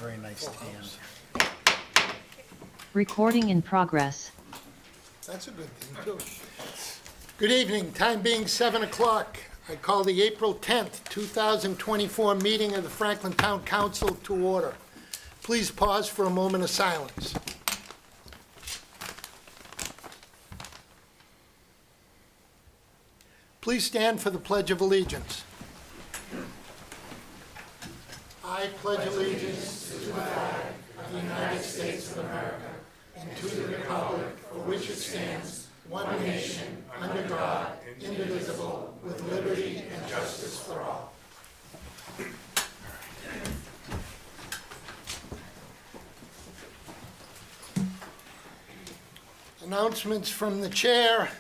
Very nice tan. Recording in progress. That's a good thing, too. Good evening. Time being 7 o'clock. I call the April 10th, 2024 meeting of the Franklin Town Council to order. Please pause for a moment of silence. Please stand for the Pledge of Allegiance. I pledge allegiance to the flag of the United States of America and to the republic for which it stands, one nation, under God, indivisible, with liberty and justice for all. Announcements from the chair.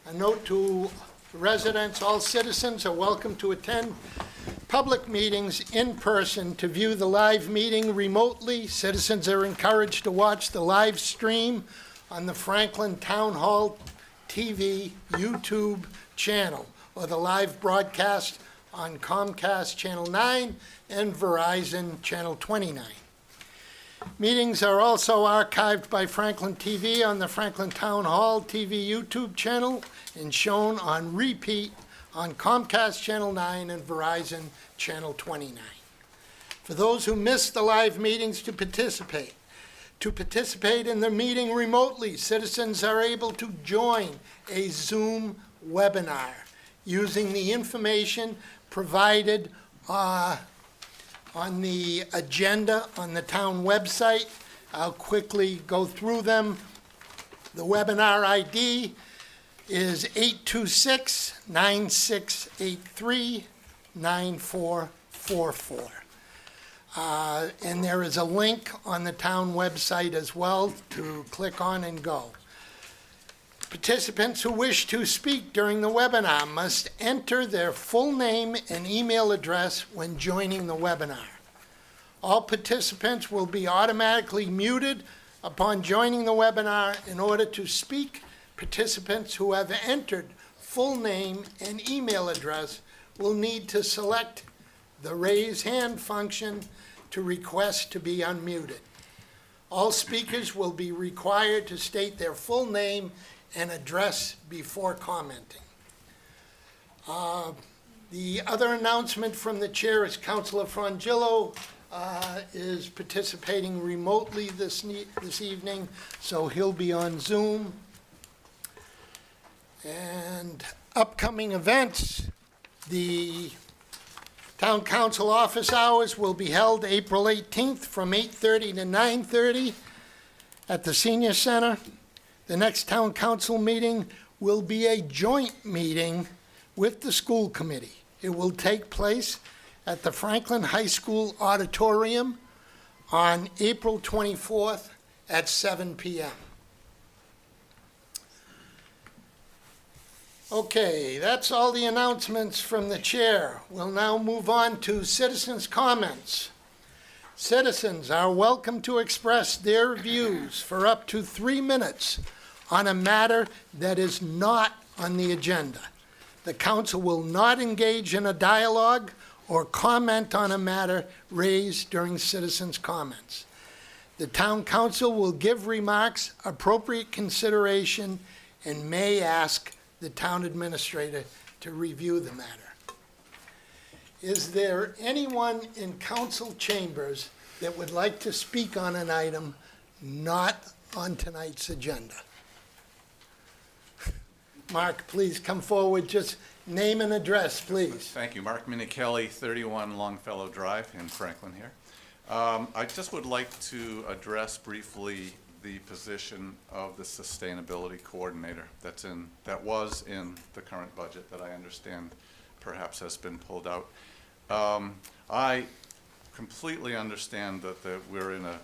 A note to residents: all citizens are welcome to attend public meetings in person. To view the live meeting remotely, citizens are encouraged to watch the live stream on the Franklin Town Hall TV YouTube channel or the live broadcast on Comcast Channel 9 and Verizon Channel 29. Meetings are also archived by Franklin TV on the Franklin Town Hall TV YouTube channel and shown on repeat on Comcast Channel 9 and Verizon Channel 29. For those who missed the live meetings to participate in the meeting remotely, citizens are able to join a Zoom webinar using the information provided on the agenda on the town website. I'll quickly go through them. The webinar ID is 826-9683-9444. And there is a link on the town website as well to click on and go. Participants who wish to speak during the webinar must enter their full name and email address when joining the webinar. All participants will be automatically muted upon joining the webinar. In order to speak, participants who have entered full name and email address will need to select the raise hand function to request to be unmuted. All speakers will be required to state their full name and address before commenting. The other announcement from the chair is Councilor Frangillo is participating remotely this evening, so he'll be on Zoom. And upcoming events: the Town Council office hours will be held April 18th from 8:30 to 9:30 at the Senior Center. The next Town Council meeting will be a joint meeting with the school committee. It will take place at the Franklin High School Auditorium on April 24th at 7 p.m. Okay, that's all the announcements from the chair. We'll now move on to citizens' comments. Citizens are welcome to express their views for up to 3 minutes on a matter that is not on the agenda. The council will not engage in a dialogue or comment on a matter raised during citizens' comments. The town council will give remarks appropriate consideration and may ask the town administrator to review the matter. Is there anyone in council chambers that would like to speak on an item not on tonight's agenda? Mark, please come forward. Just name and address, please. Thank you. Mark Minichelli, 31 Longfellow Drive in Franklin here. I just would like to address briefly the position of the sustainability coordinator that was in the current budget that I understand perhaps has been pulled out. I completely understand that we're in a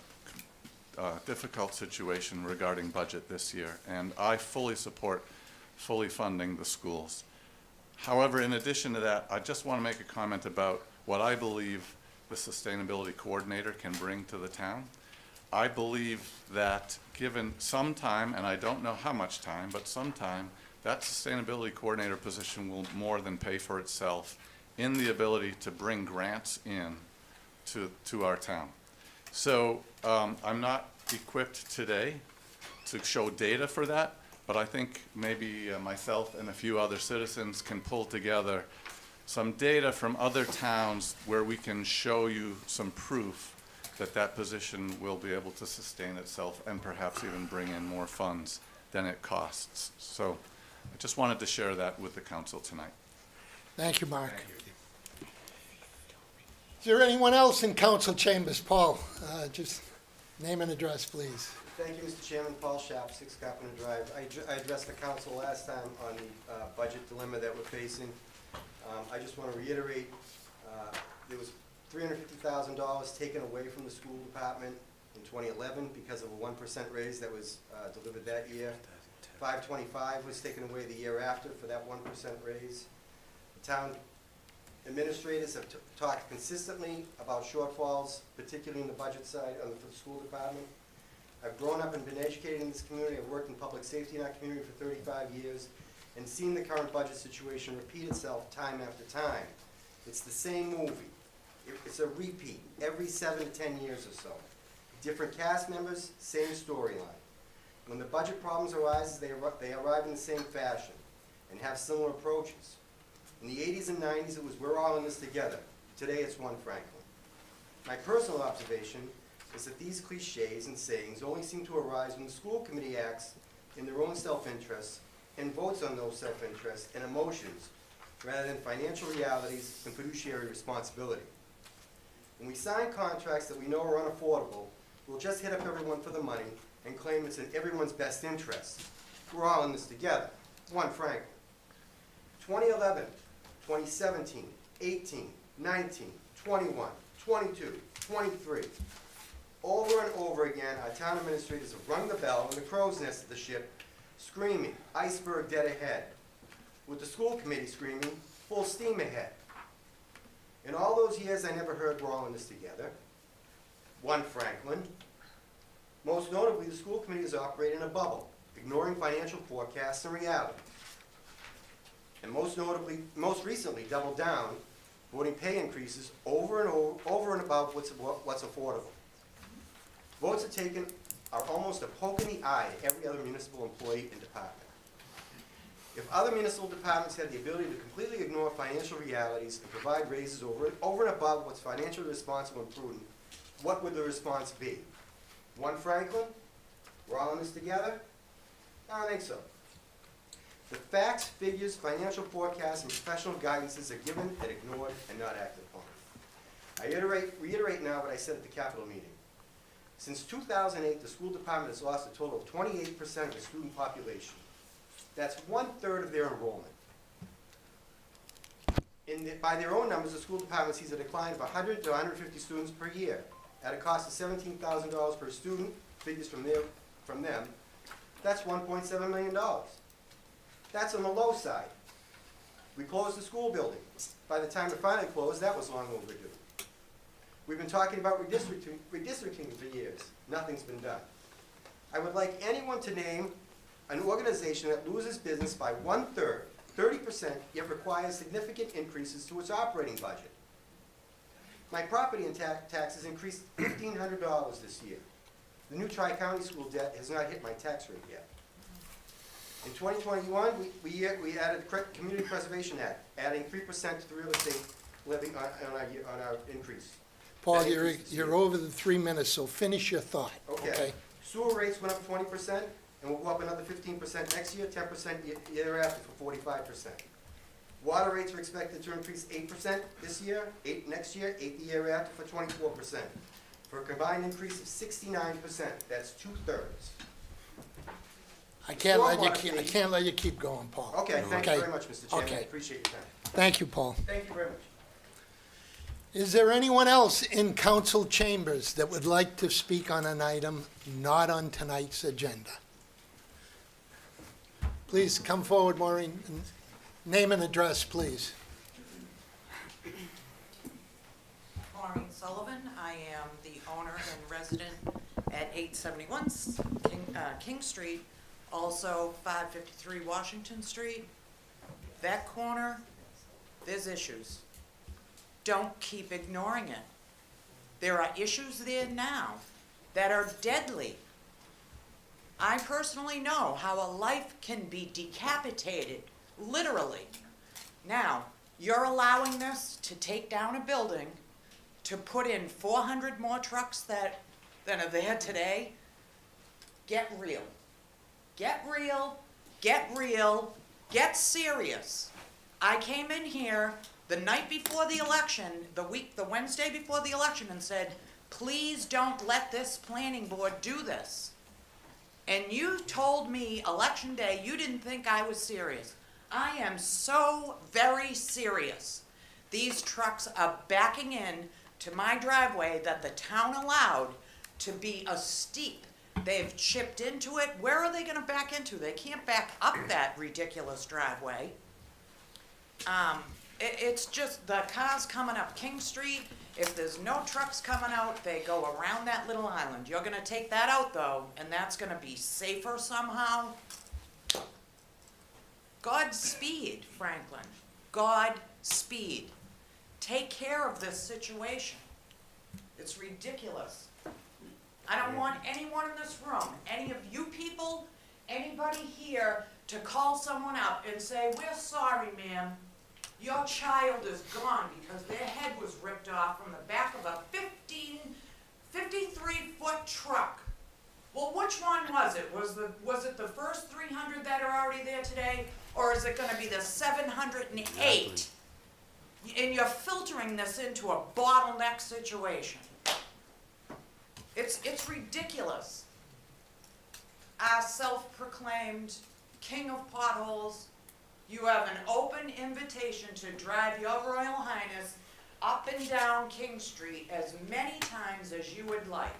difficult situation regarding budget this year, and I fully support fully funding the schools. However, in addition to that, I just want to make a comment about what I believe the sustainability coordinator can bring to the town. I believe that given some time, and I don't know how much time, but some time, that sustainability coordinator position will more than pay for itself in the ability to bring grants in to our town. So I'm not equipped today to show data for that, but I think maybe myself and a few other citizens can pull together some data from other towns where we can show you some proof that that position will be able to sustain itself and perhaps even bring in more funds than it costs. So I just wanted to share that with the council tonight. Thank you, Mark. Is there anyone else in council chambers? Paul, just name and address, please. Thank you, Mr. Chairman. Paul Schaap, 6 Carpenter Drive. I addressed the council last time on the budget dilemma that we're facing. I just want to reiterate, there was $350,000 taken away from the school department in 2011 because of a 1% raise that was delivered that year. $525,000 was taken away the year after for that 1% raise. The town administrators have talked consistently about shortfalls, particularly in the budget side for the school department. I've grown up and been educated in this community. I've worked in public safety in our community for 35 years and seen the current budget situation repeat itself time after time. It's the same movie. It's a repeat every 7 to 10 years or so. Different cast members, same storyline. When the budget problems arise, they arrive in the same fashion and have similar approaches. In the 80s and 90s, it was we're all in this together. Today, it's one Franklin. My personal observation is that these cliches and sayings only seem to arise when the school committee acts in their own self-interest and votes on those self-interests and emotions rather than financial realities and fiduciary responsibility. When we sign contracts that we know are unaffordable, we'll just hit up everyone for the money and claim it's in everyone's best interest. We're all in this together. One Franklin. 2011, 2017, 18, 19, 21, 22, 23. Over and over again, our town administrators have rung the bell when the crow's nest of the ship, screaming, iceberg dead ahead, with the school committee screaming, full steam ahead. In all those years, I never heard we're all in this together. One Franklin. Most notably, the school committee is operating in a bubble, ignoring financial forecasts and reality. And most recently, doubled down, voting pay increases over and above what's affordable. Votes are taken are almost a poke in the eye to every other municipal employee and department. If other municipal departments had the ability to completely ignore financial realities and provide raises over and above what's financially responsible and prudent, what would the response be? One Franklin? We're all in this together? I don't think so. The facts, figures, financial forecasts, and professional guidances are given and ignored and not acted upon. I reiterate now what I said at the Capitol meeting. Since 2008, the school department has lost a total of 28% of the student population. That's 1/3 of their enrollment. By their own numbers, the school department sees a decline of 100 to 150 students per year at a cost of $17,000 per student, figures from them. That's $1.7 million. That's on the low side. We closed the school building. By the time it finally closed, that was long overdue. We've been talking about redistricting for years. Nothing's been done. I would like anyone to name an organization that loses business by 1/3, 30%, yet requires significant increases to its operating budget. My property and taxes increased $1,500 this year. The new Tri-County school debt has not hit my tax rate yet. In 2021, we added the Community Preservation Act, adding 3% to the real estate levy on our increase. Paul, you're over the 3 minutes, so finish your thought. Okay. Sewer rates went up 20%, and will go up another 15% next year, 10% year after for 45%. Water rates are expected to increase 8% this year, 8 next year, 8 the year after for 24%, for a combined increase of 69%. That's 2/3. I can't let you keep going, Paul. Okay, thank you very much, Mr. Chairman. Okay. I appreciate your time. Thank you, Paul. Thank you very much. Is there anyone else in council chambers that would like to speak on an item not on tonight's agenda? Please come forward, Maureen. Name and address, please. Maureen Sullivan. I am the owner and resident at 871 King Street, also 553 Washington Street. That corner, there's issues. Don't keep ignoring it. There are issues there now that are deadly. I personally know how a life can be decapitated, literally. Now, you're allowing this to take down a building, to put in 400 more trucks than are there today. Get real. Get real, get real, get serious. I came in here the night before the election, the Wednesday before the election, and said, please don't let this planning board do this. And you told me election day you didn't think I was serious. I am so very serious. These trucks are backing in to my driveway that the town allowed to be a steep. They've chipped into it. Where are they gonna back into? They can't back up that ridiculous driveway. It's just the cars coming up King Street. If there's no trucks coming out, they go around that little island. You're gonna take that out though, and that's gonna be safer somehow. Godspeed, Franklin. Godspeed. Take care of this situation. It's ridiculous. I don't want anyone in this room, any of you people, anybody here, to call someone up and say, we're sorry, ma'am. Your child is gone because their head was ripped off from the back of a 53-foot truck. Well, which one was it? Was it the first 300 that are already there today, or is it gonna be the 708? And you're filtering this into a bottleneck situation. It's ridiculous. Our self-proclaimed king of potholes, you have an open invitation to drive your Royal Highness up and down King Street as many times as you would like.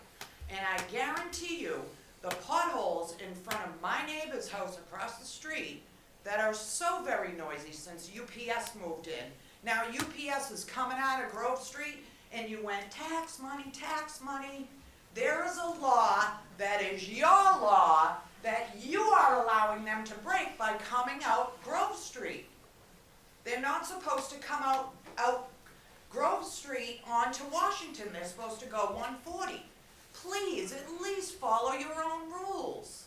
And I guarantee you, the potholes in front of my neighbor's house across the street that are so very noisy since UPS moved in. Now UPS is coming out of Grove Street and you went tax money, tax money. There is a law that is your law that you are allowing them to break by coming out Grove Street. They're not supposed to come out Grove Street onto Washington. They're supposed to go 140. Please, at least follow your own rules.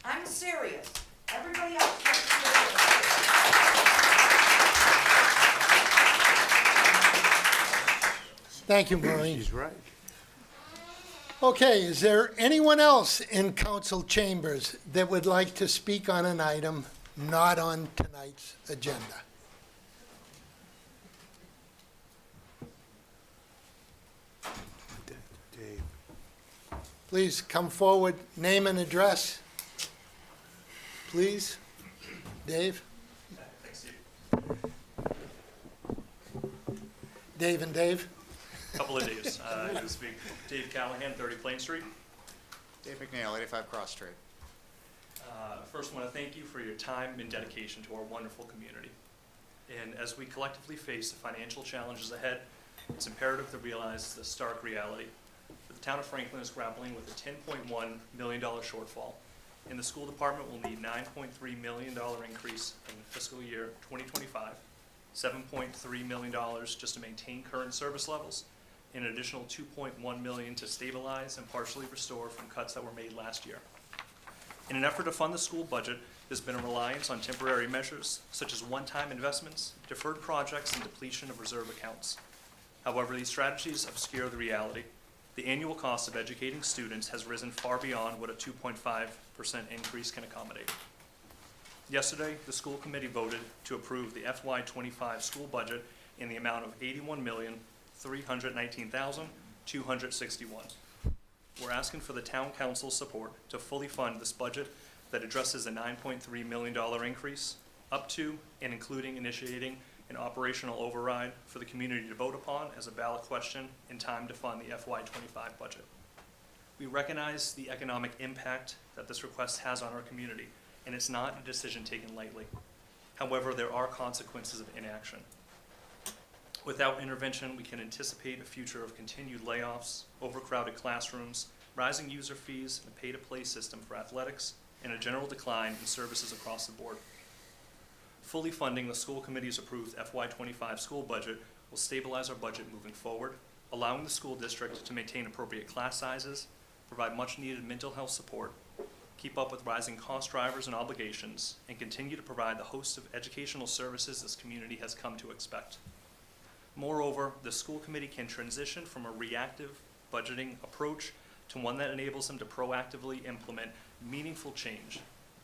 I'm serious. Everybody else gets serious. Thank you, Maureen. She's right. Okay, is there anyone else in council chambers that would like to speak on an item not on tonight's agenda? Dave. Please come forward, name and address. Please, Dave. Thanks, Steve. Dave and Dave. Couple of days. Good to speak. Dave Callahan, 30 Plain Street. Dave McNeil, 85 Cross Street. First, I want to thank you for your time and dedication to our wonderful community. And as we collectively face the financial challenges ahead, it's imperative to realize the stark reality. The town of Franklin is grappling with a $10.1 million shortfall, and the school department will need $9.3 million increase in fiscal year 2025, $7.3 million just to maintain current service levels, and an additional $2.1 million to stabilize and partially restore from cuts that were made last year. In an effort to fund the school budget, there's been a reliance on temporary measures such as one-time investments, deferred projects, and depletion of reserve accounts. However, these strategies obscure the reality. The annual cost of educating students has risen far beyond what a 2.5% increase can accommodate. Yesterday, the school committee voted to approve the FY25 school budget in the amount of $81,319,261. We're asking for the town council's support to fully fund this budget that addresses a $9.3 million increase, up to and including initiating an operational override for the community to vote upon as a ballot question in time to fund the FY25 budget. We recognize the economic impact that this request has on our community, and it's not a decision taken lightly. However, there are consequences of inaction. Without intervention, we can anticipate a future of continued layoffs, overcrowded classrooms, rising user fees, and a pay-to-play system for athletics, and a general decline in services across the board. Fully funding the school committee's approved FY25 school budget will stabilize our budget moving forward, allowing the school district to maintain appropriate class sizes, provide much-needed mental health support, keep up with rising cost drivers and obligations, and continue to provide the host of educational services this community has come to expect. Moreover, the school committee can transition from a reactive budgeting approach to one that enables them to proactively implement meaningful change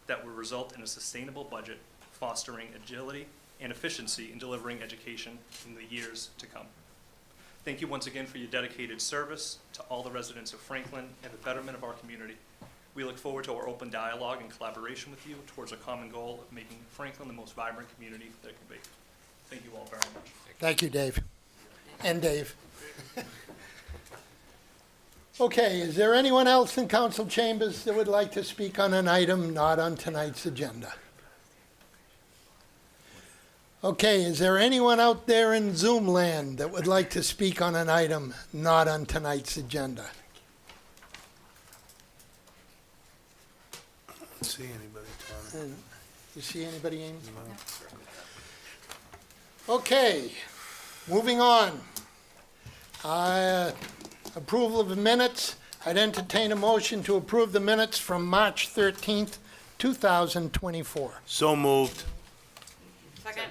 that will result in a sustainable budget, fostering agility and efficiency in delivering education in the years to come. Thank you once again for your dedicated service to all the residents of Franklin and the betterment of our community. We look forward to our open dialogue and collaboration with you towards a common goal of making Franklin the most vibrant community that it can be. Thank you all very much. Thank you, Dave. And Dave. Okay, is there anyone else in council chambers that would like to speak on an item not on tonight's agenda? Okay, is there anyone out there in Zoom land that would like to speak on an item not on tonight's agenda? See anybody, Tommy? You see anybody, Amy? Okay, moving on. Approval of the minutes. I'd entertain a motion to approve the minutes from March 13th, 2024. So moved. Second.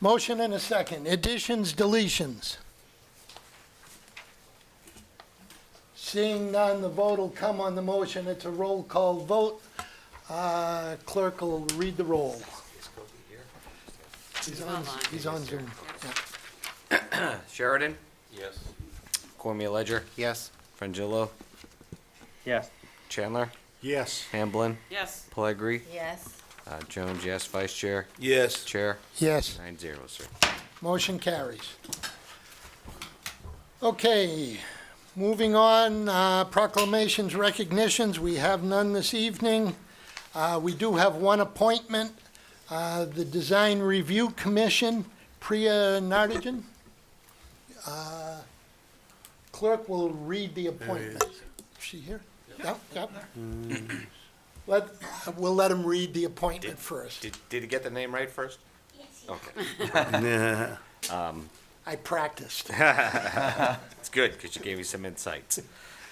Motion and a second. Additions, deletions. Seeing none, the vote will come on the motion. It's a roll call vote. Clerk will read the roll. He's on Zoom. Yeah. Sheridan? Yes. Cormier Ledger? Yes. Frangillo? Yes. Chandler? Yes. Hamblin? Yes. Pellegri? Yes. Jones, yes. Vice Chair? Yes. Chair? Yes. 9-0, sir. Motion carries. Okay, moving on, proclamations, recognitions, we have none this evening. We do have one appointment, the Design Review Commission, Priya Nardigan. Clerk will read the appointment. Is she here? Yep. We'll let him read the appointment first. Did you get the name right first? Yes. Okay. Yeah. I practiced. It's good, because you gave me some insights.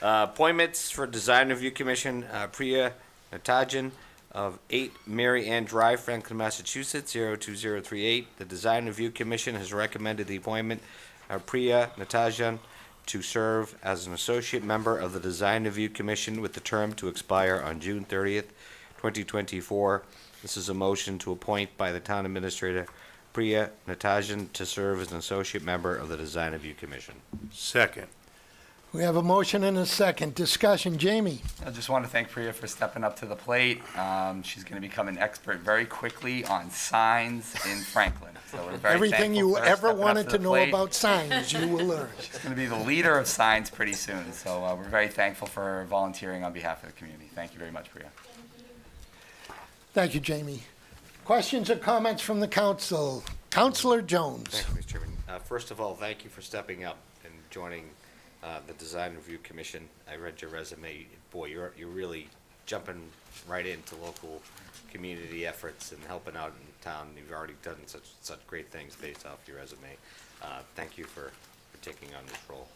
Appointments for Design Review Commission, Priya Natajan of 8 Mary Ann Drive, Franklin, Massachusetts, 02038. The Design Review Commission has recommended the appointment of Priya Natajan to serve as an associate member of the Design Review Commission with the term to expire on June 30th, 2024. This is a motion to appoint by the Town Administrator Priya Natajan to serve as an associate member of the Design Review Commission. Second. We have a motion and a second. Discussion, Jamie. I just want to thank Priya for stepping up to the plate. She's going to become an expert very quickly on signs in Franklin. So we're very Everything thankful you for her ever stepping up wanted to the know plate. about signs, you will learn. She's going to be the leader of signs pretty soon. So we're very thankful for her volunteering on behalf of the community. Thank you very much, Priya. Thank you, Jamie. Questions or comments from the council? Councilor Jones. Thank you, Mr. Chairman. First of all, thank you for stepping up and joining the Design Review Commission. I read your resume. Boy, you're really jumping right into local community efforts and helping out in town. You've already done such great things based off your resume. Thank you for taking on this role.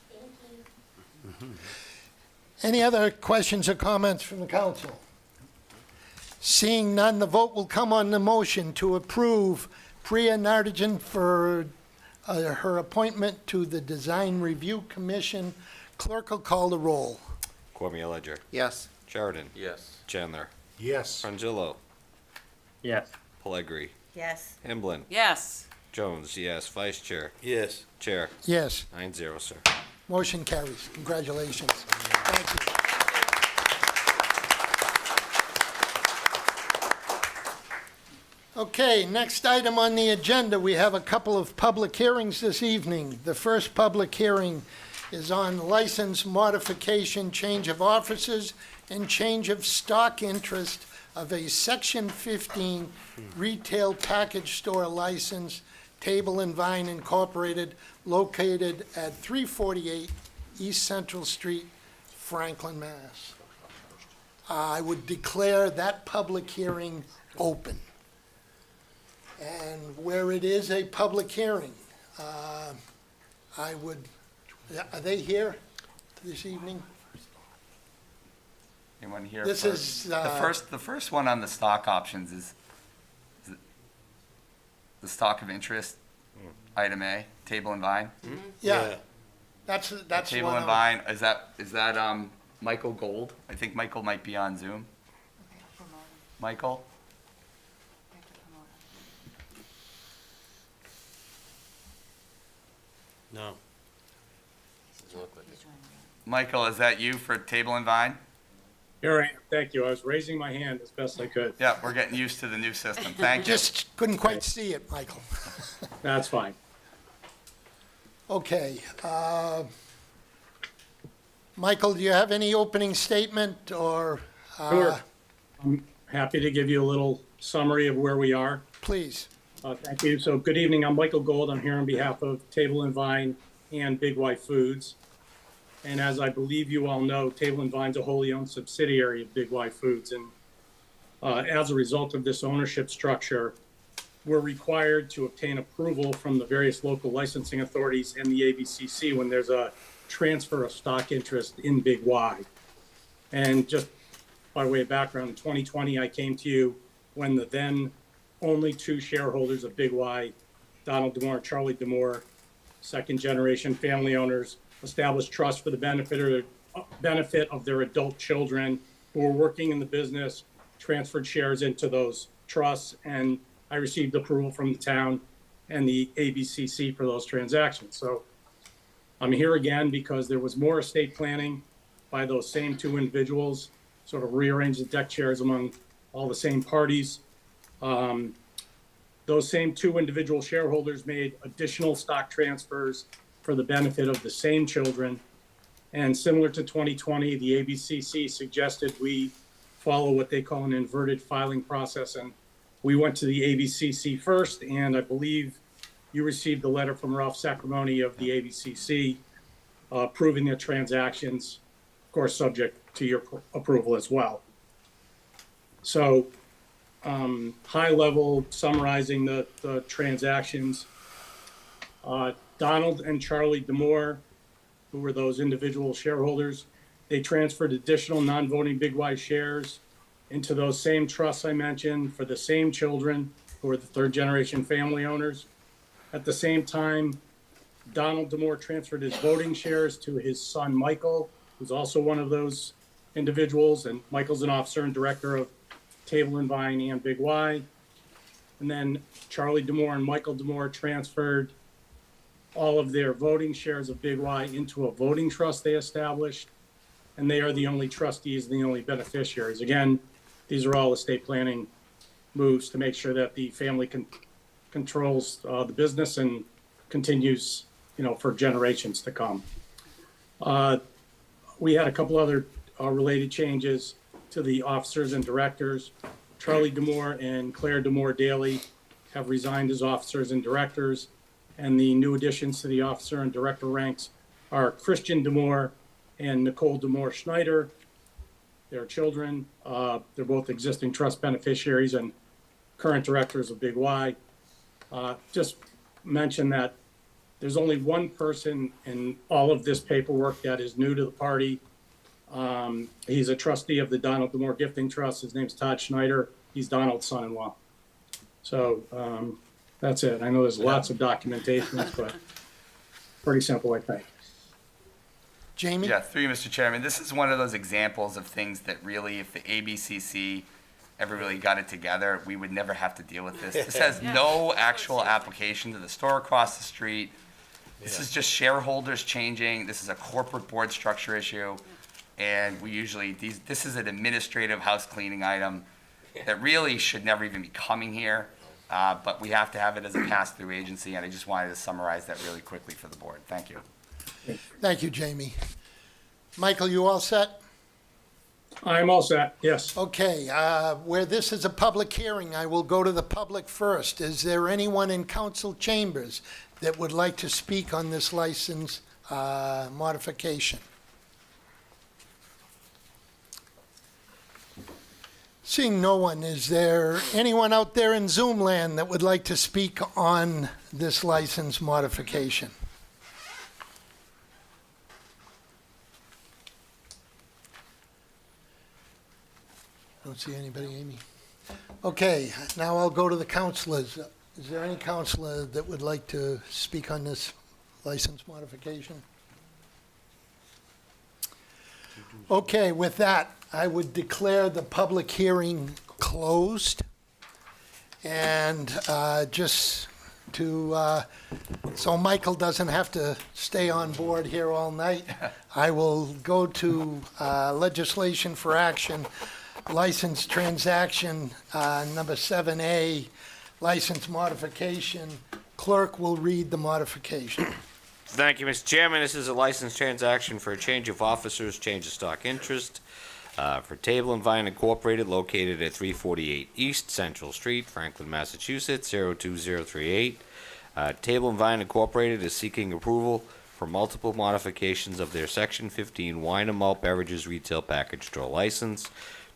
Any other questions or comments from the council? Seeing none, the vote will come on the motion to approve Priya Nardigan for her appointment to the Design Review Commission. Clerk will call the roll. Cormier Ledger. Yes. Sheridan. Yes. Chandler. Yes. Frangillo. Yes. Pellegri. Yes. Hamblin. Yes. Jones, yes. Vice Chair. Yes. Chair. Yes, 9-0, sir. motion carries. Congratulations. Thank you. Okay, next item on the agenda, we have a couple of public hearings this evening. The first public hearing is on license modification, change of offices, and change of stock interest of a Section 15 retail package store license, Table and Vine Incorporated, located at 348 East Central Street, Franklin, Mass. I would declare that public hearing open. And where it is a public hearing, I would Are they here this evening? Anyone here? This for- is, The first one on the stock options is it the stock of interest, item A, table and vine. Yeah, that's Table one and of- vine, is that Michael Gold? I think Michael might be on Zoom. Michael? No. Michael, is that you for table and vine? Here I am. Thank you. I was raising my hand as best I could. Yeah, we're getting used to the new system. Thank you. Just couldn't quite see it, Michael. That's fine. Okay. Michael, do you have any opening statement or? Sure. I'm happy to give you a little summary of where we are. Please. Thank you. So good evening. I'm Michael Gold. I'm here on behalf of Table and Vine and Big Y Foods. And as I believe you all know, Table and Vine's a wholly owned subsidiary of Big Y Foods. And as a result of this ownership structure, we're required to obtain approval from the various local licensing authorities and the ABCC when there's a transfer of stock interest in Big Y. And just by way of background, in 2020, I came to you when the then only two shareholders of Big Y, Donald DeMore and Charlie DeMore, second generation family owners, established trusts for the benefit of their adult children who were working in the business, transferred shares into those trusts, and I received approval from the town and the ABCC for those transactions. So I'm here again because there was more estate planning by those same two individuals, sort of rearranged the deck chairs among all the same parties. Those same two individual shareholders made additional stock transfers for the benefit of the same children. And similar to 2020, the ABCC suggested we follow what they call an inverted filing process. And we went to the ABCC first, and I believe you received a letter from Ralph Sacramone of the ABCC approving the transactions, of course, subject to your approval as well. So high level summarizing the transactions, Donald and Charlie DeMore, who were those individual shareholders, they transferred additional non-voting Big Y shares into those same trusts I mentioned for the same children who are the third generation family owners. At the same time, Donald DeMore transferred his voting shares to his son, Michael, who's also one of those individuals. And Michael's an officer and director of Table and Vine and Big Y. And then Charlie DeMore and Michael DeMore transferred all of their voting shares of Big Y into a voting trust they established. And they are the only trustees and the only beneficiaries. Again, these are all estate planning moves to make sure that the family controls the business and continues, for generations to come. We had a couple other related changes to the officers and directors. Charlie DeMore and Claire DeMore Daly have resigned as officers and directors, and the new additions to the officer and director ranks are Christian DeMore and Nicole DeMore Schneider. Their children, they're both existing trust beneficiaries and current directors of Big Y. Just mention that there's only one person in all of this paperwork that is new to the party. He's a trustee of the Donald DeMore Gifting Trust. His name's Todd Schneider. He's Donald's son-in-law. So that's it. I know there's lots of documentations, but pretty simple, I think. Jamie? Yeah, through you, Mr. Chairman. This is one of those examples of things that really, if the ABCC ever really got it together, we would never have to deal with this. This has no actual application to the store across the street. This is just shareholders changing. This is a corporate board structure issue. And we usually, this is an administrative house cleaning item that really should never even be coming here. But we have to have it as a pass-through agency, and I just wanted to summarize that really quickly for the board. Thank you. Thank you, Jamie. Michael, you all set? I'm all set, yes. Okay, where this is a public hearing, I will go to the public first. Is there anyone in council chambers that would like to speak on this license modification? Seeing no one, is there anyone out there in Zoom land that would like to speak on this license modification? Don't see anybody, Amy. Okay, now I'll go to the councilors. Is there any councilor that would like to speak on this license modification? Okay, with that, I would declare the public hearing closed. And just to, so Michael doesn't have to stay on board here all night, I will go to legislation for action, license transaction number 7A, license modification. Clerk will read the modification. Thank you, Mr. Chairman. This is a license transaction for a change of officers, change of stock interest for Table and Vine Incorporated, located at 348 East Central Street, Franklin, Massachusetts, 02038. Table and Vine Incorporated is seeking approval for multiple modifications of their Section 15 wine and malt beverages retail package store license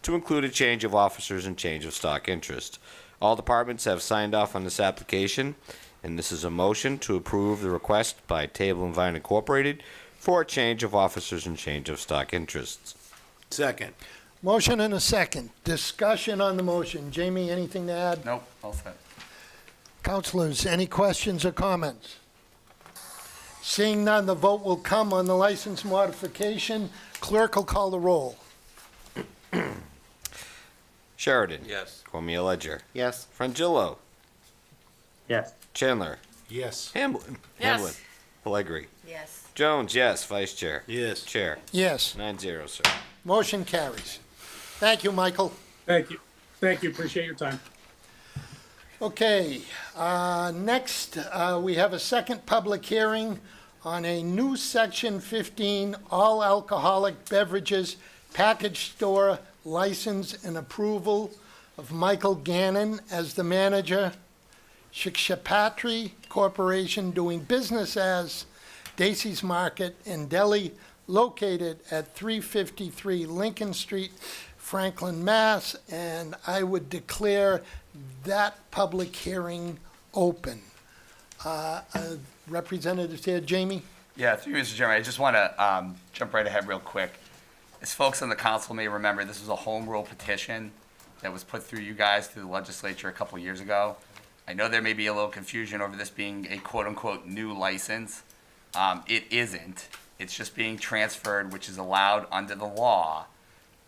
to include a change of officers and change of stock interest. All departments have signed off on this application, and this is a motion to approve the request by Table and Vine Incorporated for a change of officers and change of stock interests. Second. Motion and a second. Discussion on the motion. Jamie, anything to add? Nope, all set. Councilors, any questions or comments? Seeing none, the vote will come on the license modification. Clerk will call the roll. Sheridan. Yes. Cormier Ledger. Yes. Frangillo. Yes. Chandler. Yes. Hamblin. Yes. Hamblin. Pellegri. Yes. Jones, yes. Vice Chair. Yes. Chair. Yes, 9-0, sir. motion carries. Thank you, Michael. Thank you. Thank you. Appreciate your time. Okay, next, we have a second public hearing on a new Section 15 all alcoholic beverages package store license and approval of Michael Gannon as the manager, Shikshapatri Corporation doing business as Dacey's Market and Deli located at 353 Lincoln Street, Franklin, Mass., and I would declare that public hearing open. Representatives here, Jamie? Yeah, through you, Mr. Chairman, I just want to jump right ahead real quick. As folks on the council may remember, this was a home rule petition that was put through you guys through the legislature a couple years ago. I know there may be a little confusion over this being a quote-unquote new license. It isn't. It's just being transferred, which is allowed under the law.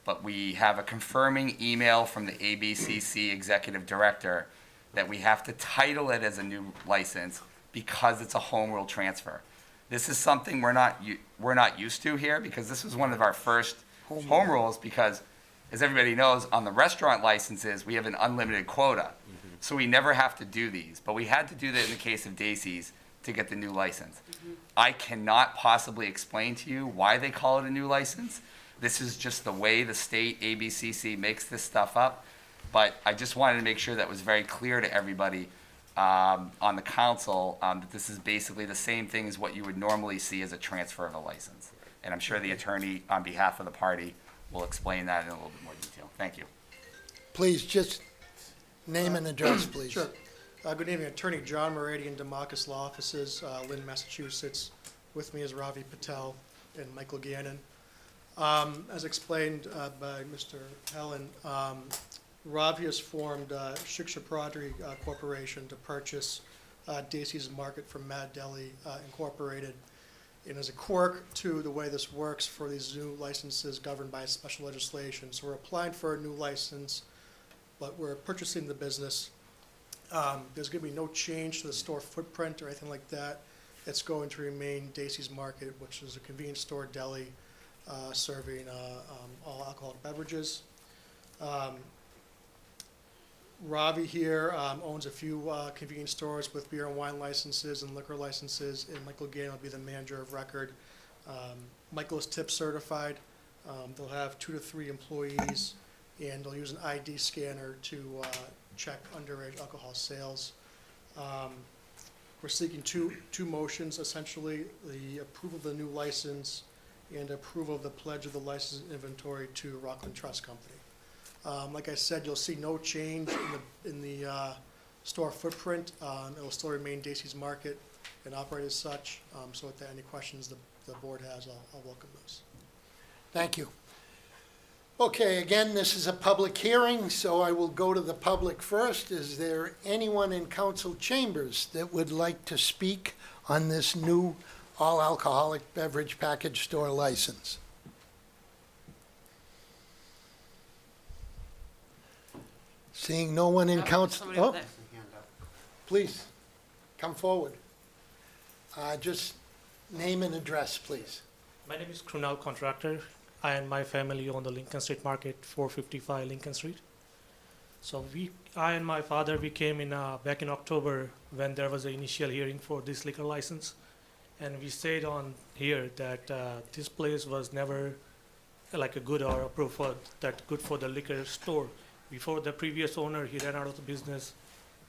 But we have a confirming email from the ABCC executive director that we have to title it as a new license because it's a home rule transfer. This is something we're not used to here because this was one of our first home rules because, as everybody knows, on the restaurant licenses, we have an unlimited quota. So we never have to do these. But we had to do that in the case of Dacey's to get the new license. I cannot possibly explain to you why they call it a new license. This is just the way the state ABCC makes this stuff up. But I just wanted to make sure that was very clear to everybody on the council that this is basically the same thing as what you would normally see as a transfer of a license. And I'm sure the attorney on behalf of the party will explain that in a little bit more detail. Thank you. Please, just name and address, please. Sure. Good evening, Attorney John Meridian, Democus Law Offices, Lynn, Massachusetts. With me is Ravi Patel and Michael Gannon. As explained by Mr. Helen, Ravi has formed Shikshapatri Corporation to purchase Dacey's Market from Mad Deli Incorporated. And as a quirk to the way this works for these new licenses governed by special legislation. So we're applying for a new license, but we're purchasing the business. There's going to be no change to the store footprint or anything like that. It's going to remain Dacey's Market, which is a convenience store deli serving all alcoholic beverages. Ravi here owns a few convenience stores with beer and wine licenses and liquor licenses, and Michael Gannon will be the manager of record. Michael is tip certified. They'll have 2 to 3 employees, and they'll use an ID scanner to check underage alcohol sales. We're seeking two motions, essentially, the approval of the new license and approval of the pledge of the license inventory to Rockland Trust Company. Like I said, you'll see no change in the store footprint. It will still remain Dacey's Market and operate as such. So if there are any questions the board has, I'll welcome those. Thank you. Okay, again, this is a public hearing, so I will go to the public first. Is there anyone in council chambers that would like to speak on this new all-alcoholic beverage package store license? Seeing no one in council, oh, please, come forward. Just name and address, please. My name is Krunal Contractor. I and my family own the Lincoln Street Market, 455 Lincoln Street. So I and my father, we came in back in October when there was an initial hearing for this liquor license. And we stayed on here that this place was never like a good or approved for that good for the liquor store. Before the previous owner, he ran out of the business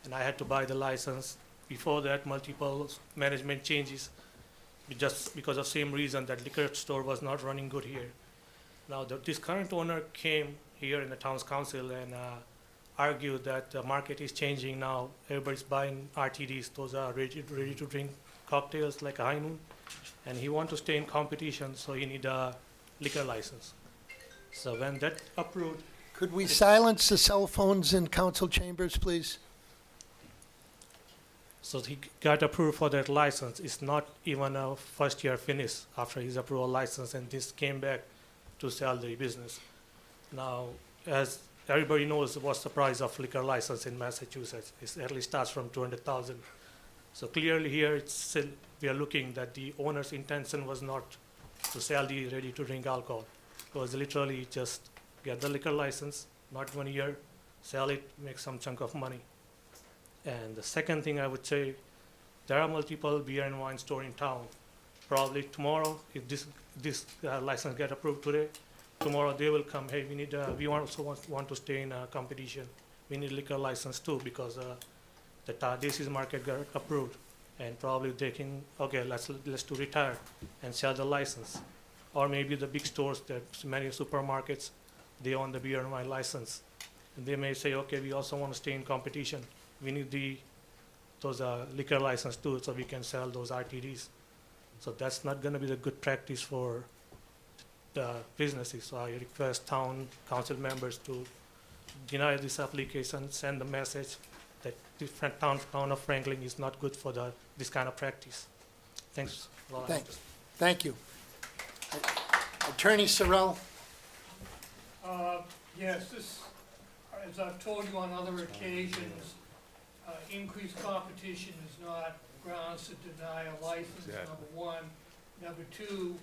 and I had to buy the license. Before that, multiple management changes just because of same reason that liquor store was not running good here. Now, this current owner came here in the town's council and argued that the market is changing now. Everybody's buying RTDs. Those are ready to drink cocktails like a High Noon. And he wants to stay in competition, so he need a liquor license. So when that approved. Could we silence the cell phones in council chambers, please? So he got approved for that license. It's not even a first year finish after his approval license, and this came back to sell the business. Now, as everybody knows, what's the price of liquor license in Massachusetts? It at least starts from $200,000. So clearly here, it's still, we are looking that the owner's intention was not to sell the ready-to-drink alcohol. It was literally just get the liquor license, not 1 year, sell it, make some chunk of money. And the second thing I would say, there are multiple beer and wine stores in town. Probably tomorrow, if this license get approved today, tomorrow they will come, hey, we also want to stay in a competition. We need liquor license too because the Tardesi's market got approved. And probably they can, okay, let's do retire and sell the license. Or maybe the big stores, that many supermarkets, they own the beer and wine license. And they may say, okay, we also want to stay in competition. We need those liquor license too, so we can sell those RTDs. So that's not going to be the good practice for the businesses. So I request town council members to deny this application, send the message that the town of Franklin is not good for this kind of practice. Thanks. Thank you. Attorney Sorrell. Yes, this, as I've told you on other occasions, increased competition is not grounds to deny a license, number one. Number two,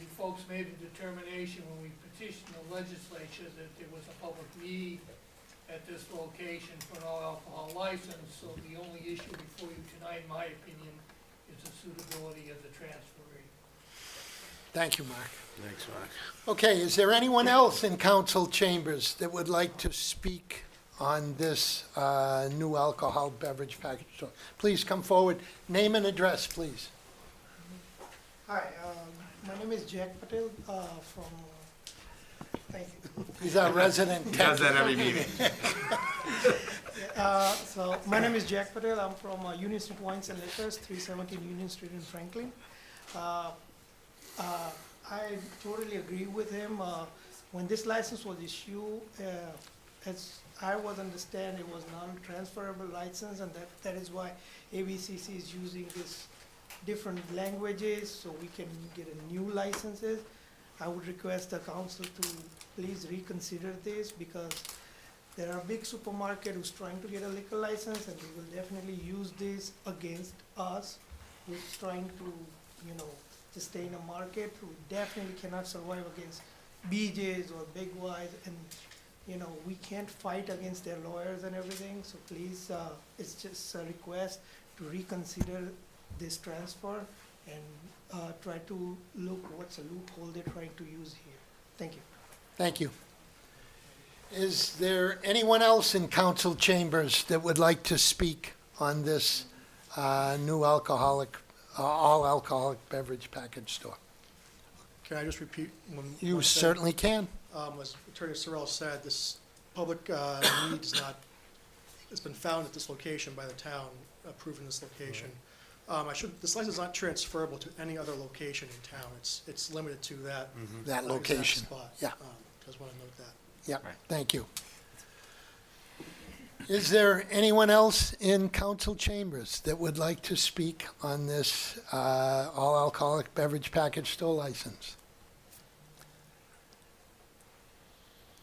you folks made a determination when we petitioned the legislature that there was a public need at this location for an all-alcohol license, so the only issue before you tonight, in my opinion, is the suitability of the transferee. Thank you, Mark. Thanks, Mark. Okay, is there anyone else in council chambers that would like to speak on this new alcohol beverage package store? Please come forward. Name and address, please. Hi, my name is Jack Patel from, thank you. He's our resident He does that every meeting. So my name is Jack Patel. I'm from Union Street Wines and Liquors, 317 Union Street in Franklin. I totally agree with him. When this license was issued, as I was understand, it was non-transferable license, and that is why ABCC is using this different languages so we can get a new licenses. I would request the council to please reconsider this because there are big supermarket who's trying to get a liquor license and they will definitely use this against us who's trying to, to stay in a market. We definitely cannot survive against BJ's or Big Y's, and we can't fight against their lawyers and everything. So please, it's just a request to reconsider this transfer and try to look what's a loophole they're trying to use here. Thank you. Thank you. Is there anyone else in council chambers that would like to speak on this new all-alcoholic beverage package store? Can I just repeat one? You certainly can. As Attorney Sorrell said, this public need is not, it's been found at this location by the town, approved in this location. This license is not transferable to any other location in town. It's limited to that. That location, exact spot. yeah. Just want to note that. Yeah, Right. thank you. Is there anyone else in council chambers that would like to speak on this all alcoholic beverage package store license?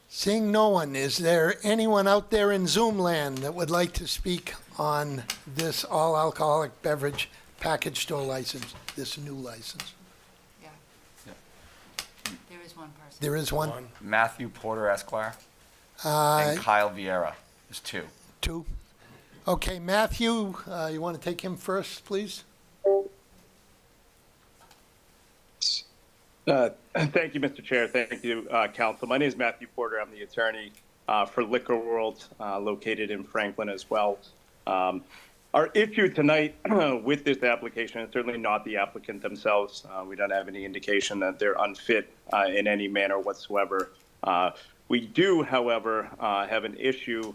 Seeing no one, is there anyone out there in Zoom land that would like to speak on this all alcoholic beverage package store license, this new license? Yeah. There is one person. There is one? Matthew Porter Esquire Uh, and Kyle Vieira. There's two. Two. Okay, Matthew, you want to take him first, please? Thank you, Mr. Chair. Thank you, Council. My name is Matthew Porter. I'm the attorney for Liquor World, located in Franklin as well. Our issue tonight with this application is certainly not the applicant themselves. We don't have any indication that they're unfit in any manner whatsoever. We do, however, have an issue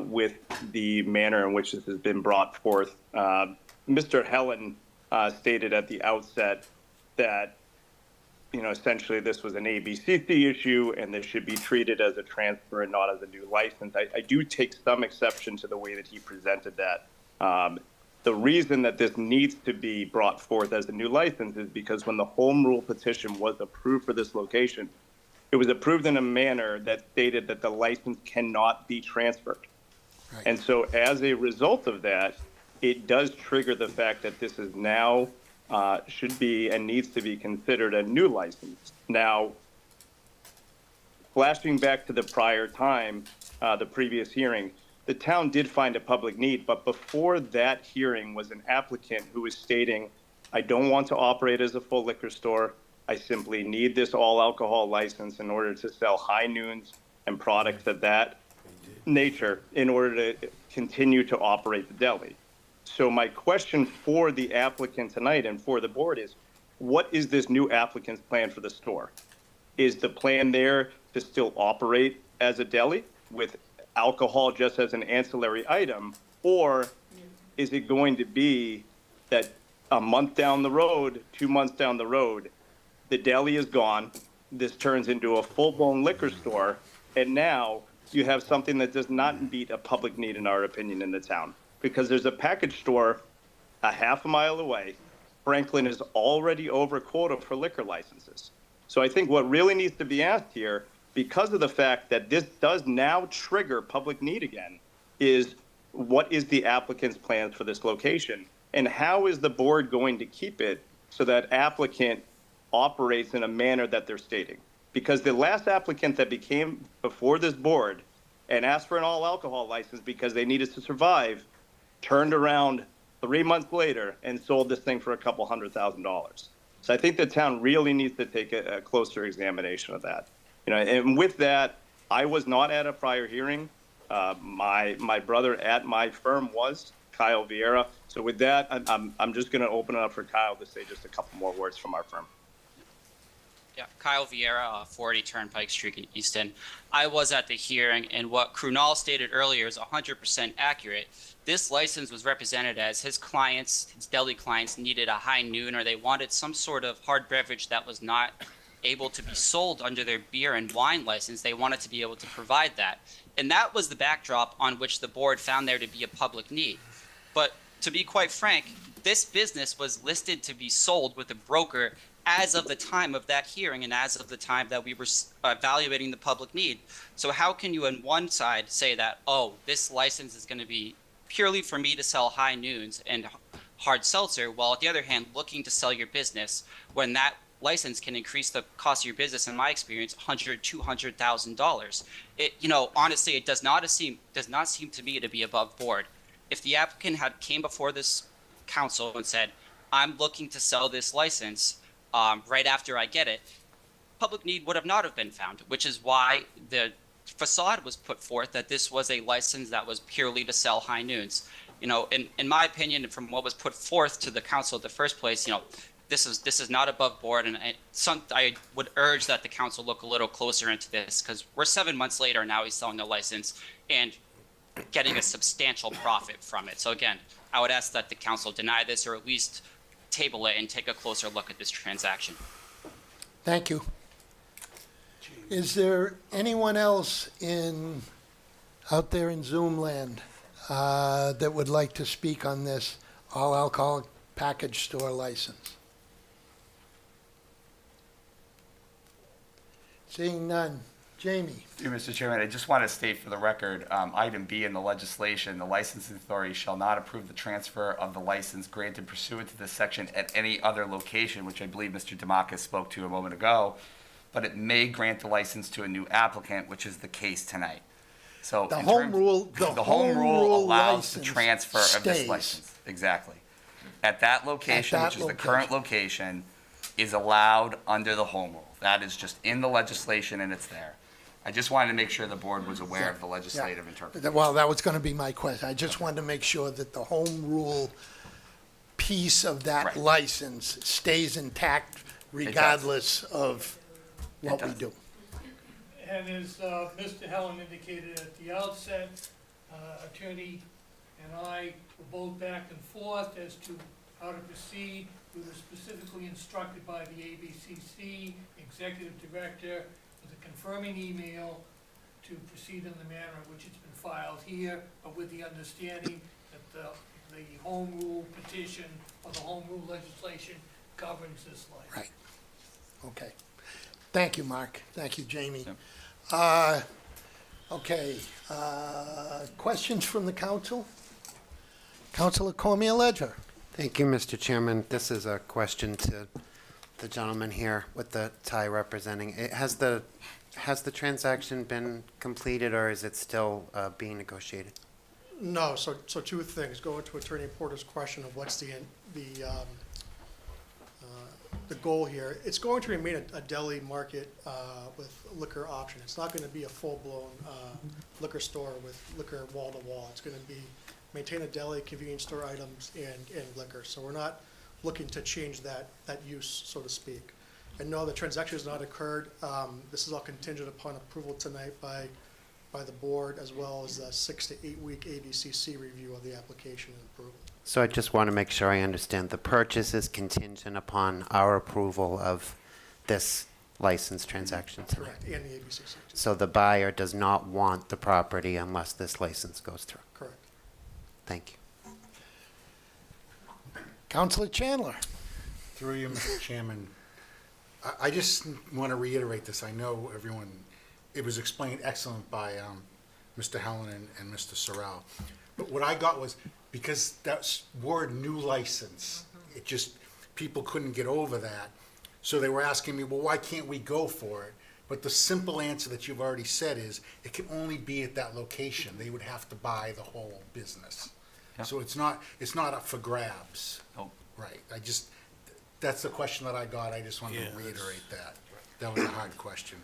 with the manner in which this has been brought forth. Mr. Helen stated at the outset that, essentially this was an ABCC issue and this should be treated as a transfer and not as a new license. I do take some exception to the way that he presented that. The reason that this needs to be brought forth as a new license is because when the home rule petition was approved for this location, it was approved in a manner that stated that the license cannot be transferred. Right. And so as a result of that, it does trigger the fact that this is now should be and needs to be considered a new license. Now, flashing back to the prior time, the previous hearing, the town did find a public need, but before that hearing was an applicant who was stating, I don't want to operate as a full liquor store. I simply need this all alcohol license in order to sell high noons and products of that nature in order to continue to operate the deli. So my question for the applicant tonight and for the board is, what is this new applicant's plan for the store? Is the plan there to still operate as a deli with alcohol just as an ancillary item, or is it going to be that a month down the road, 2 months down the road, the deli is gone, this turns into a full-blown liquor store, and now you have something that does not meet a public need, in our opinion, in the town? Because there's a package store a half a mile away. Franklin is already over quota for liquor licenses. So I think what really needs to be asked here, because of the fact that this does now trigger public need again, is what is the applicant's plans for this location? And how is the board going to keep it so that applicant operates in a manner that they're stating? Because the last applicant that became before this board and asked for an all alcohol license because they needed to survive, turned around 3 months later and sold this thing for $200,000. So I think the town really needs to take a closer examination of that. And with that, I was not at a prior hearing. My brother at my firm was, Kyle Vieira. So with that, I'm just going to open it up for Kyle to say just a couple more words from our firm. Yeah, Kyle Vieira, 480 Turnpike Street in Easton. I was at the hearing, and what Krunal stated earlier is 100% accurate. This license was represented as his clients, his deli clients, needed a high noon, or they wanted some sort of hard beverage that was not able to be sold under their beer and wine license. They wanted to be able to provide that. And that was the backdrop on which the board found there to be a public need. But to be quite frank, this business was listed to be sold with a broker as of the time of that hearing and as of the time that we were evaluating the public need. So how can you on one side say that, oh, this license is going to be purely for me to sell high noons and hard seltzer, while at the other hand looking to sell your business when that license can increase the cost of your business, in my experience, $200,000. Honestly, it does not seem to me to be above board. If the applicant had came before this council and said, I'm looking to sell this license right after I get it, public need would have not have been found, which is why the facade was put forth that this was a license that was purely to sell high noons. In my opinion, from what was put forth to the council in the first place, this is not above board, and I would urge that the council look a little closer into this, because we're 7 months later now he's selling the license and getting a substantial profit from it. So again, I would ask that the council deny this or at least table it and take a closer look at this transaction. Thank you. Is there anyone else out there in Zoom land that would like to speak on this all alcoholic package store license? Seeing none. Jamie? Dear Mr. Chairman, I just want to state for the record, item B in the legislation, the licensing authority shall not approve the transfer of the license granted pursuant to this section at any other location, which I believe Mr. Demakis spoke to a moment ago, but it may grant the license to a new applicant, which is the case tonight. So The in home terms- rule, the home rule allows the license transfer of this stays. license. Exactly. At that location, that which is the current location, is allowed under the home rule. That is just in the legislation and it's there. I just wanted to make sure the board was aware of the legislative interpretation. Well, that was going to be my question. I just wanted to make sure that the home rule piece of that Right. license stays intact regardless of what we does. do. And as Mr. Helen indicated at the outset, attorney and I were both back and forth as to how to proceed. We were specifically instructed by the ABCC executive director with a confirming email to proceed in the manner in which it's been filed here, but with the understanding that the home rule petition or the home rule legislation governs this license. Right. Okay. Thank you, Mark. Thank you, Jamie. Okay, questions from the council? Councilor Cormier-Ledger. Thank you, Mr. Chairman. This is a question to the gentleman here with the tie representing. Has the transaction been completed, or is it still being negotiated? No, so two things. Going to Attorney Porter's question of what's the goal here. It's going to remain a deli market with liquor option. It's not going to be a full-blown liquor store with liquor wall-to-wall. It's going to be maintain a deli, convenience store items, and liquor. So we're not looking to change that use, so to speak. And no, the transaction has not occurred. This is all contingent upon approval tonight by the board, as well as a 6 to 8 week ABCC review of the application and approval. So I just want to make sure I understand. The purchase is contingent upon our approval of this license transaction tonight. Correct, and the ABCC. So the buyer does not want the property unless this license goes through. Correct. Thank you. Councilor Chandler. Through you, Mr. Chairman, I just want to reiterate this. I know everyone, it was explained excellent by Mr. Helen and Mr. Sorrell. But what I got was, because that word new license, it just, people couldn't get over that. So they were asking me, well, why can't we go for it? But the simple answer that you've already said is, it can only be at that location. They would have to buy the whole business. Yeah. So it's not up for grabs. Nope. Right. That's the question that I got. I just wanted to reiterate that. That was a hard question.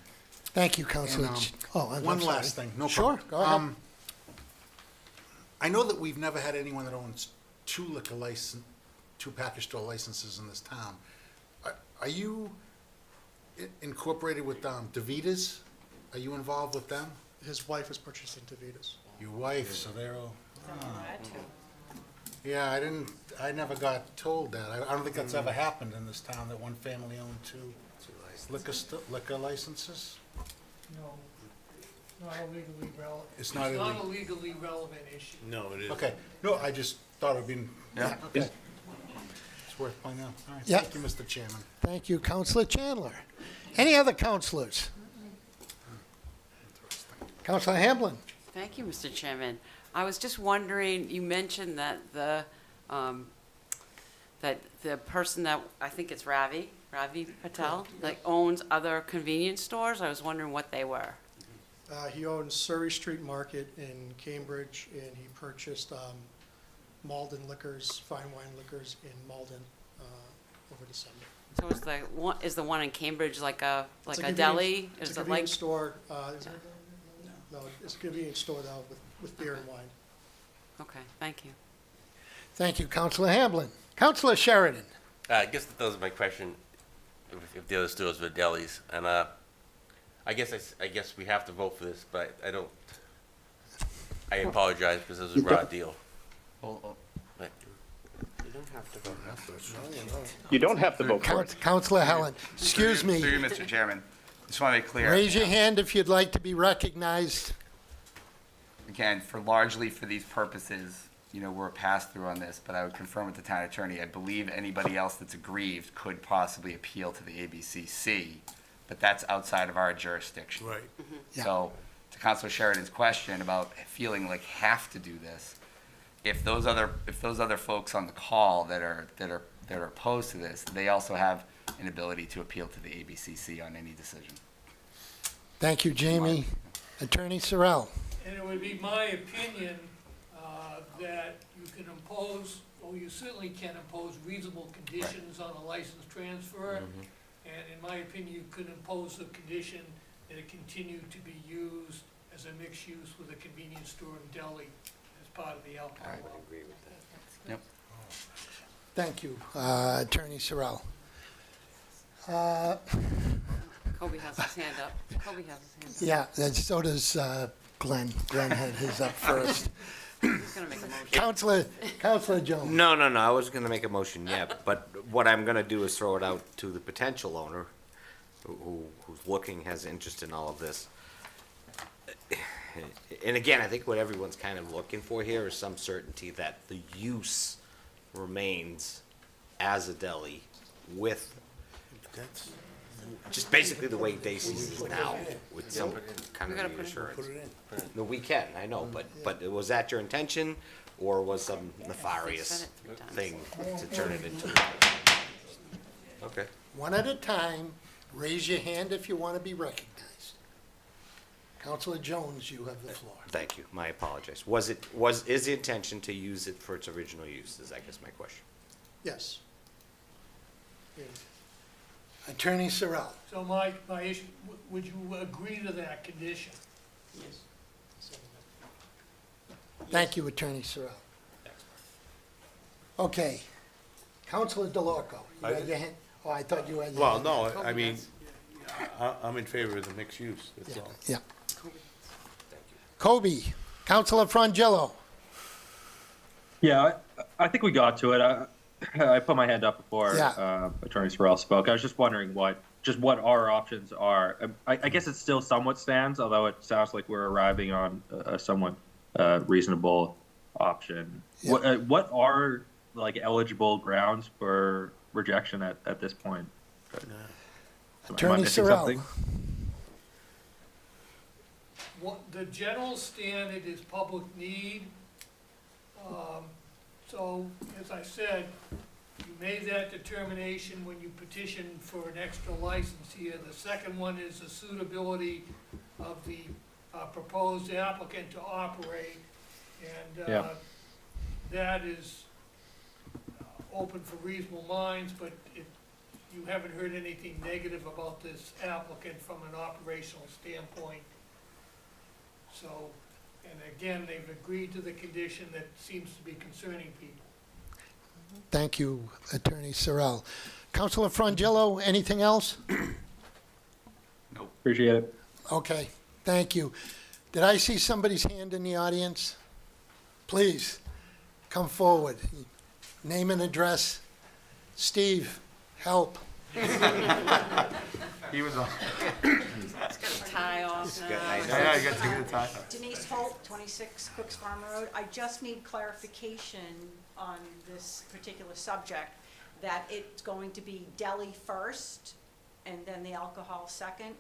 Thank you, Councilor. And, I'm one sorry. last thing. No Sure, problem. go ahead. I know that we've never had anyone that owns two package store licenses in this town. Are you incorporated with DeVita's? Are you involved with them? His wife is purchasing DeVita's. Your wife, so they're all. Yeah, I never got told that. I don't think that's ever happened in this town, that one family owned two liquor licenses. No, not a legally relevant. It's not a legally relevant issue. No, it isn't. Okay, no, I just thought it'd been, Yeah. okay. It's worth pointing out. All right, Yeah. thank you, Mr. Chairman. Thank you, Councilor Chandler. Any other councilors? Councilor Hamblin. Thank you, Mr. Chairman. I was just wondering, you mentioned that the person that, I think it's Ravi Patel, like owns other convenience stores. I was wondering what they were. He owns Surrey Street Market in Cambridge, and he purchased Malden Liquors, fine wine liquors in Malden over December. So is the one in Cambridge like a It's deli? It's Is a it like? convenience store. No, it's a convenience store though with beer and wine. Okay, thank you. Thank you, Councilor Hamblin. Councilor Sheridan. I guess that was my question, if the other stores were delis, and I guess we have to vote for this, but I don't. I apologize because it was a raw deal. But You don't have to vote. You don't have to vote for it. Councilor Helen, excuse me. Through you, Mr. Chairman. just want to be clear. Raise your hand if you'd like to be recognized. Again, largely for these purposes, we're a pass-through on this, but I would confirm with the town attorney, I believe anybody else that's aggrieved could possibly appeal to the ABCC, but that's outside of our jurisdiction. Right. So, to Councilor Sheridan's question about feeling like have to do this, if those other folks on the call that are opposed to this, they also have an ability to appeal to the ABCC on any decision. Thank you, Jamie. Attorney Sorrell. And it would be my opinion that you can impose, or you certainly can impose reasonable conditions on a license transfer. And in my opinion, you could impose a condition that it continue to be used as a mixed use with a convenience store and deli as part of the alcohol. I would agree with that. Yep. Thank you, Attorney Sorrell. Kobe has his hand up. Kobe has his hand up. Yeah, and so does Glenn. Glenn had his up first. He's gonna make a motion. Counselor Jones. No, I was gonna make a motion, yeah, but what I'm gonna do is throw it out to the potential owner who's looking, has interest in all of this. And again, I think what everyone's kind of looking for here is some certainty that the use remains as a deli with That's, just basically the way Daisy's is now, with some kind We gotta of put it in. reassurance. No, we can, I know, but was that your intention, or was some nefarious Said it 3 times. thing to turn it into? Okay. One at a time. Raise your hand if you want to be recognized. Counselor Jones, you have the floor. Thank you, my apologies. Is the intention to use it for its original use, is I guess my question. Yes. Attorney Sorrell. So my issue, would you agree to that condition? Yes. Thank you, Attorney Sorrell. Okay. Counselor DeLorco, you had your hand? Oh, I thought you had your well, hand. no, I mean, I'm in favor of the mixed use, that's all. Yeah. Kobe, Counselor Frangillo. Yeah, I think we got to it. I put my hand up before Yeah. Attorney Sorrell spoke. I was just wondering what our options are. I guess it still somewhat stands, although it sounds like we're arriving on a somewhat reasonable option. Yeah. What are like eligible grounds for rejection at this point? Am I Attorney missing Sorrell. something? What, the general standard is public need. So, as I said, you made that determination when you petitioned for an extra license here. The second one is the suitability of the proposed applicant to operate. And Yeah. that is open for reasonable minds, but you haven't heard anything negative about this applicant from an operational standpoint. So, and again, they've agreed to the condition that seems to be concerning people. Thank you, Attorney Sorrell. Counselor Frangillo, anything else? Nope. Appreciate it. Okay, thank you. Did I see somebody's hand in the audience? Please, come forward. Name and address. Steve, help. He was on. He's got a tie off now. Yeah, you got to take the tie. Denise Holt, 26 Cooks Farm Road. I just need clarification on this particular subject, that it's going to be deli first and then the alcohol second,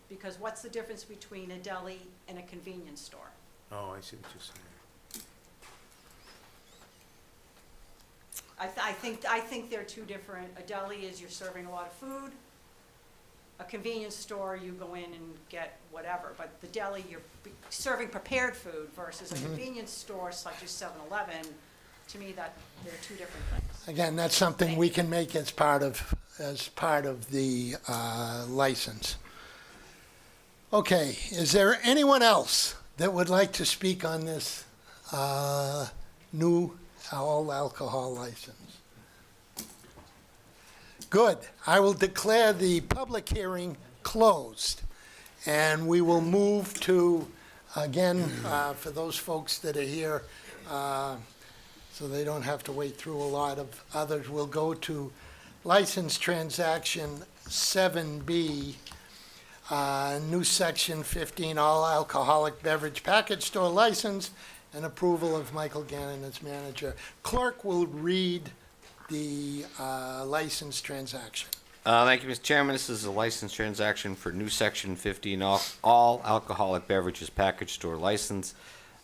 because what's the difference between a deli and a convenience store? Oh, I see what you're saying. I think they're two different. A deli is you're serving a lot of food. A convenience store, you go in and get whatever, but the deli, you're serving prepared food versus a convenience store such as 7-Eleven. To me, that they're two different things. Again, that's something we can make as part of the license. Okay, is there anyone else that would like to speak on this new all alcohol license? Good. I will declare the public hearing closed, and we will move to, again, for those folks that are here, so they don't have to wait through a lot of others, we'll go to license transaction 7B. new section 15, all alcoholic beverage package store license, and approval of Michael Gannon as manager. Clerk will read the license transaction. Thank you, Mr. Chairman. This is a license transaction for new section 15, all alcoholic beverages package store license.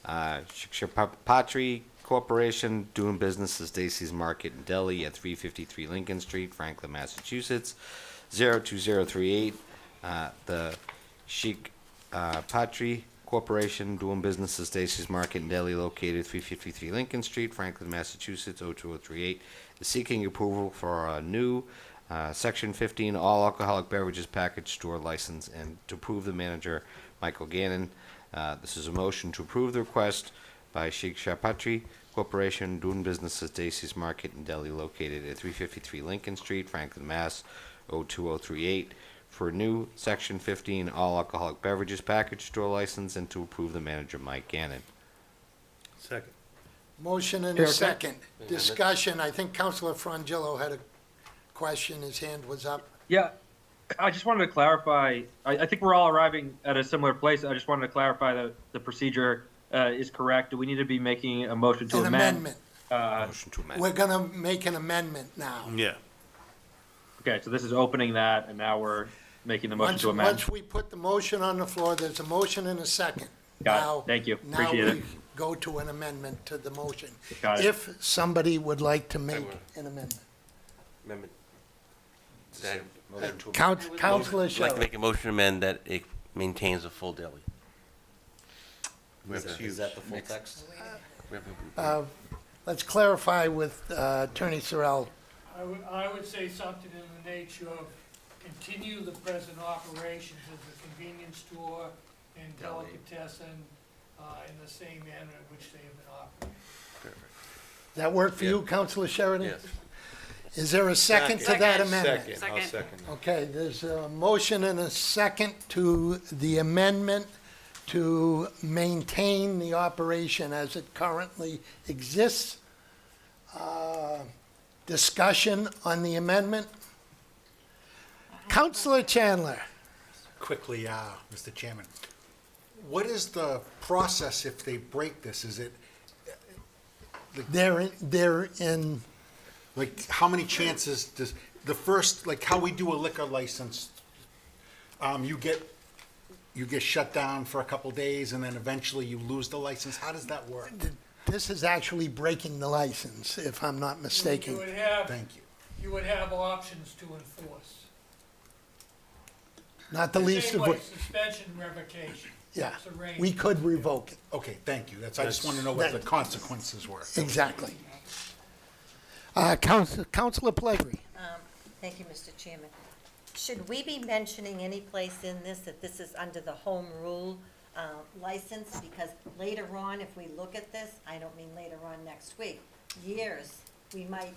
Shikshapatri Corporation, doing business as Dacey's Market and Deli at 353 Lincoln Street, Franklin, Massachusetts, 02038. The Shikshapatri Corporation, doing business as Dacey's Market and Deli, located 353 Lincoln Street, Franklin, Massachusetts, 02038, is seeking approval for a new Section 15 all alcoholic beverages package store license and to approve the manager, Michael Gannon. This is a motion to approve the request by Shikshapatri Corporation, doing business as Dacey's Market and Deli, located at 353 Lincoln Street, Franklin, Mass. 02038, for a new Section 15 all alcoholic beverages package store license and to approve the manager, Mike Gannon. Second. Motion and a second. Discussion. I think Councilor Frangillo had a question. His hand was up. Yeah, I just wanted to clarify. I think we're all arriving at a similar place. I just wanted to clarify that the procedure is correct. Do we need to be making a motion to An amend? amendment. Motion to amend. We're going to make an amendment now. Yeah. Okay, so this is opening that, and now we're making the motion to amend. Once we put the motion on the floor, there's a motion and a second. Got it. Thank you. Appreciate Now it. we go to an amendment to the motion. Got it. If somebody would like to make an amendment. Amendment. Councilor I'd like to Shelley. make a motion to amend that it maintains a full deli. Is that the full text? Let's clarify with Attorney Sorrell. I would say something in the nature of continue the present operations as a convenience store and delicatessen in the same manner in which they have been operating. Does that work for you, Councilor Sheridan? Yes. Is there a second to that amendment? Second. I'll second. Okay, there's a motion and a second to the amendment to maintain the operation as it currently exists. Discussion on the amendment? Councilor Chandler. Quickly, Mr. Chairman, what is the process if they break this? Is it, They're in, like, how many chances does, the first, like, how we do a liquor license, you get shut down for a couple days, and then eventually you lose the license? How does that work? this is actually breaking the license, if I'm not mistaken. Thank you. You would have options to enforce. Not the least of Same way, which, suspension, revocation. yeah, It's a range. we could revoke it, Okay, thank you. I just want to know what the consequences were. exactly. Councilor Pellegrini. Thank you, Mr. Chairman. Should we be mentioning any place in this that this is under the home rule license? Because later on, if we look at this, I don't mean later on next week, years, we might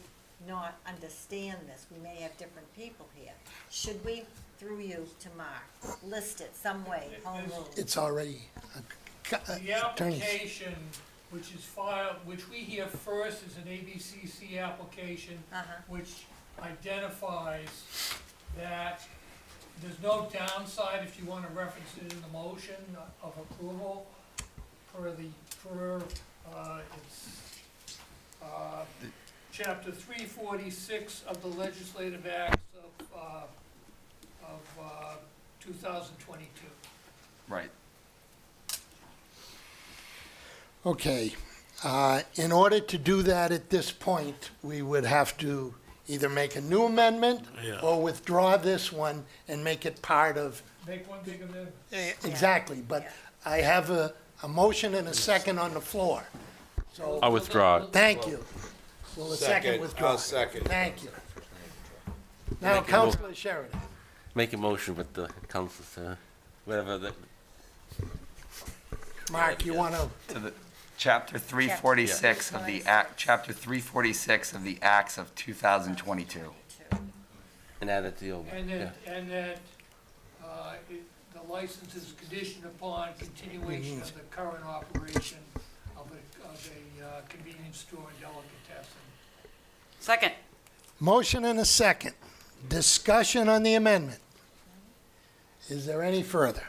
not understand this. We may have different people here. Should we, through you to Mark, list it some way, home rule? It's already, The application, which is filed, which we hear first is an ABCC application, which identifies that there's no downside if you want to reference it in the motion of approval it's chapter 346 of the legislative acts of 2022. Right. okay. In order to do that at this point, we would have to either make a new amendment or withdraw this one and make it part of, Make one big amendment. exactly, but I have a motion and a second on the floor. So, I'll withdraw it. thank you. Will the second withdraw? I'll second. Thank you. Now, Councilor Sheridan. Make a motion with the council, whatever that. Mark, you want To the chapter 346 of the act, chapter 346 of the acts of 2022. And add it to the old. And yeah. that the license is conditioned upon continuation of the current operation of a convenience store and delicatessen. Second. Motion and a second. Discussion on the amendment. Is there any further?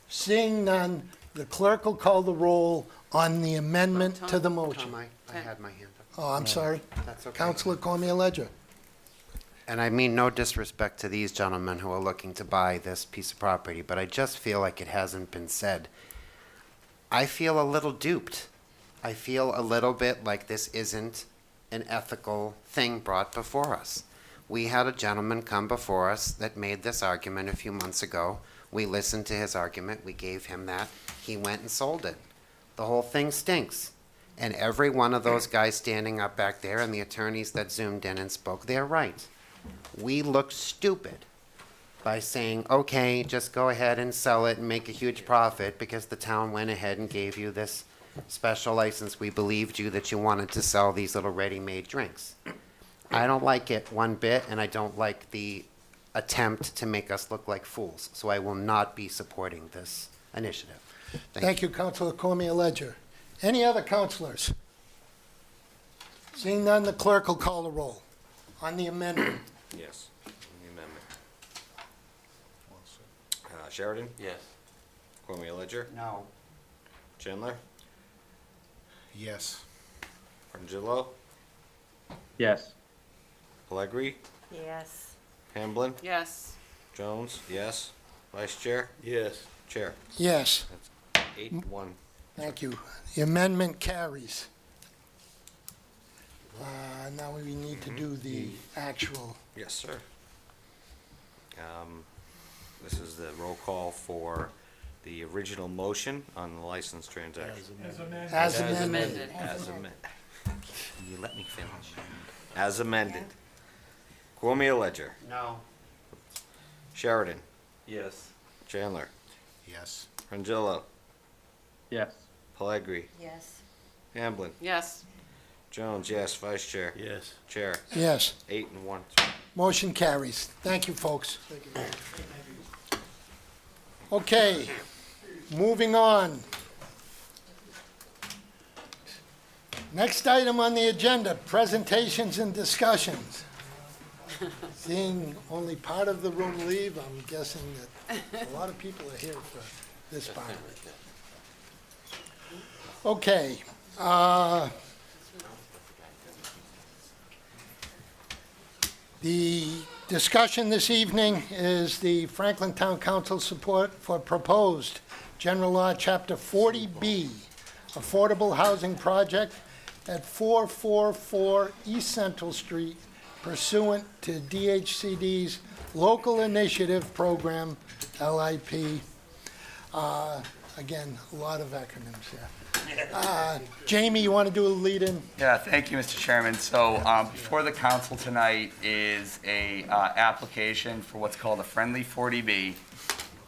Seeing none, the clerk will call the roll on the amendment to the motion. Tom, I had my hand up. Oh, I'm sorry. That's okay. Counselor Cormier Ledger. And I mean no disrespect to these gentlemen who are looking to buy this piece of property, but I just feel like it hasn't been said. I feel a little duped. I feel a little bit like this isn't an ethical thing brought before us. We had a gentleman come before us that made this argument a few months ago. We listened to his argument. We gave him that. He went and sold it. The whole thing stinks. And every one of those guys standing up back there and the attorneys that zoomed in and spoke, they're right. We look stupid by saying, okay, just go ahead and sell it and make a huge profit because the town went ahead and gave you this special license. We believed you that you wanted to sell these little ready-made drinks. I don't like it one bit, and I don't like the attempt to make us look like fools. So I will not be supporting this initiative. Thank you, Counselor Cormier Ledger. Any other counselors? Seeing none, the clerk will call the roll on the amendment. Yes, the amendment. Sheridan? Yes. Cormier Ledger? No. Chandler? Yes. Frangillo? Yes. Pellegri? Yes. Hamblin? Yes. Jones? Yes. Vice Chair? Yes. Chair? Yes. That's 8-1. Thank you. The amendment carries. Now we need to do the actual. Yes, sir. This is the roll call for the original motion on the license transaction. As amended. As amended. As amended. You let me finish. As amended. Cormier Ledger. No. Sheridan. Yes. Chandler. Yes. Frangillo. Yes. Pellegri. Yes. Hamblin. Yes. Jones, yes. Vice Chair. Yes. Chair. Yes. 8-1. Motion carries. Thank you, folks. Okay, moving on. Next item on the agenda, presentations and discussions. Seeing only part of the room leave, I'm guessing that a lot of people are here for this part. Okay. The discussion this evening is the Franklin Town Council support for proposed General Law Chapter 40B, Affordable Housing Project at 444 East Central Street pursuant to DHCD's Local Initiative Program, LIP. Again, a lot of acronyms here. Jamie, you want to do a lead-in? Yeah, thank you, Mr. Chairman. So before the council tonight is a application for what's called a friendly 40B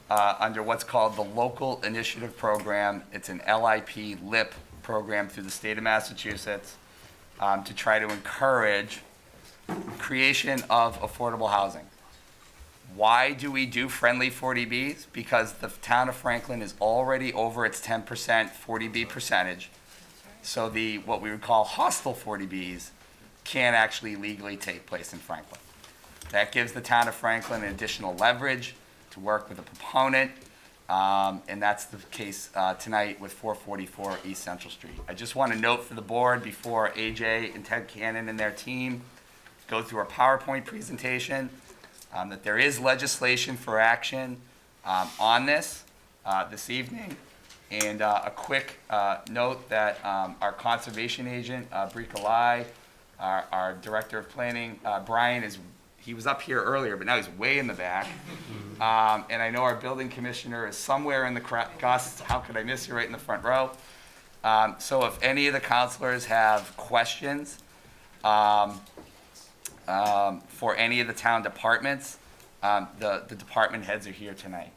under what's called the Local Initiative Program. It's an LIP program through the state of Massachusetts to try to encourage creation of affordable housing. Why do we do friendly 40Bs? Because the town of Franklin is already over its 10% 40B percentage. So what we would call hostile 40Bs can't actually legally take place in Franklin. That gives the town of Franklin an additional leverage to work with a proponent, and that's the case tonight with 444 East Central Street. I just want to note for the board before AJ and Ted Cannon and their team go through a PowerPoint presentation that there is legislation for action on this evening. And a quick note that our conservation agent, Brika Lai, our director of planning, Brian, he was up here earlier, but now he's way in the back. And I know our building commissioner is somewhere in the Gus, how could I miss you right in the front row? So if any of the counselors have questions for any of the town departments, the department heads are here tonight.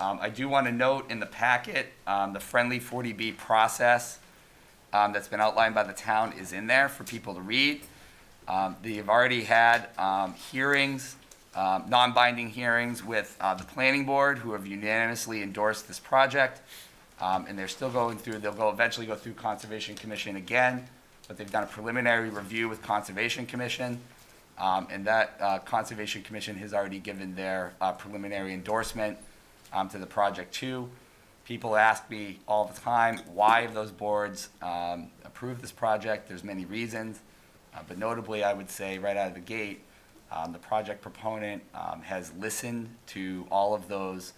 I do want to note in the packet, the friendly 40B process that's been outlined by the town is in there for people to read. They've already had hearings, non-binding hearings with the planning board who have unanimously endorsed this project. And they're still going through, they'll eventually go through Conservation Commission again, but they've done a preliminary review with Conservation Commission. And that Conservation Commission has already given their preliminary endorsement to the project too. People ask me all the time, why have those boards approved this project? There's many reasons, but notably I would say right out of the gate, the project proponent has listened to all of those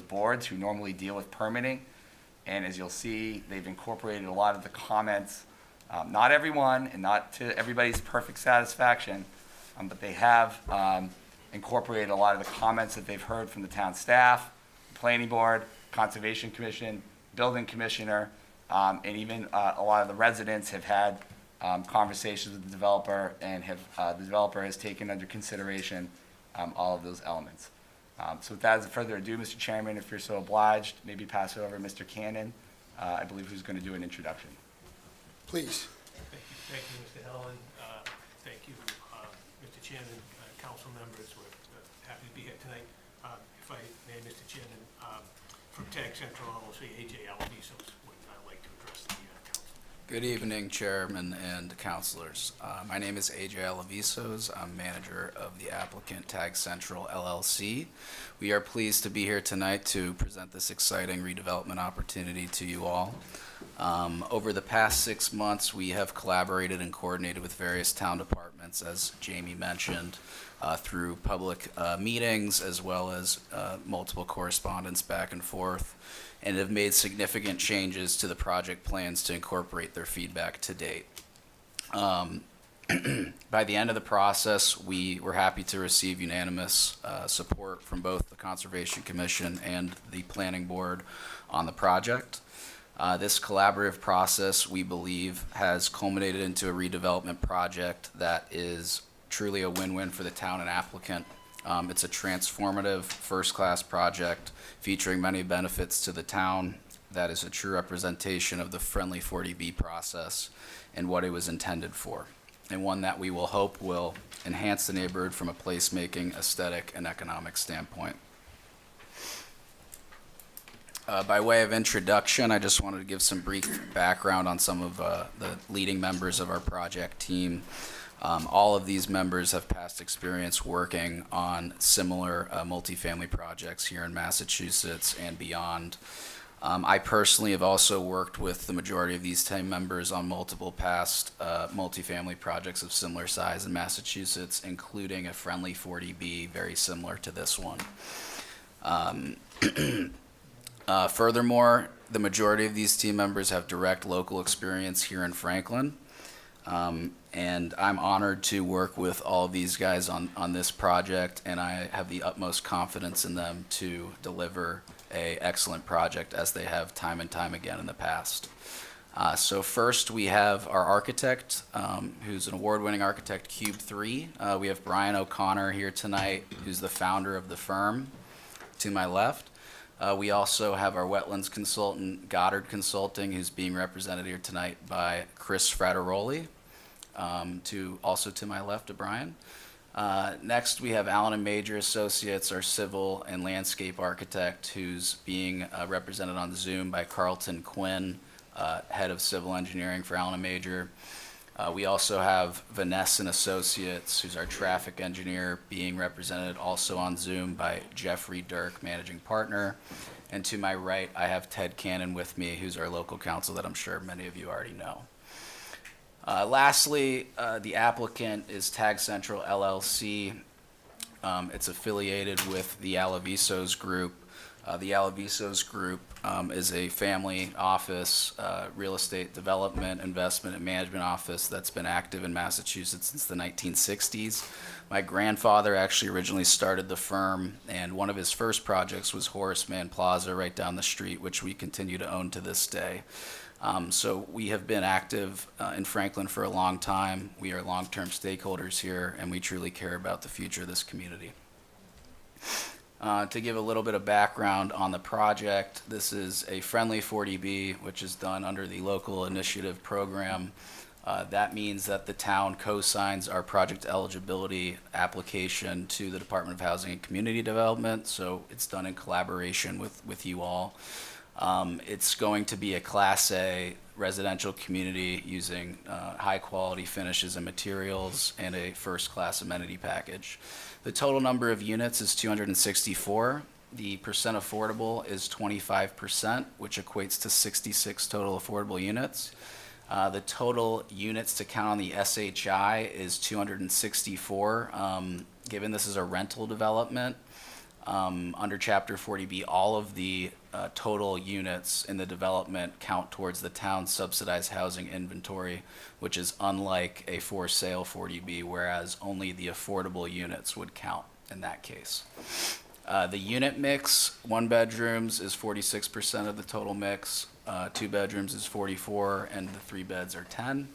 boards who normally deal with permitting. And as you'll see, they've incorporated a lot of the comments, not everyone and not to everybody's perfect satisfaction, but they have incorporated a lot of the comments that they've heard from the town staff, planning board, Conservation Commission, building commissioner, and even a lot of the residents have had conversations with the developer, and the developer has taken under consideration all of those elements. So without further ado, Mr. Chairman, if you're so obliged, maybe pass it over to Mr. Cannon, I believe, who's going to do an introduction. Please. Thank you, Mr. Helen. Thank you, Mr. Chairman, council members. We're happy to be here tonight. If I may, Mr. Chairman, from Tag Central, LLC, AJ Alvisos would like to address the council. Good evening, Chairman and councilors. My name is AJ Alvisos. I'm manager of the applicant Tag Central LLC. We are pleased to be here tonight to present this exciting redevelopment opportunity to you all. Over the past 6 months, we have collaborated and coordinated with various town departments, as Jamie mentioned, through public meetings as well as multiple correspondence back and forth, and have made significant changes to the project plans to incorporate their feedback to date. By the end of the process, we were happy to receive unanimous support from both the Conservation Commission and the Planning Board on the project. This collaborative process, we believe, has culminated into a redevelopment project that is truly a win-win for the town and applicant. It's a transformative, first-class project featuring many benefits to the town that is a true representation of the friendly 40B process and what it was intended for, and one that we will hope will enhance the neighborhood from a placemaking, aesthetic, and economic standpoint. By way of introduction, I just wanted to give some brief background on some of the leading members of our project team. All of these members have past experience working on similar multifamily projects here in Massachusetts and beyond. I personally have also worked with the majority of these team members on multiple past multifamily projects of similar size in Massachusetts, including a friendly 40B very similar to this one. Furthermore, the majority of these team members have direct local experience here in Franklin. And I'm honored to work with all of these guys on this project, and I have the utmost confidence in them to deliver an excellent project as they have time and time again in the past. So first we have our architect, who's an award-winning architect, Cube 3. We have Brian O'Connor here tonight, who's the founder of the firm, to my left. We also have our wetlands consultant, Goddard Consulting, who's being represented here tonight by Chris Frateroli, also to my left of Brian. Next, we have Allen and Major Associates, our civil and landscape architect, who's being represented on Zoom by Carlton Quinn, head of civil engineering for Allen and Major. We also have Vanessa and Associates, who's our traffic engineer, being represented also on Zoom by Jeffrey Dirk, managing partner. And to my right, I have Ted Cannon with me, who's our local counsel that I'm sure many of you already know. Lastly, the applicant is Tag Central LLC. It's affiliated with the Alvisos Group. The Alvisos Group is a family office, real estate development, investment, and management office that's been active in Massachusetts since the 1960s. My grandfather actually originally started the firm, and one of his first projects was Horace Mann Plaza right down the street, which we continue to own to this day. So we have been active in Franklin for a long time. We are long-term stakeholders here, and we truly care about the future of this community. To give a little bit of background on the project, this is a friendly 40B, which is done under the local initiative program. That means that the town co-signs our project eligibility application to the Department of Housing and Community Development, so it's done in collaboration with you all. It's going to be a Class A residential community using high-quality finishes and materials and a first-class amenity package. The total number of units is 264. The percent affordable is 25%, which equates to 66 total affordable units. The total units to count on the SHI is 264. Given this is a rental development, under Chapter 40B, all of the total units in the development count towards the town's subsidized housing inventory, which is unlike a for sale 40B, whereas only the affordable units would count in that case. The unit mix, 1 bedrooms is 46% of the total mix, 2 bedrooms is 44, and the 3 beds are 10.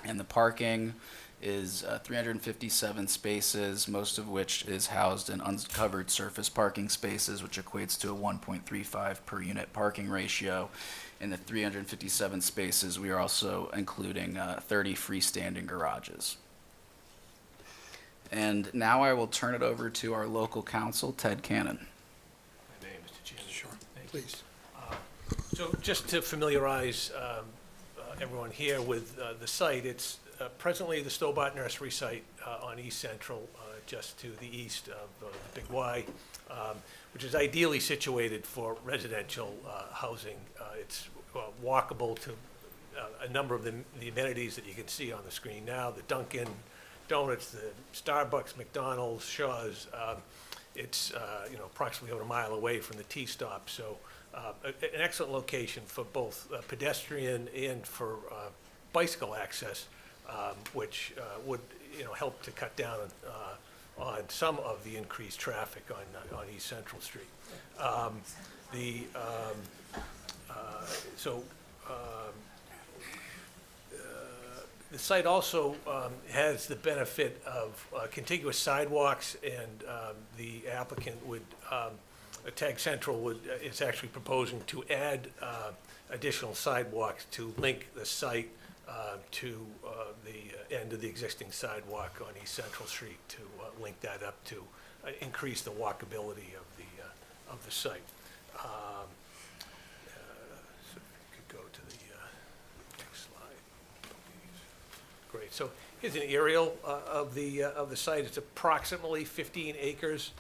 And the parking is 357 spaces, most of which is housed in uncovered surface parking spaces, which equates to a 1.35 per unit parking ratio. In the 357 spaces, we are also including 30 freestanding garages. And now I will turn it over to our local counsel, Ted Cannon. May, Mr. Chairman. Sure, Thank you. please. So just to familiarize everyone here with the site, it's presently the Stobart Nursery site on East Central, just to the east of the Big Y, which is ideally situated for residential housing. It's walkable to a number of the amenities that you can see on the screen now, the Dunkin' Donuts, the Starbucks, McDonald's, Shaw's. It's approximately over a mile away from the T-stop, so an excellent location for both pedestrian and for bicycle access, which would help to cut down on some of the increased traffic on East Central Street. The site also has the benefit of contiguous sidewalks, and the applicant would, Tag Central is actually proposing to add additional sidewalks to link the site to the end of the existing sidewalk on East Central Street, to link that up to increase the walkability of the site. So if you could go to the next slide. Great. So here's an aerial of the site. It's approximately 15 acres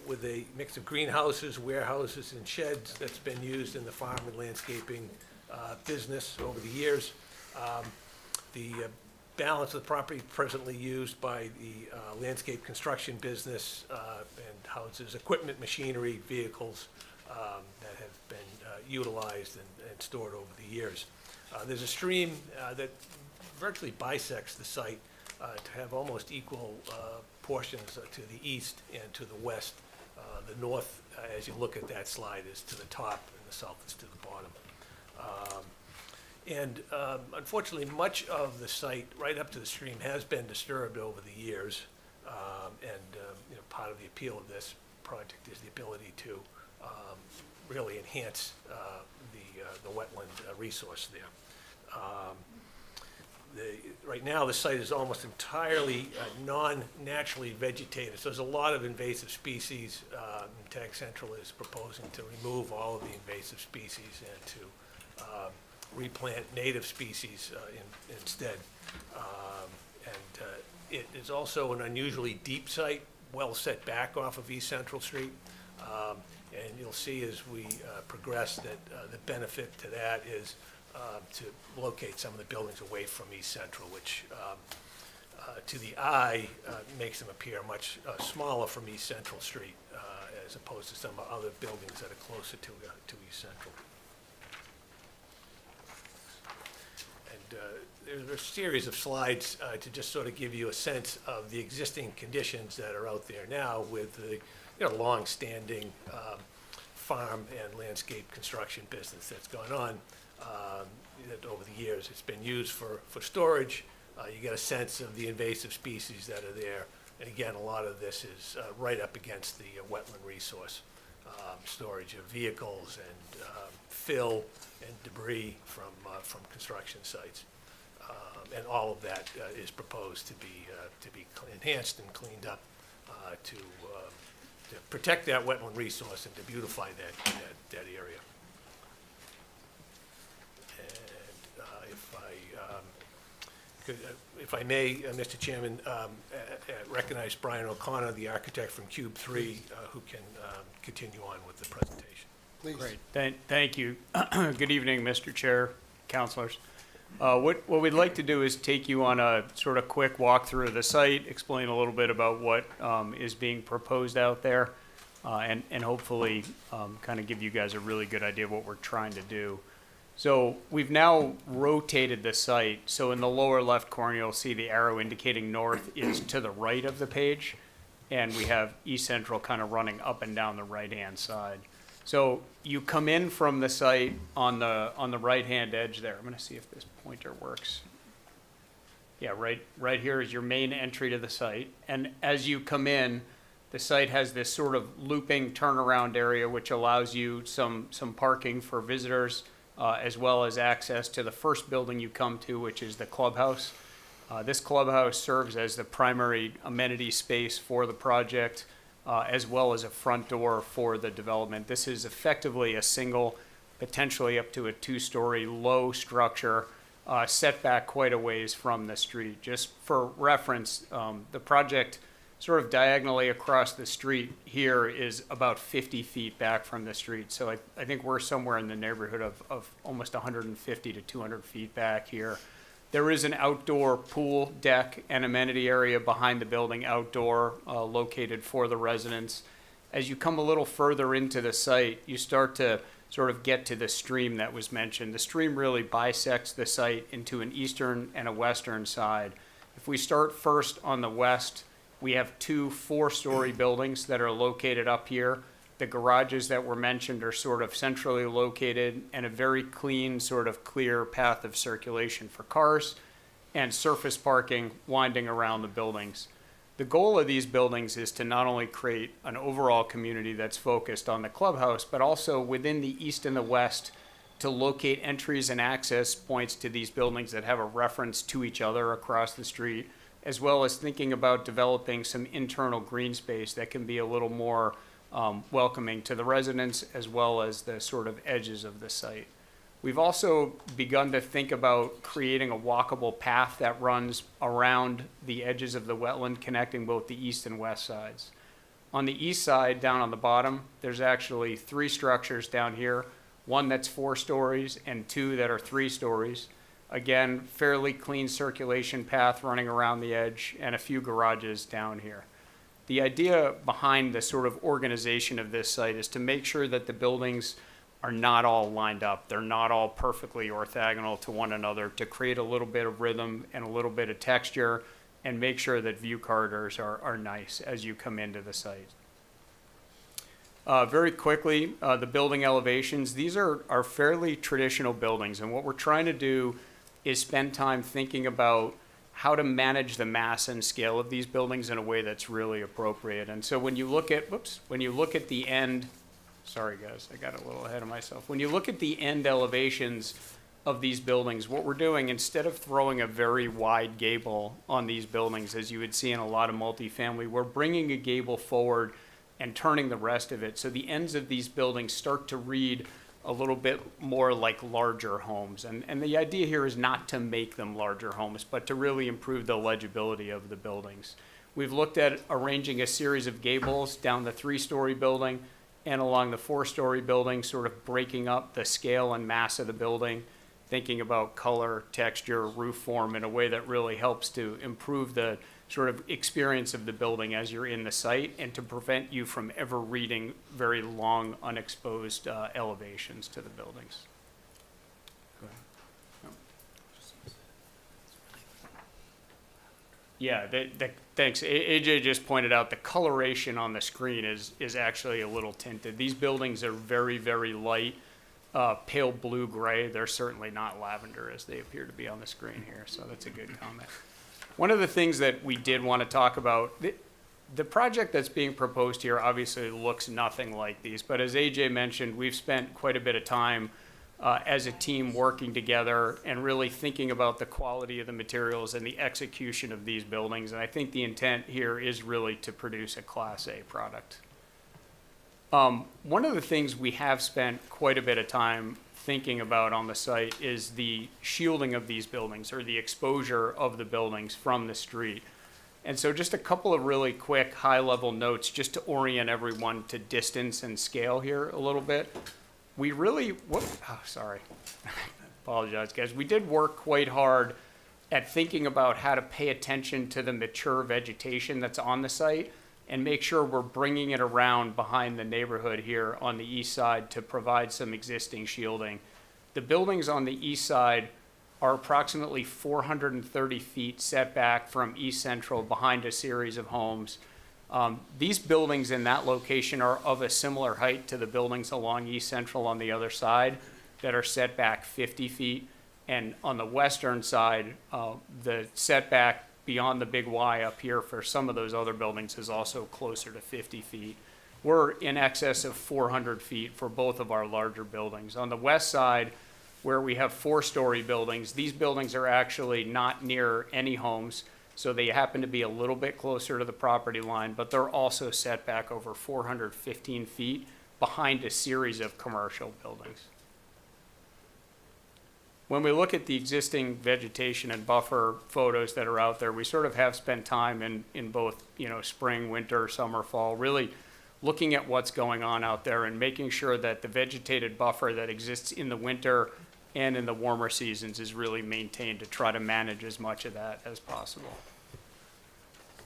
with a mix of greenhouses, warehouses, and sheds that's been used in the farm and landscaping business over the years. The balance of the property presently used by the landscape construction business and houses equipment, machinery, vehicles that have been utilized and stored over the years. There's a stream that virtually bisects the site to have almost equal portions to the east and to the west. The north, as you look at that slide, is to the top, and the south is to the bottom. Unfortunately, much of the site right up to the stream has been disturbed over the years. Part of the appeal of this project is the ability to really enhance the wetland resource there. Right now, the site is almost entirely non-naturally vegetated, so there's a lot of invasive species. Tag Central is proposing to remove all of the invasive species and to replant native species instead. It is also an unusually deep site, well set back off of East Central Street. And you'll see as we progress that the benefit to that is to locate some of the buildings away from East Central, which to the eye makes them appear much smaller from East Central Street as opposed to some other buildings that are closer to East Central. And there's a series of slides to just sort of give you a sense of the existing conditions that are out there now with the long-standing farm and landscape construction business that's gone on. That over the years it's been used for storage. You get a sense of the invasive species that are there. And again, a lot of this is right up against the wetland resource. Storage of vehicles and fill and debris from construction sites. And all of that is proposed to be enhanced and cleaned up to protect that wetland resource and to beautify that area. if I may, Mr. Chairman, recognize Brian O'Connor, the architect from Cube 3, who can continue on with the presentation. Please. Great, thank you. Good evening, Mr. Chair, councilors. What we'd like to do is take you on a sort of quick walkthrough of the site, explain a little bit about what is being proposed out there, and hopefully kind of give you guys a really good idea of what we're trying to do. So we've now rotated the site. So in the lower left corner, you'll see the arrow indicating north is to the right of the page, and we have East Central kind of running up and down the right-hand side. So you come in from the site on the right-hand edge there. I'm going to see if this pointer works. Yeah, right here is your main entry to the site. And as you come in, the site has this sort of looping turnaround area, which allows you some parking for visitors, as well as access to the first building you come to, which is the clubhouse. This clubhouse serves as the primary amenity space for the project, as well as a front door for the development. This is effectively a single, potentially up to a 2-story low structure, set back quite a ways from the street. Just for reference, the project sort of diagonally across the street here is about 50 feet back from the street. So I think we're somewhere in the neighborhood of almost 150 to 200 feet back here. There is an outdoor pool deck and amenity area behind the building outdoor, located for the residents. As you come a little further into the site, you start to sort of get to the stream that was mentioned. The stream really bisects the site into an eastern and a western side. If we start first on the west, we have 2 4-story buildings that are located up here. The garages that were mentioned are sort of centrally located, and a very clean, sort of clear path of circulation for cars, and surface parking winding around the buildings. The goal of these buildings is to not only create an overall community that's focused on the clubhouse, but also within the east and the west to locate entries and access points to these buildings that have a reference to each other across the street, as well as thinking about developing some internal green space that can be a little more welcoming to the residents, as well as the sort of edges of the site. We've also begun to think about creating a walkable path that runs around the edges of the wetland, connecting both the east and west sides. On the east side, down on the bottom, there's actually 3 structures down here, 1 that's 4 stories and 2 that are 3 stories. Again, fairly clean circulation path running around the edge, and a few garages down here. The idea behind the sort of organization of this site is to make sure that the buildings are not all lined up. They're not all perfectly orthogonal to one another, to create a little bit of rhythm and a little bit of texture, and make sure that view corridors are nice as you come into the site. Very quickly, the building elevations. These are fairly traditional buildings, and what we're trying to do is spend time thinking about how to manage the mass and scale of these buildings in a way that's really appropriate. And so when you look at, when you look at the end, sorry guys, I got a little ahead of myself. When you look at the end elevations of these buildings, what we're doing, instead of throwing a very wide gable on these buildings, as you would see in a lot of multifamily, we're bringing a gable forward and turning the rest of it. So the ends of these buildings start to read a little bit more like larger homes. And the idea here is not to make them larger homes, but to really improve the legibility of the buildings. We've looked at arranging a series of gables down the 3-story building and along the 4-story building, sort of breaking up the scale and mass of the building, thinking about color, texture, roof form in a way that really helps to improve the sort of experience of the building as you're in the site, and to prevent you from ever reading very long, unexposed elevations to the buildings. Go ahead. Yeah, thanks. AJ just pointed out the coloration on the screen is actually a little tinted. These buildings are very, very light, pale blue-gray. They're certainly not lavender as they appear to be on the screen here, so that's a good comment. One of the things that we did want to talk about, the project that's being proposed here obviously looks nothing like these, but as AJ mentioned, we've spent quite a bit of time as a team working together and really thinking about the quality of the materials and the execution of these buildings. And I think the intent here is really to produce a Class A product. One of the things we have spent quite a bit of time thinking about on the site is the shielding of these buildings, or the exposure of the buildings from the street. And so just a couple of really quick high-level notes just to orient everyone to distance and scale here a little bit. We really, sorry, apologize guys. We did work quite hard at thinking about how to pay attention to the mature vegetation that's on the site and make sure we're bringing it around behind the neighborhood here on the east side to provide some existing shielding. The buildings on the east side are approximately 430 feet setback from East Central behind a series of homes. These buildings in that location are of a similar height to the buildings along East Central on the other side that are set back 50 feet. And on the western side, the setback beyond the big Y up here for some of those other buildings is also closer to 50 feet. We're in excess of 400 feet for both of our larger buildings. On the west side, where we have 4-story buildings, these buildings are actually not near any homes, so they happen to be a little bit closer to the property line, but they're also set back over 415 feet behind a series of commercial buildings. When we look at the existing vegetation and buffer photos that are out there, we sort of have spent time in both, spring, winter, summer, fall, really looking at what's going on out there and making sure that the vegetated buffer that exists in the winter and in the warmer seasons is really maintained to try to manage as much of that as possible.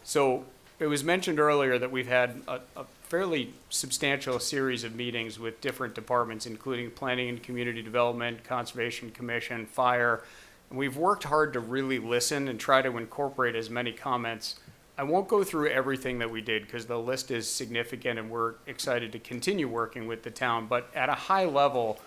So it was mentioned earlier that we've had a fairly substantial series of meetings with different departments, including Planning and Community Development, Conservation Commission, Fire. And we've worked hard to really listen and try to incorporate as many comments. I won't go through everything that we did because the list is significant and we're excited to continue working with the town. But at a high level,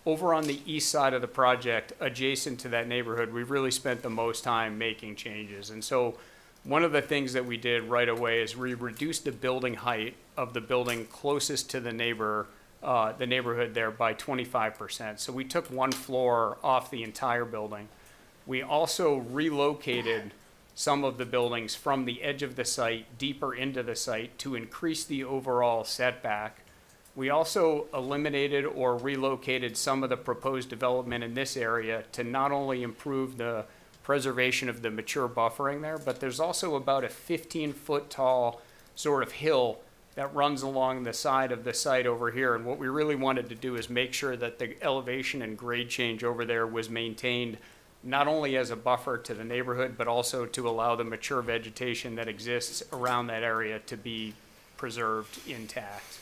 over on the east side of the project, adjacent to that neighborhood, we've really spent the most time making changes. And so one of the things that we did right away is we reduced the building height of the building closest to the neighborhood there by 25%. So we took one floor off the entire building. We also relocated some of the buildings from the edge of the site deeper into the site to increase the overall setback. We also eliminated or relocated some of the proposed development in this area to not only improve the preservation of the mature buffering there, but there's also about a 15-foot tall sort of hill that runs along the side of the site over here. And what we really wanted to do is make sure that the elevation and grade change over there was maintained not only as a buffer to the neighborhood, but also to allow the mature vegetation that exists around that area to be preserved intact.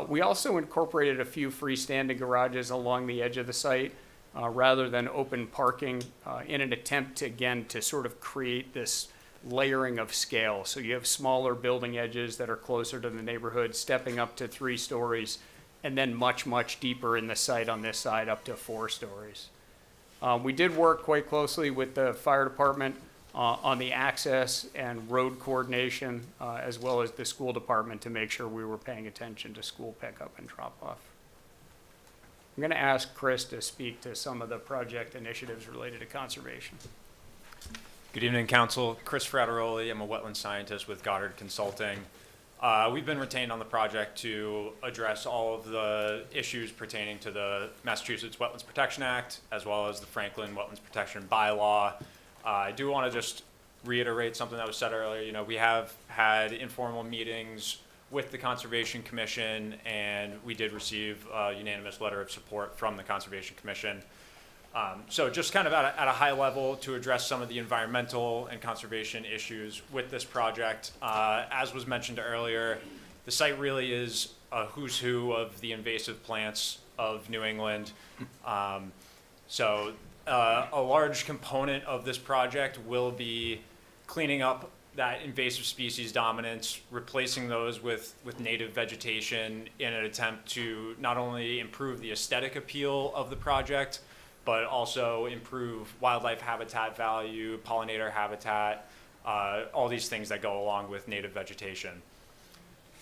We also incorporated a few freestanding garages along the edge of the site rather than open parking in an attempt to, again, to sort of create this layering of scale. So you have smaller building edges that are closer to the neighborhood, stepping up to 3 stories, and then much, much deeper in the site on this side up to 4 stories. We did work quite closely with the fire department on the access and road coordination, as well as the school department to make sure we were paying attention to school pickup and drop off. I'm going to ask Chris to speak to some of the project initiatives related to conservation. Good evening, Council. Chris Frateroli. I'm a wetland scientist with Goddard Consulting. We've been retained on the project to address all of the issues pertaining to the Massachusetts Wetlands Protection Act, as well as the Franklin Wetlands Protection Bylaw. I do want to just reiterate something that was said earlier. We have had informal meetings with the Conservation Commission, and we did receive a unanimous letter of support from the Conservation Commission. So just kind of at a high level to address some of the environmental and conservation issues with this project. As was mentioned earlier, the site really is a who's who of the invasive plants of New England. So a large component of this project will be cleaning up that invasive species dominance, replacing those with native vegetation in an attempt to not only improve the aesthetic appeal of the project, but also improve wildlife habitat value, pollinator habitat, all these things that go along with native vegetation.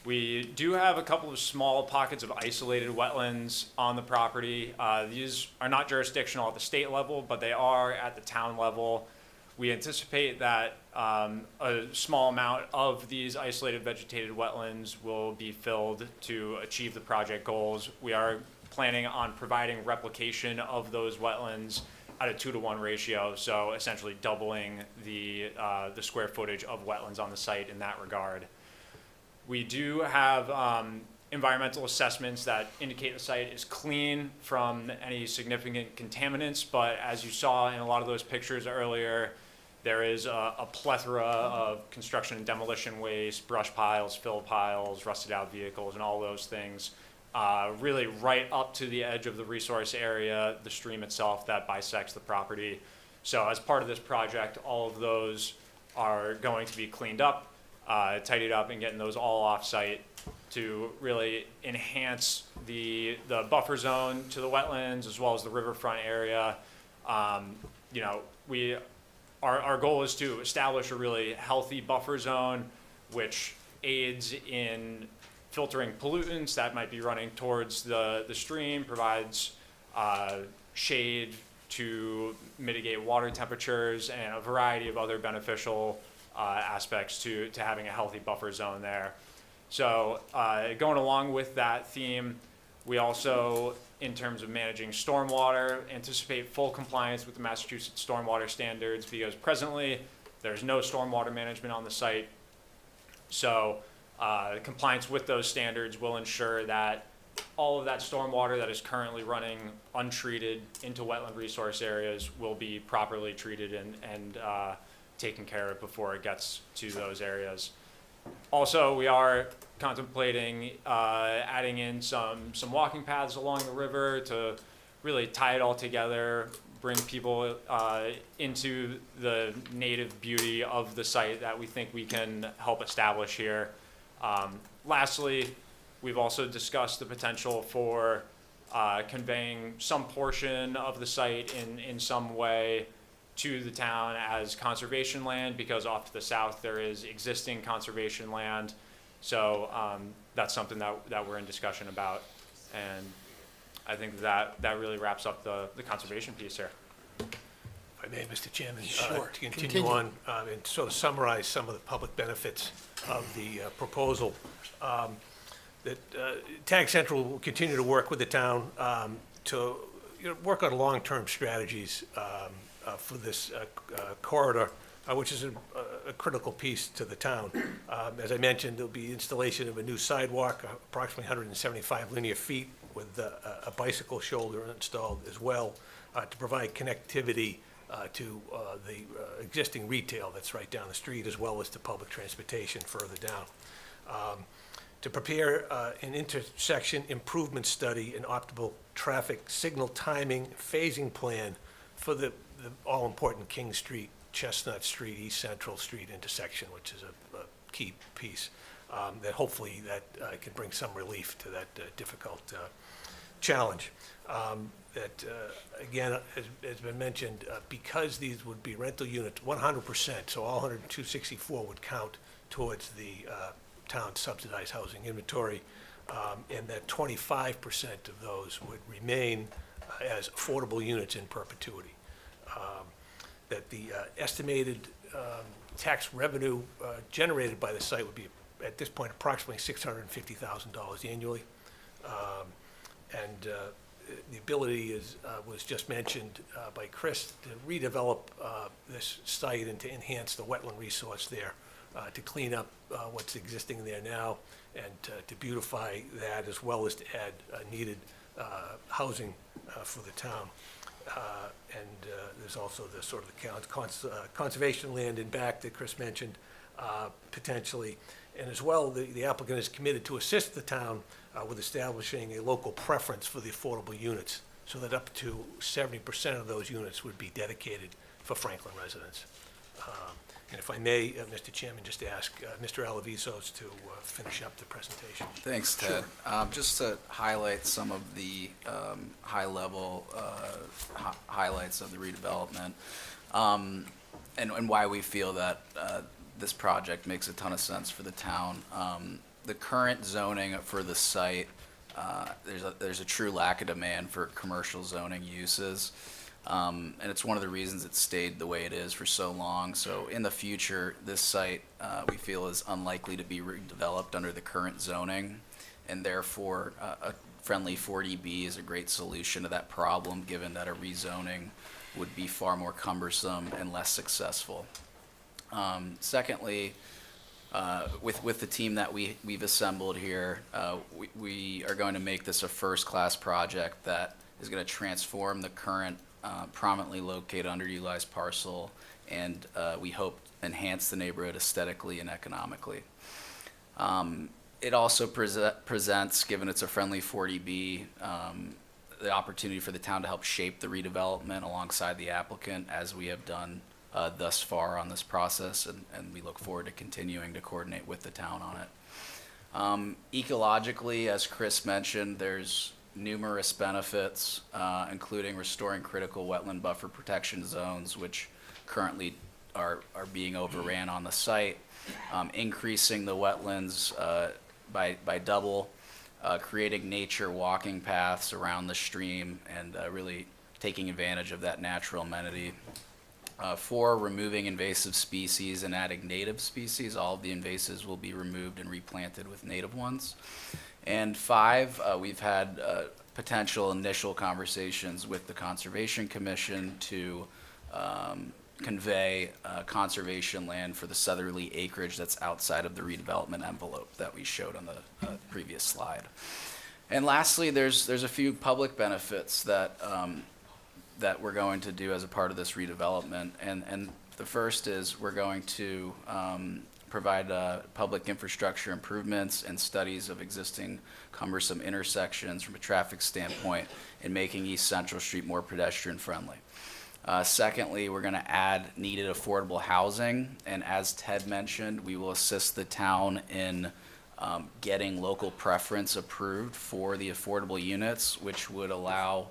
We do have a couple of small pockets of isolated wetlands on the property. These are not jurisdictional at the state level, but they are at the town level. We anticipate that a small amount of these isolated vegetated wetlands will be filled to achieve the project goals. We are planning on providing replication of those wetlands at a 2-to-1 ratio, so essentially doubling the square footage of wetlands on the site in that regard. We do have environmental assessments that indicate the site is clean from any significant contaminants, but as you saw in a lot of those pictures earlier, there is a plethora of construction and demolition waste, brush piles, fill piles, rusted out vehicles, and all those things, really right up to the edge of the resource area, the stream itself that bisects the property. So as part of this project, all of those are going to be cleaned up, tidied up, and getting those all off-site to really enhance the buffer zone to the wetlands as well as the riverfront area. You know, our goal is to establish a really healthy buffer zone which aids in filtering pollutants that might be running towards the stream, provides shade to mitigate water temperatures, and a variety of other beneficial aspects to having a healthy buffer zone there. So going along with that theme, we also, in terms of managing stormwater, anticipate full compliance with the Massachusetts stormwater standards, because presently there's no stormwater management on the site. So compliance with those standards will ensure that all of that stormwater that is currently running untreated into wetland resource areas will be properly treated and taken care of before it gets to those areas. Also, we are contemplating adding in some walking paths along the river to really tie it all together, bring people into the native beauty of the site that we think we can help establish here. Lastly, we've also discussed the potential for conveying some portion of the site in some way to the town as conservation land, because off to the south there is existing conservation land. So that's something that we're in discussion about, and I think that really wraps up the conservation piece here. If I may, Mr. Chairman, Sure. to continue on and sort of summarize some of the public benefits of the proposal. That Tag Central will continue to work with the town to work on long-term strategies for this corridor, which is a critical piece to the town. As I mentioned, there'll be installation of a new sidewalk, approximately 175 linear feet, with a bicycle shoulder installed as well, to provide connectivity to the existing retail that's right down the street, as well as to public transportation further down. To prepare an intersection improvement study and optimal traffic signal timing phasing plan for the all-important King Street, Chestnut Street, East Central Street intersection, which is a key piece that hopefully that can bring some relief to that difficult challenge. That, again, has been mentioned, because these would be rental units, 100%, so all 264 would count towards the town subsidized housing inventory, and that 25% of those would remain as affordable units in perpetuity. That the estimated tax revenue generated by the site would be, at this point, approximately $650,000 annually. And the ability was just mentioned by Chris to redevelop this site and to enhance the wetland resource there, to clean up what's existing there now, and to beautify that, as well as to add needed housing for the town. And there's also the sort of the conservation land in back that Chris mentioned, potentially. And as well, the applicant is committed to assist the town with establishing a local preference for the affordable units, so that up to 70% of those units would be dedicated for Franklin residents. And if I may, Mr. Chairman, just ask Mr. Alavisos to finish up the presentation. Thanks, Ted. Just to highlight some of the high-level highlights of the redevelopment, and why we feel that this project makes a ton of sense for the town. The current zoning for the site, there's a true lack of demand for commercial zoning uses. And it's one of the reasons it stayed the way it is for so long. So in the future, this site, we feel, is unlikely to be redeveloped under the current zoning, and therefore a friendly 40B is a great solution to that problem, given that a rezoning would be far more cumbersome and less successful. Secondly, with the team that we've assembled here, we are going to make this a first-class project that is going to transform the current prominently located underutilized parcel, and we hope enhance the neighborhood aesthetically and economically. It also presents, given it's a friendly 40B, the opportunity for the town to help shape the redevelopment alongside the applicant, as we have done thus far on this process, and we look forward to continuing to coordinate with the town on it. Ecologically, as Chris mentioned, there's numerous benefits, including restoring critical wetland buffer protection zones, which currently are being overran on the site, increasing the wetlands by double, creating nature walking paths around the stream, and really taking advantage of that natural amenity. 4, removing invasive species and adding native species. All of the invasives will be removed and replanted with native ones. And 5, we've had potential initial conversations with the Conservation Commission to convey conservation land for the southerly acreage that's outside of the redevelopment envelope that we showed on the previous slide. And lastly, there's a few public benefits that that we're going to do as a part of this redevelopment. And the first is we're going to provide public infrastructure improvements and studies of existing cumbersome intersections from a traffic standpoint in making East Central Street more pedestrian friendly. Secondly, we're going to add needed affordable housing, and as Ted mentioned, we will assist the town in getting local preference approved for the affordable units, which would allow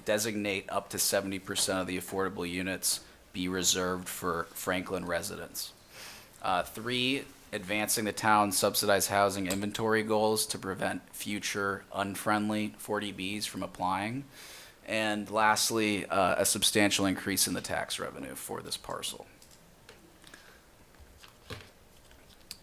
designate up to 70% of the affordable units be reserved for Franklin residents. 3, advancing the town's subsidized housing inventory goals to prevent future unfriendly 40Bs from applying. And lastly, a substantial increase in the tax revenue for this parcel.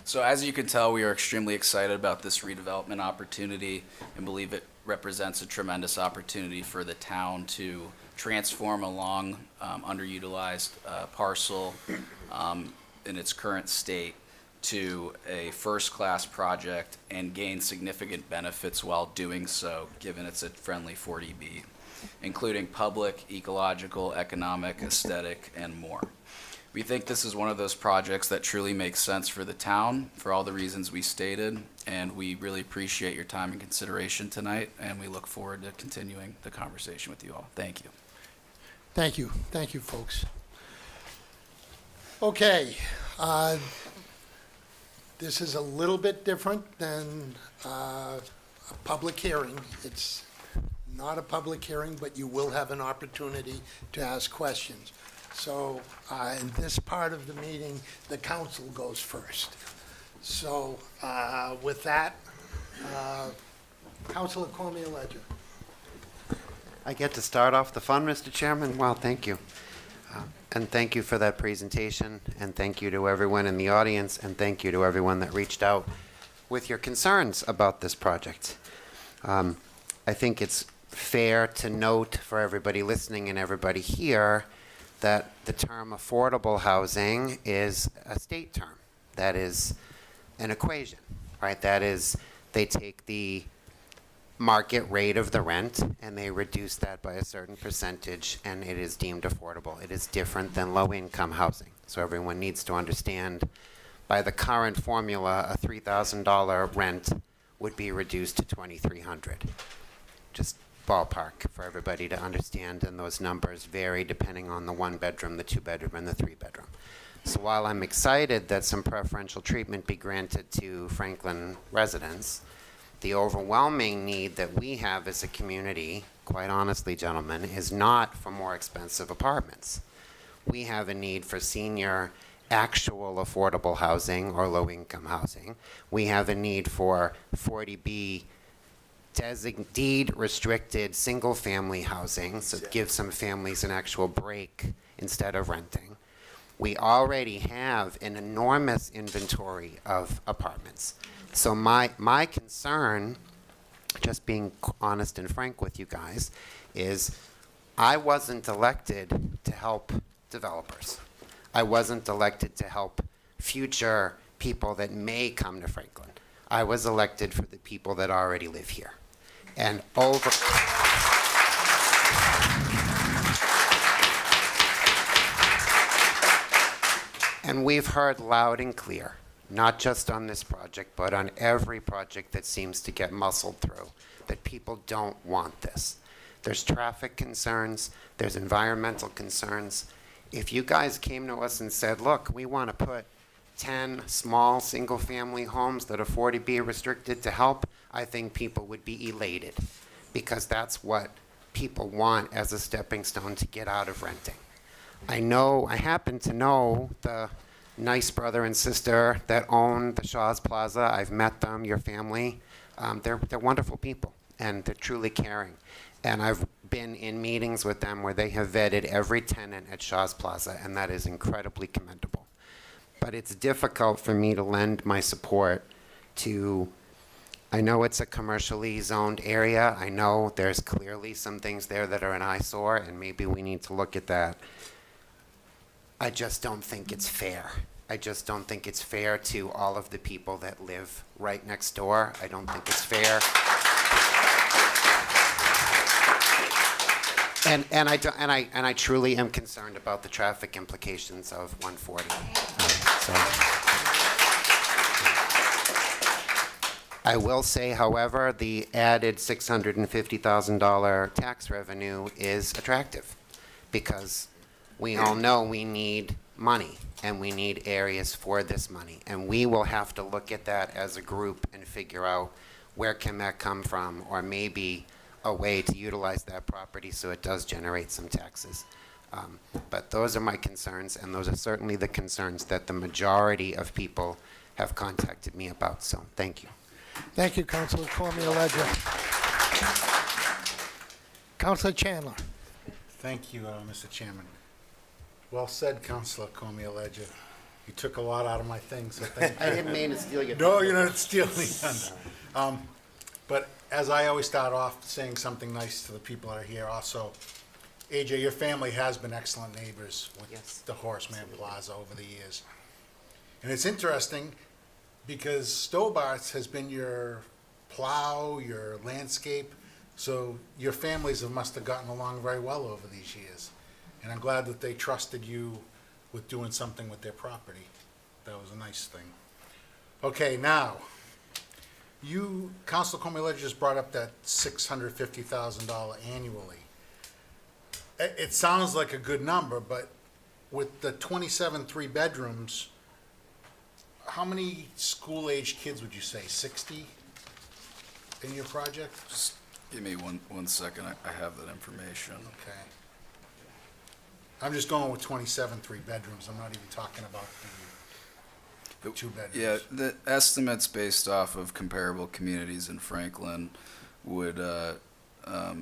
So as you can tell, we are extremely excited about this redevelopment opportunity and believe it represents a tremendous opportunity for the town to transform a long underutilized parcel in its current state to a first-class project and gain significant benefits while doing so, given it's a friendly 40B, including public, ecological, economic, aesthetic, and more. We think this is one of those projects that truly makes sense for the town for all the reasons we stated, and we really appreciate your time and consideration tonight, and we look forward to continuing the conversation with you all. Thank you. Thank you. Thank you, folks. Okay. This is a little bit different than a public hearing. It's not a public hearing, but you will have an opportunity to ask questions. So in this part of the meeting, the council goes first. So with that, Councilor Cormier-Ledger. I get to start off the fun, Mr. Chairman? Well, thank you. And thank you for that presentation, and thank you to everyone in the audience, and thank you to everyone that reached out with your concerns about this project. I think it's fair to note for everybody listening and everybody here that the term affordable housing is a state term. That is an equation, right? That is, they take the market rate of the rent and they reduce that by a certain percentage, and it is deemed affordable. It is different than low-income housing. So everyone needs to understand, by the current formula, a $3,000 rent would be reduced to $2,300. Just ballpark for everybody to understand, and those numbers vary depending on the 1-bedroom, the 2-bedroom, and the 3-bedroom. So while I'm excited that some preferential treatment be granted to Franklin residents, the overwhelming need that we have as a community, quite honestly, gentlemen, is not for more expensive apartments. We have a need for senior actual affordable housing or low-income housing. We have a need for 40B deed restricted single-family housing, so give some families an actual break instead of renting. We already have an enormous inventory of apartments. So my concern, just being honest and frank with you guys, is I wasn't elected to help developers. I wasn't elected to help future people that may come to Franklin. I was elected for the people that already live here. And and we've heard loud and clear, not just on this project, but on every project that seems to get muscled through, that people don't want this. There's traffic concerns, there's environmental concerns. If you guys came to us and said, look, we want to put 10 small single-family homes that are 40B restricted to help, I think people would be elated, because that's what people want as a stepping stone to get out of renting. I happen to know the nice brother and sister that own the Shaw's Plaza. I've met them, your family. They're wonderful people, and they're truly caring. And I've been in meetings with them where they have vetted every tenant at Shaw's Plaza, and that is incredibly commendable. But it's difficult for me to lend my support to, I know it's a commercially zoned area. I know there's clearly some things there that are an eyesore, and maybe we need to look at that. I just don't think it's fair. I just don't think it's fair to all of the people that live right next door. I don't think it's fair. And I truly am concerned about the traffic implications of 140. I will say, however, the added $650,000 tax revenue is attractive, because we all know we need money and we need areas for this money, and we will have to look at that as a group and figure out where can that come from, or maybe a way to utilize that property so it does generate some taxes. But those are my concerns, and those are certainly the concerns that the majority of people have contacted me about, so thank you. Thank you, Councilor Cormier-Ledger. Councilor Chandler. Thank you, Mr. Chairman. Well said, Councilor Cormier-Ledger. You took a lot out of my thing, so thank you. I didn't mean to steal your No, you're not stealing thunder. But as I always start off saying something nice to the people that are here also, AJ, your family has been excellent neighbors with the Horseman Plaza over the years. And it's interesting because Stobart's has been your plow, your landscape, so your families must have gotten along very well over these years. And I'm glad that they trusted you with doing something with their property. That was a nice thing. Okay, now, you, Councilor Cormier-Ledger just brought up that $650,000 annually. It sounds like a good number, but with the 27 3-bedrooms, how many school-aged kids would you say? 60 in your project? Just give me one second. I have that information. Okay. I'm just going with 27 3-bedrooms. I'm not even talking about the 2-bedrooms. Yeah, the estimates based off of comparable communities in Franklin would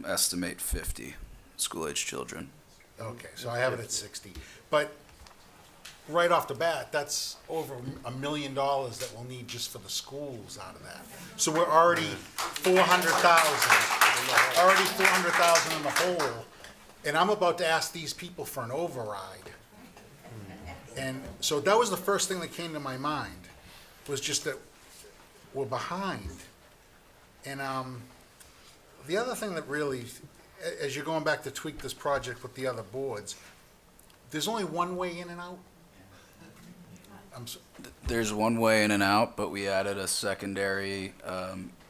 estimate 50 school-age children. Okay, so I have it at 60. But right off the bat, that's over $1 million that we'll need just for the schools out of that. So we're already 400,000, already 400,000 in the hole. And I'm about to ask these people for an override. And so that was the first thing that came to my mind, was just that we're behind. And the other thing that really, as you're going back to tweak this project with the other boards, there's only one way in and out? There's one way in and out, but we added a secondary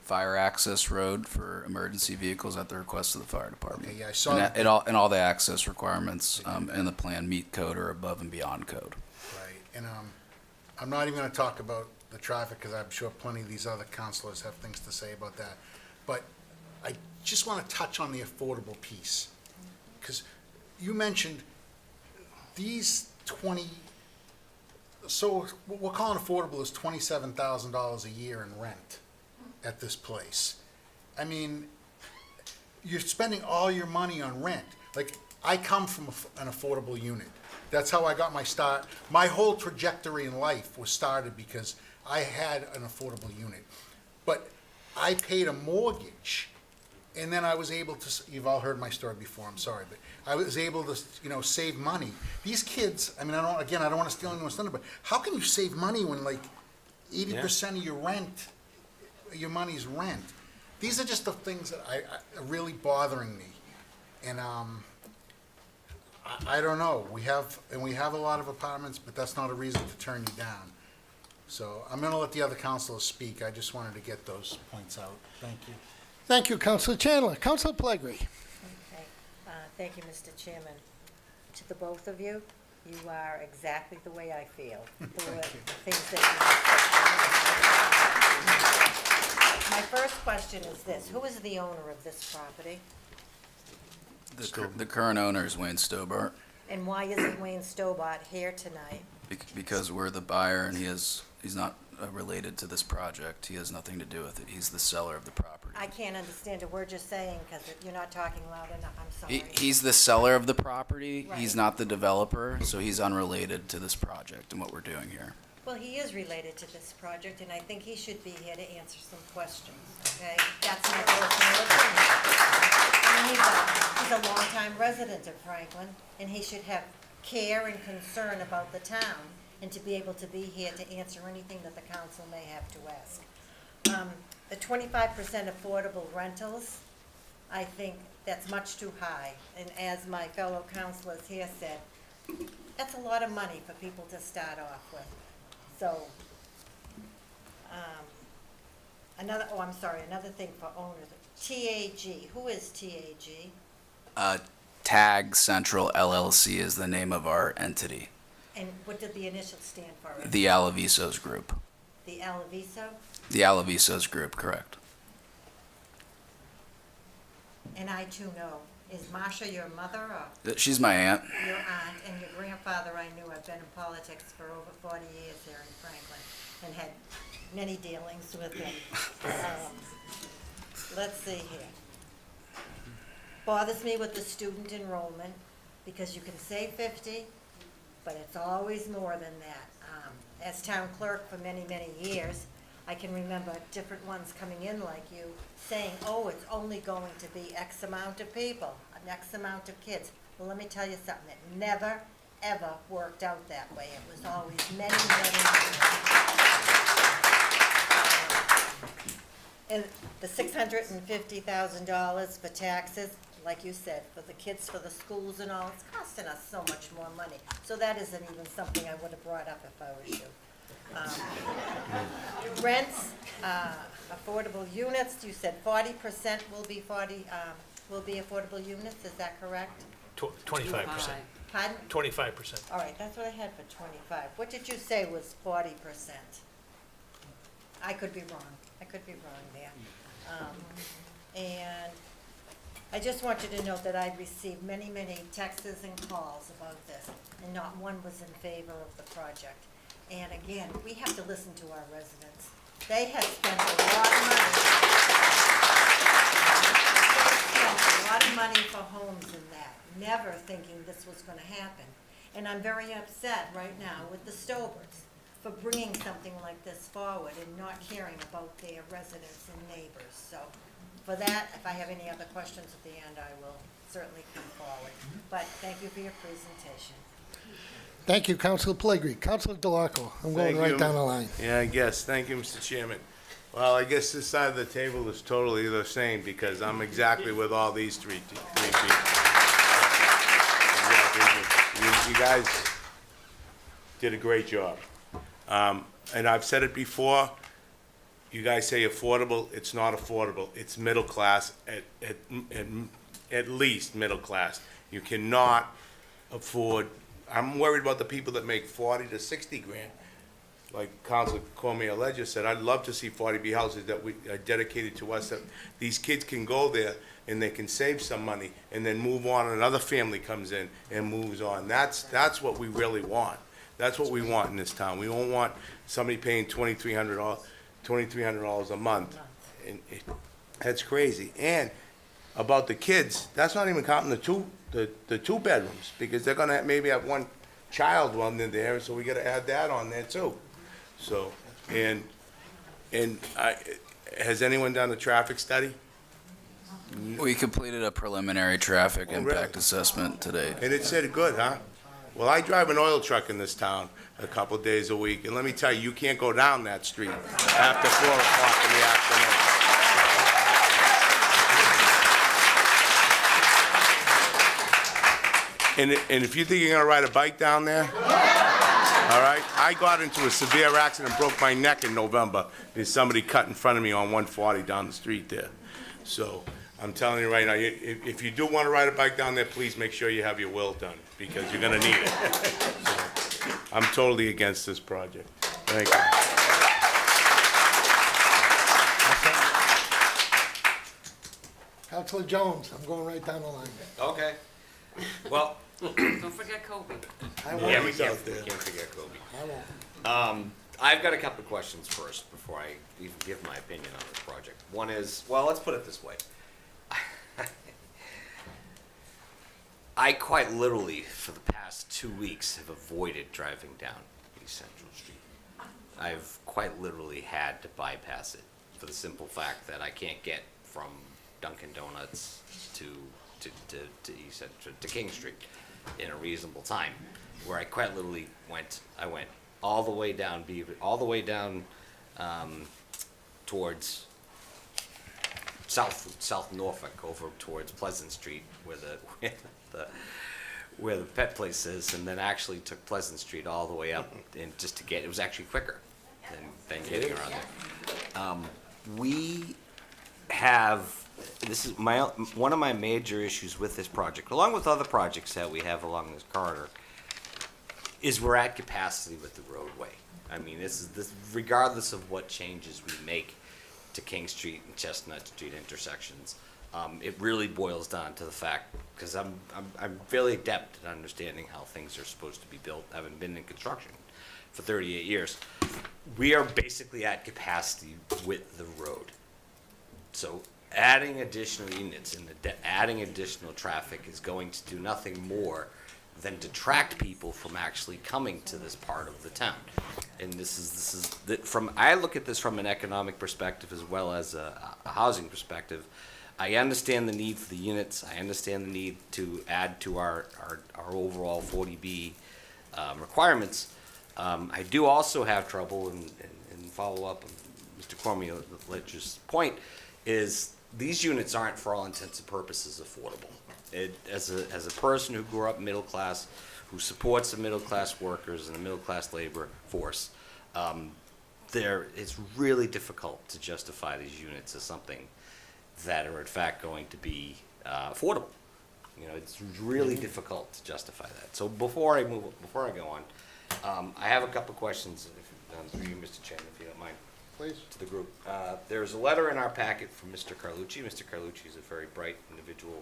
fire access road for emergency vehicles at the request of the fire department. Okay, yeah, I saw and that. And all the access requirements in the plan meet code or above and beyond code. Right, and I'm not even gonna talk about the traffic, because I'm sure plenty of these other councilors have things to say about that. But I just wanna touch on the affordable piece. Because you mentioned these so what we're calling affordable is $27,000 a year in rent at this place. I mean, you're spending all your money on rent. Like, I come from an affordable unit. That's how I got my start. My whole trajectory in life was started because I had an affordable unit. But I paid a mortgage, and then I was able to, you've all heard my story before, I'm sorry, but I was able to, save money. These kids, I mean, I don't want to steal anyone's thunder, but how can you save money when like 80% of your rent, your money's rent? These are just the things that are really bothering me. And I don't know, we have a lot of apartments, but that's not a reason to turn you down. So I'm gonna let the other councilors speak. I just wanted to get those points out. Thank you. Thank you, Councilor Chandler. Councilor Plegri. Okay, thank you, Mr. Chairman. To the both of you, you are exactly the way I feel. Things that you My first question is this: who is the owner of this property? The current owner is Wayne Stobart, And why isn't Wayne Stobart here tonight? because we're the buyer and he's not related to this project. He has nothing to do with it. He's the seller of the property. I can't understand a word you're saying because you're not talking loud enough. I'm sorry. He's the seller of the property. He's Right. not the developer, so he's unrelated to this project and what we're doing here. Well, he is related to this project, and I think he should be here to answer some questions, okay? That's my personal opinion. I mean, he's a longtime resident of Franklin, and he should have care and concern about the town, and to be able to be here to answer anything that the council may have to ask. The 25% affordable rentals, I think that's much too high. And as my fellow councilors here said, that's a lot of money for people to start off with. So, another thing for owners, TAG, who is TAG? TAG Central LLC is the name of our entity. And what did the initials stand for? The Alavisos Group. The Alaviso? The Alavisos Group, correct. And I too know. Is Marcia your mother or She's my aunt. your aunt? And your grandfather I knew. I've been in politics for over 40 years here in Franklin and had many dealings with him. Let's see here. Bothers me with the student enrollment because you can say 50, but it's always more than that. As town clerk for many, many years, I can remember different ones coming in like you saying, oh, it's only going to be X amount of people, an X amount of kids. Well, let me tell you something, it never, ever worked out that way. It was always many, many. And the $650,000 for taxes, like you said, for the kids, for the schools and all, it's costing us so much more money. So that isn't even something I would have brought up if I was you. Rents, affordable units, you said 40% will be affordable units, is that correct? 25%. Pardon? 25%. All right, that's what I had for 25. What did you say was 40%? I could be wrong. I could be wrong there. And I just want you to know that I received many, many texts and calls about this, and not one was in favor of the project. And again, we have to listen to our residents. They have spent a lot of money. They spent a lot of money for homes in that, never thinking this was gonna happen. And I'm very upset right now with the Stoberts for bringing something like this forward and not caring about their residents and neighbors. So for that, if I have any other questions at the end, I will certainly come forward. But thank you for your presentation. Thank you, Councilor Plegri. Councilor DeLarco, I'm going Thank right you. down the line. Yeah, I guess. Thank you, Mr. Chairman. Well, I guess this side of the table is totally the same because I'm exactly with all these three people. Exactly. You guys did a great job. And I've said it before, you guys say affordable, it's not affordable. It's middle class, at least middle class. You cannot afford, I'm worried about the people that make 40 to 60 grand. Like Councilor Cormier-Ledger said, I'd love to see 40B houses that are dedicated to us, that these kids can go there and they can save some money and then move on, and another family comes in and moves on. That's what we really want. That's what we want in this town. We don't want somebody paying $2,300 a month. And That's crazy. And about the kids, that's not even counting the two bedrooms, because they're gonna maybe have one child one in there, so we gotta add that on there too. So, and has anyone done a traffic study? We completed a preliminary traffic Oh, impact really? assessment today. And it said good, huh? Well, I drive an oil truck in this town a couple days a week, and let me tell you, you can't go down that street after 4 o'clock in the afternoon. And if you think you're gonna ride a bike down there, all right? I got into a severe accident, broke my neck in November. There's somebody cut in front of me on 140 down the street there. So, I'm telling you right now, if you do wanna ride a bike down there, please make sure you have your will done, because you're gonna need it. So, I'm totally against this project. Thank you. Councilor Jones, I'm going right down the line. Okay. Well, Don't forget Kobe. I won't. yeah, we He's out can't there. forget Kobe. I won't. I've got a couple of questions first before I even give my opinion on this project. One is, well, let's put it this way. I quite literally, for the past 2 weeks, have avoided driving down East Central Street. I've quite literally had to bypass it for the simple fact that I can't get from Dunkin' Donuts to East Central, to King Street in a reasonable time. Where I quite literally went all the way down all the way down towards South Norfolk, over towards Pleasant Street, where the pet place is, and then actually took Pleasant Street all the way up, and just to get, it was actually quicker than getting around there. We have, this is one of my major issues with this project, along with other projects that we have along this corridor, is we're at capacity with the roadway. I mean, this regardless of what changes we make to King Street and Chestnut Street intersections, it really boils down to the fact, because I'm fairly adept at understanding how things are supposed to be built, having been in construction for 38 years. We are basically at capacity with the road. So adding additional units and adding additional traffic is going to do nothing more than detract people from actually coming to this part of the town. And I look at this from an economic perspective as well as a housing perspective. I understand the need for the units. I understand the need to add to our overall 40B requirements. I do also have trouble, and follow up on Mr. Cormier's point, is these units aren't, for all intents and purposes, affordable. As a person who grew up middle class, who supports the middle class workers and the middle class labor force, it's really difficult to justify these units as something that are in fact going to be affordable. You know, it's really difficult to justify that. So before I go on, I have a couple questions for you, Mr. Chairman, if you don't mind. Please. To the group. There's a letter in our packet from Mr. Carlucci. Mr. Carlucci is a very bright individual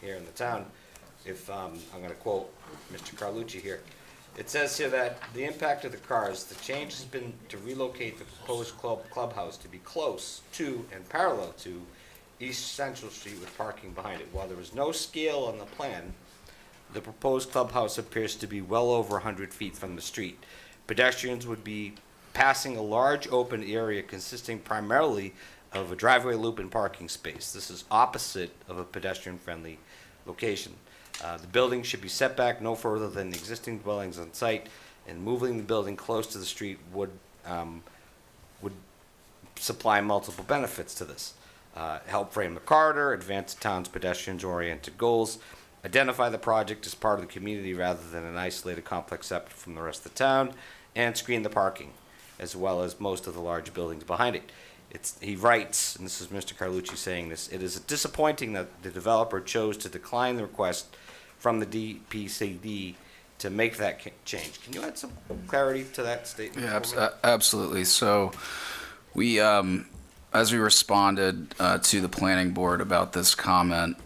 here in the town. If I'm going to quote Mr. Carlucci here, it says here that the impact of the cars, the change has been to relocate the proposed clubhouse to be close to and parallel to East Central Street with parking behind it. While there is no scale on the plan, the proposed clubhouse appears to be well over 100 feet from the street. Pedestrians would be passing a large open area consisting primarily of a driveway loop and parking space. This is opposite of a pedestrian-friendly location. The building should be set back no further than the existing dwellings on site, and moving the building close to the street would supply multiple benefits to this. Help frame the corridor, advance the town's pedestrians-oriented goals, identify the project as part of the community rather than an isolated complex separate from the rest of the town, and screen the parking, as well as most of the large buildings behind it. He writes, and this is Mr. Carlucci saying this, it is disappointing that the developer chose to decline the request from the DPCD to make that change. Can you add some clarity to that statement? Yeah, absolutely. So we, as we responded to the planning board about this comment,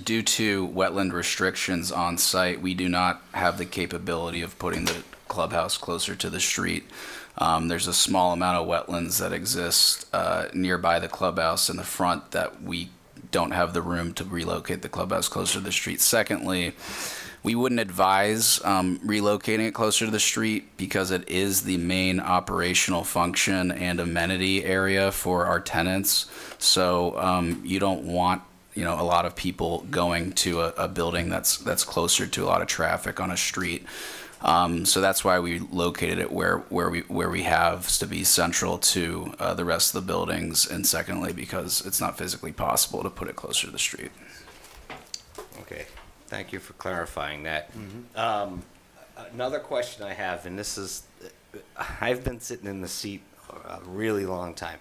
due to wetland restrictions on site, we do not have the capability of putting the clubhouse closer to the street. There's a small amount of wetlands that exist nearby the clubhouse in the front that we don't have the room to relocate the clubhouse closer to the street. Secondly, we wouldn't advise relocating it closer to the street because it is the main operational function and amenity area for our tenants. So you don't want a lot of people going to a building that's closer to a lot of traffic on a street. So that's why we located it where we have to be central to the rest of the buildings, and secondly, because it's not physically possible to put it closer to the street. Okay, thank you for clarifying that. Another question I have, and this is, I've been sitting in the seat a really long time,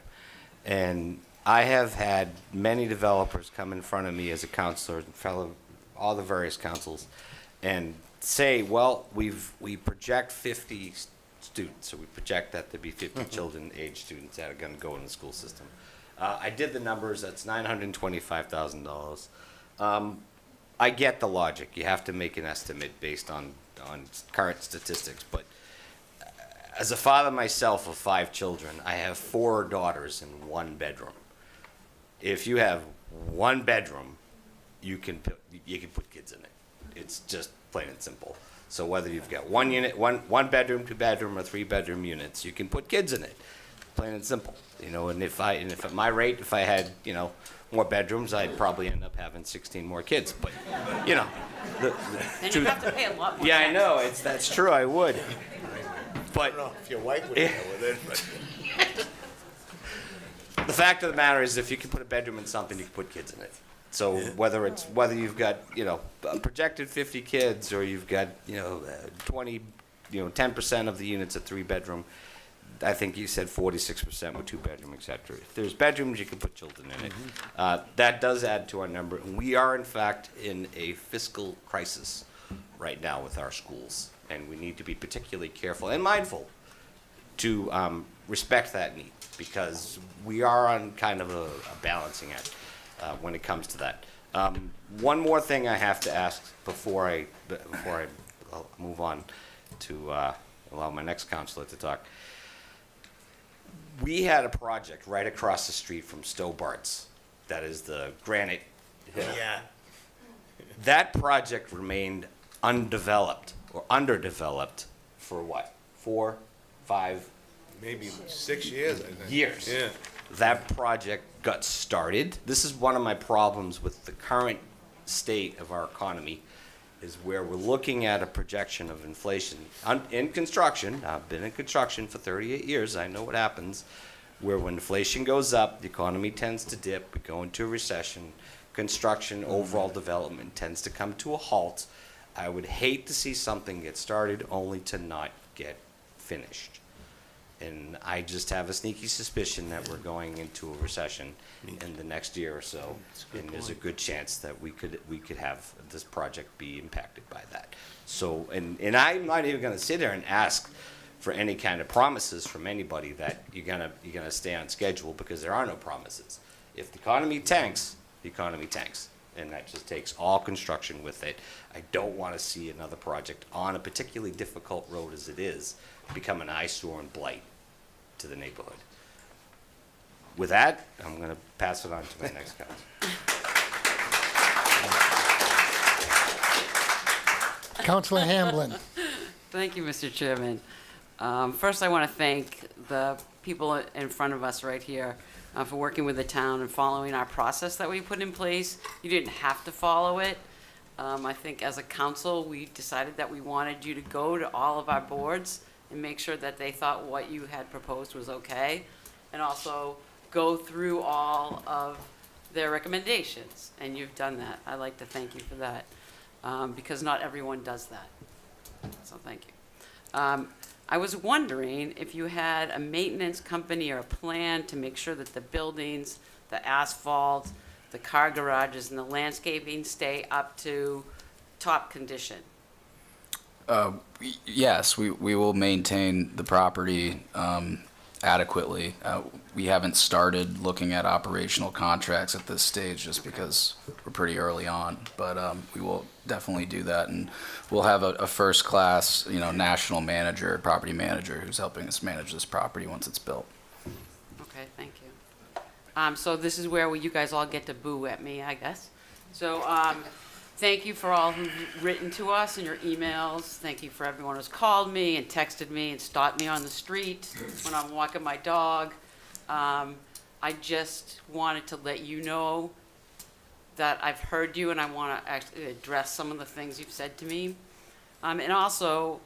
and I have had many developers come in front of me as a counselor, all the various councils, and say, well, we project 50 students, so we project that there be 50 children, age students that are going to go in the school system. I did the numbers, that's $925,000. I get the logic. You have to make an estimate based on current statistics, but as a father myself of 5 children, I have 4 daughters in 1 bedroom. If you have 1 bedroom, you can put kids in it. It's just plain and simple. So whether you've got 1 unit, one bedroom, 2 bedroom, or 3 bedroom units, you can put kids in it. Plain and simple. And if at my rate, if I had more bedrooms, I'd probably end up having 16 more kids. But Then you have to pay a lot more. yeah, I tax. know. That's true. I would. But I don't know if your wife would go with it, but. The fact of the matter is, if you can put a bedroom in something, you can put kids in it. So whether you've got projected 50 kids, or you've got 20, 10% of the units at 3 bedroom, I think you said 46% were 2 bedroom, etc. If there's bedrooms, you can put children in it. That does add to our number, and we are in fact in a fiscal crisis right now with our schools, and we need to be particularly careful and mindful to respect that need, because we are on kind of a balancing act when it comes to that. One more thing I have to ask before I move on to allow my next counselor to talk. We had a project right across the street from Stobart's. That is the granite hill. Yeah. That project remained undeveloped or underdeveloped for what? 4, 5, Maybe 6 years, I think. years. Yeah. That project got started. This is one of my problems with the current state of our economy, is where we're looking at a projection of inflation. In construction, I've been in construction for 38 years, I know what happens, where when inflation goes up, the economy tends to dip, we go into a recession, construction, overall development tends to come to a halt. I would hate to see something get started only to not get finished. And I just have a sneaky suspicion that we're going into a recession in the next year or so, and there's a good chance that we could have this project be impacted by that. So, and I'm not even going to sit there and ask for any kind of promises from anybody that you're gonna stay on schedule, because there are no promises. If the economy tanks, and that just takes all construction with it. I don't want to see another project on a particularly difficult road as it is become an eyesore and blight to the neighborhood. With that, I'm going to pass it on to my next council. Councilor Hamblin. Thank you, Mr. Chairman. First, I want to thank the people in front of us right here for working with the town and following our process that we put in place. You didn't have to follow it. I think as a council, we decided that we wanted you to go to all of our boards and make sure that they thought what you had proposed was okay, and also go through all of their recommendations, and you've done that. I'd like to thank you for that, because not everyone does that. So thank you. I was wondering if you had a maintenance company or a plan to make sure that the buildings, the asphalt, the car garages, and the landscaping stay up to top condition. Yes, we will maintain the property adequately. We haven't started looking at operational contracts at this stage just because we're pretty early on, but we will definitely do that, and we'll have a first-class, national manager, property manager who's helping us manage this property once it's built. Okay, thank you. So this is where you guys all get to boo at me, I guess. So, thank you for all who've written to us in your emails. Thank you for everyone who's called me and texted me and stopped me on the street when I'm walking my dog. I just wanted to let you know that I've heard you, and I want to actually address some of the things you've said to me. And also,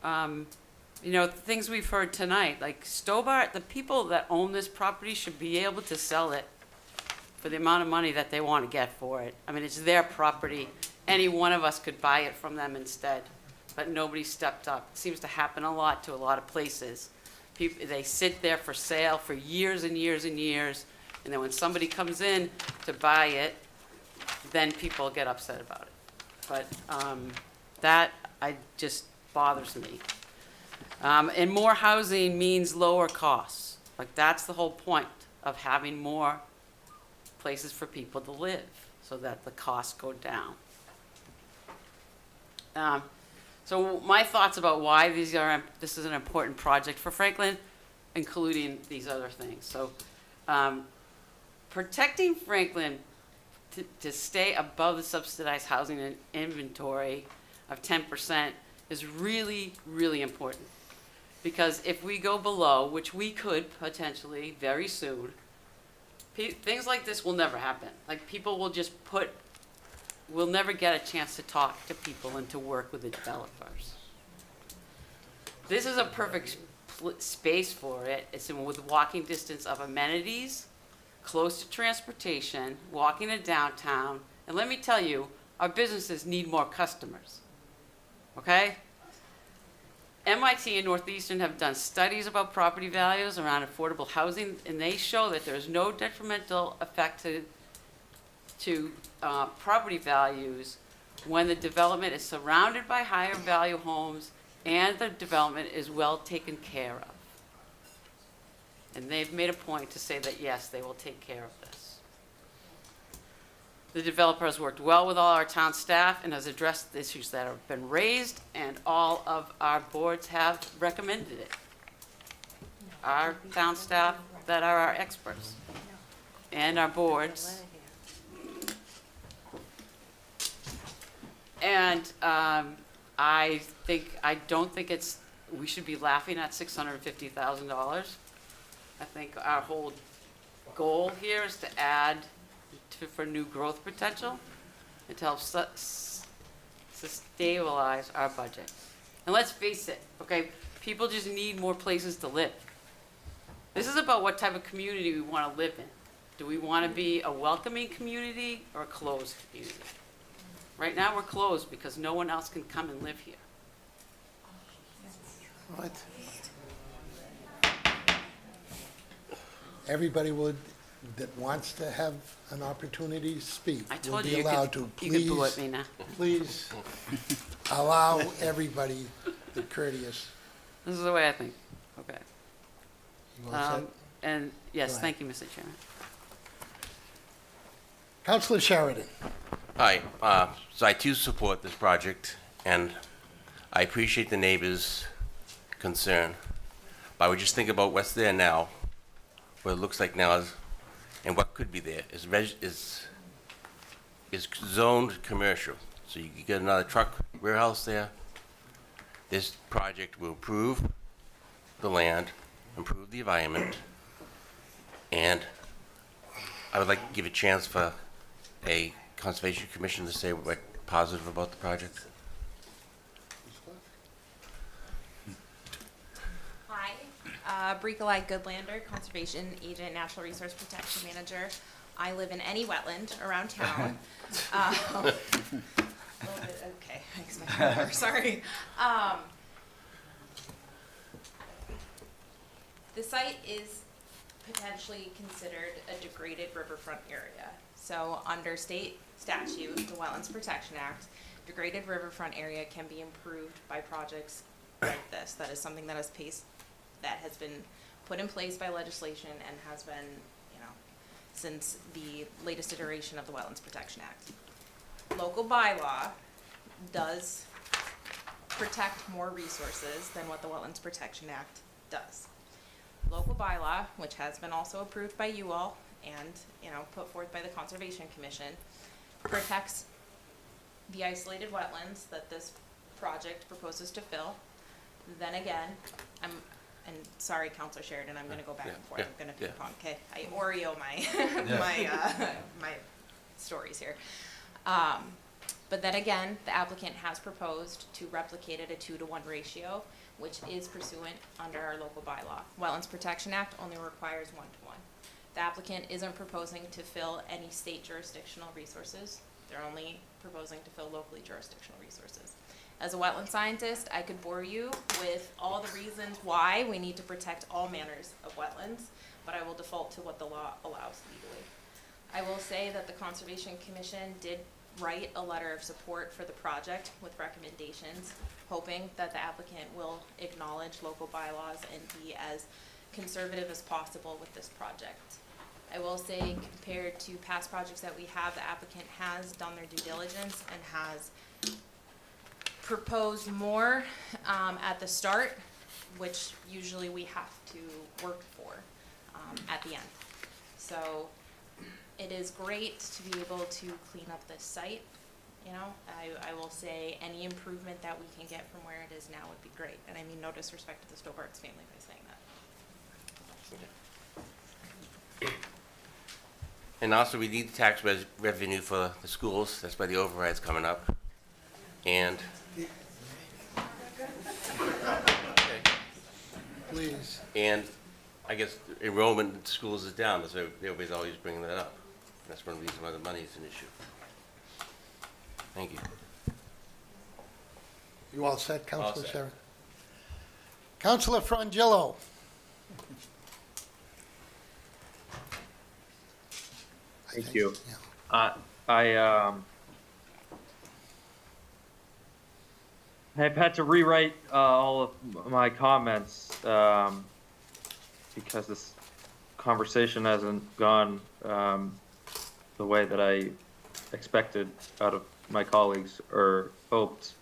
things we've heard tonight, like Stobart, the people that own this property should be able to sell it for the amount of money that they want to get for it. I mean, it's their property. Any one of us could buy it from them instead, but nobody stepped up. It seems to happen a lot to a lot of places. People, they sit there for sale for years and years and years, and then when somebody comes in to buy it, then people get upset about it. But that just bothers me. And more housing means lower costs. Like, that's the whole point of having more places for people to live, so that the costs go down. So my thoughts about why this is an important project for Franklin, including these other things. So protecting Franklin to stay above the subsidized housing inventory of 10% is really, really important. Because if we go below, which we could potentially very soon, things like this will never happen. Like, people will just we'll never get a chance to talk to people and to work with the developers. This is a perfect space for it. It's with walking distance of amenities, close to transportation, walking to downtown. And let me tell you, our businesses need more customers. Okay? MIT and Northeastern have done studies about property values around affordable housing, and they show that there's no detrimental effect to property values when the development is surrounded by higher value homes and the development is well taken care of. And they've made a point to say that, yes, they will take care of this. The developer has worked well with all our town staff and has addressed the issues that have been raised, and all of our boards have recommended it. Our town staff that are our experts, and our boards. And I don't think we should be laughing at $650,000. I think our whole goal here is to add for new growth potential and to help stabilize our budget. And let's face it, okay, people just need more places to live. This is about what type of community we want to live in. Do we want to be a welcoming community or a closed community? Right now we're closed because no one else can come and live here. What? Everybody that wants to have an opportunity to speak I will told be you allowed to. you could boo at me now. Please allow everybody the courteous. This is the way I think. Okay. You all set? And yes, Go ahead. thank you, Mr. Chairman. Councilor Sheridan. Hi, so I too support this project, and I appreciate the neighbors' concern. But I would just think about what's there now, what it looks like now, and what could be there. Is zoned commercial, so you could get another truck warehouse there. This project will improve the land, improve the environment, and I would like to give a chance for a Conservation Commission to say what positive about the project. Hi, Bricolai Goodlander, Conservation Agent, Natural Resource Protection Manager. I live in any wetland around town. A little bit, okay, I expected more, sorry. The site is potentially considered a degraded riverfront area. So under state statute, the Wetlands Protection Act, degraded riverfront area can be improved by projects like this. That is something that has been put in place by legislation and has been, you know, since the latest iteration of the Wetlands Protection Act. Local bylaw does protect more resources than what the Wetlands Protection Act does. Local bylaw, which has been also approved by you all and, you know, put forth by the Conservation Commission, protects the isolated wetlands that this project proposes to fill. Then again, and sorry, Councilor Sheridan, I'm gonna go back and forth, I'm gonna ping pong, okay? I Oreo my, my stories here. But then again, the applicant has proposed to replicate it a 2-to-1 ratio, which is pursuant under our local bylaw. Wetlands Protection Act only requires 1-to-1. The applicant isn't proposing to fill any state jurisdictional resources. They're only proposing to fill locally jurisdictional resources. As a wetland scientist, I could bore you with all the reasons why we need to protect all manners of wetlands, but I will default to what the law allows legally. I will say that the Conservation Commission did write a letter of support for the project with recommendations, hoping that the applicant will acknowledge local bylaws and be as conservative as possible with this project. I will say, compared to past projects that we have, the applicant has done their due diligence and has proposed more at the start, which usually we have to work for at the end. So it is great to be able to clean up this site. You know, I will say any improvement that we can get from where it is now would be great. And I mean no disrespect to the Stobarts family by saying that. And also, we need the tax revenue for the schools. That's why the override's coming up. And Please. And I guess enrollment in schools is down, so everybody's always bringing that up. That's one reason why the money is an issue. Thank you. You all set, All Councilor set. Sheridan? Councilor Frangillo? Thank you. Yeah. I've had to rewrite all of my comments because this conversation hasn't gone the way that I expected out of my colleagues or hoped.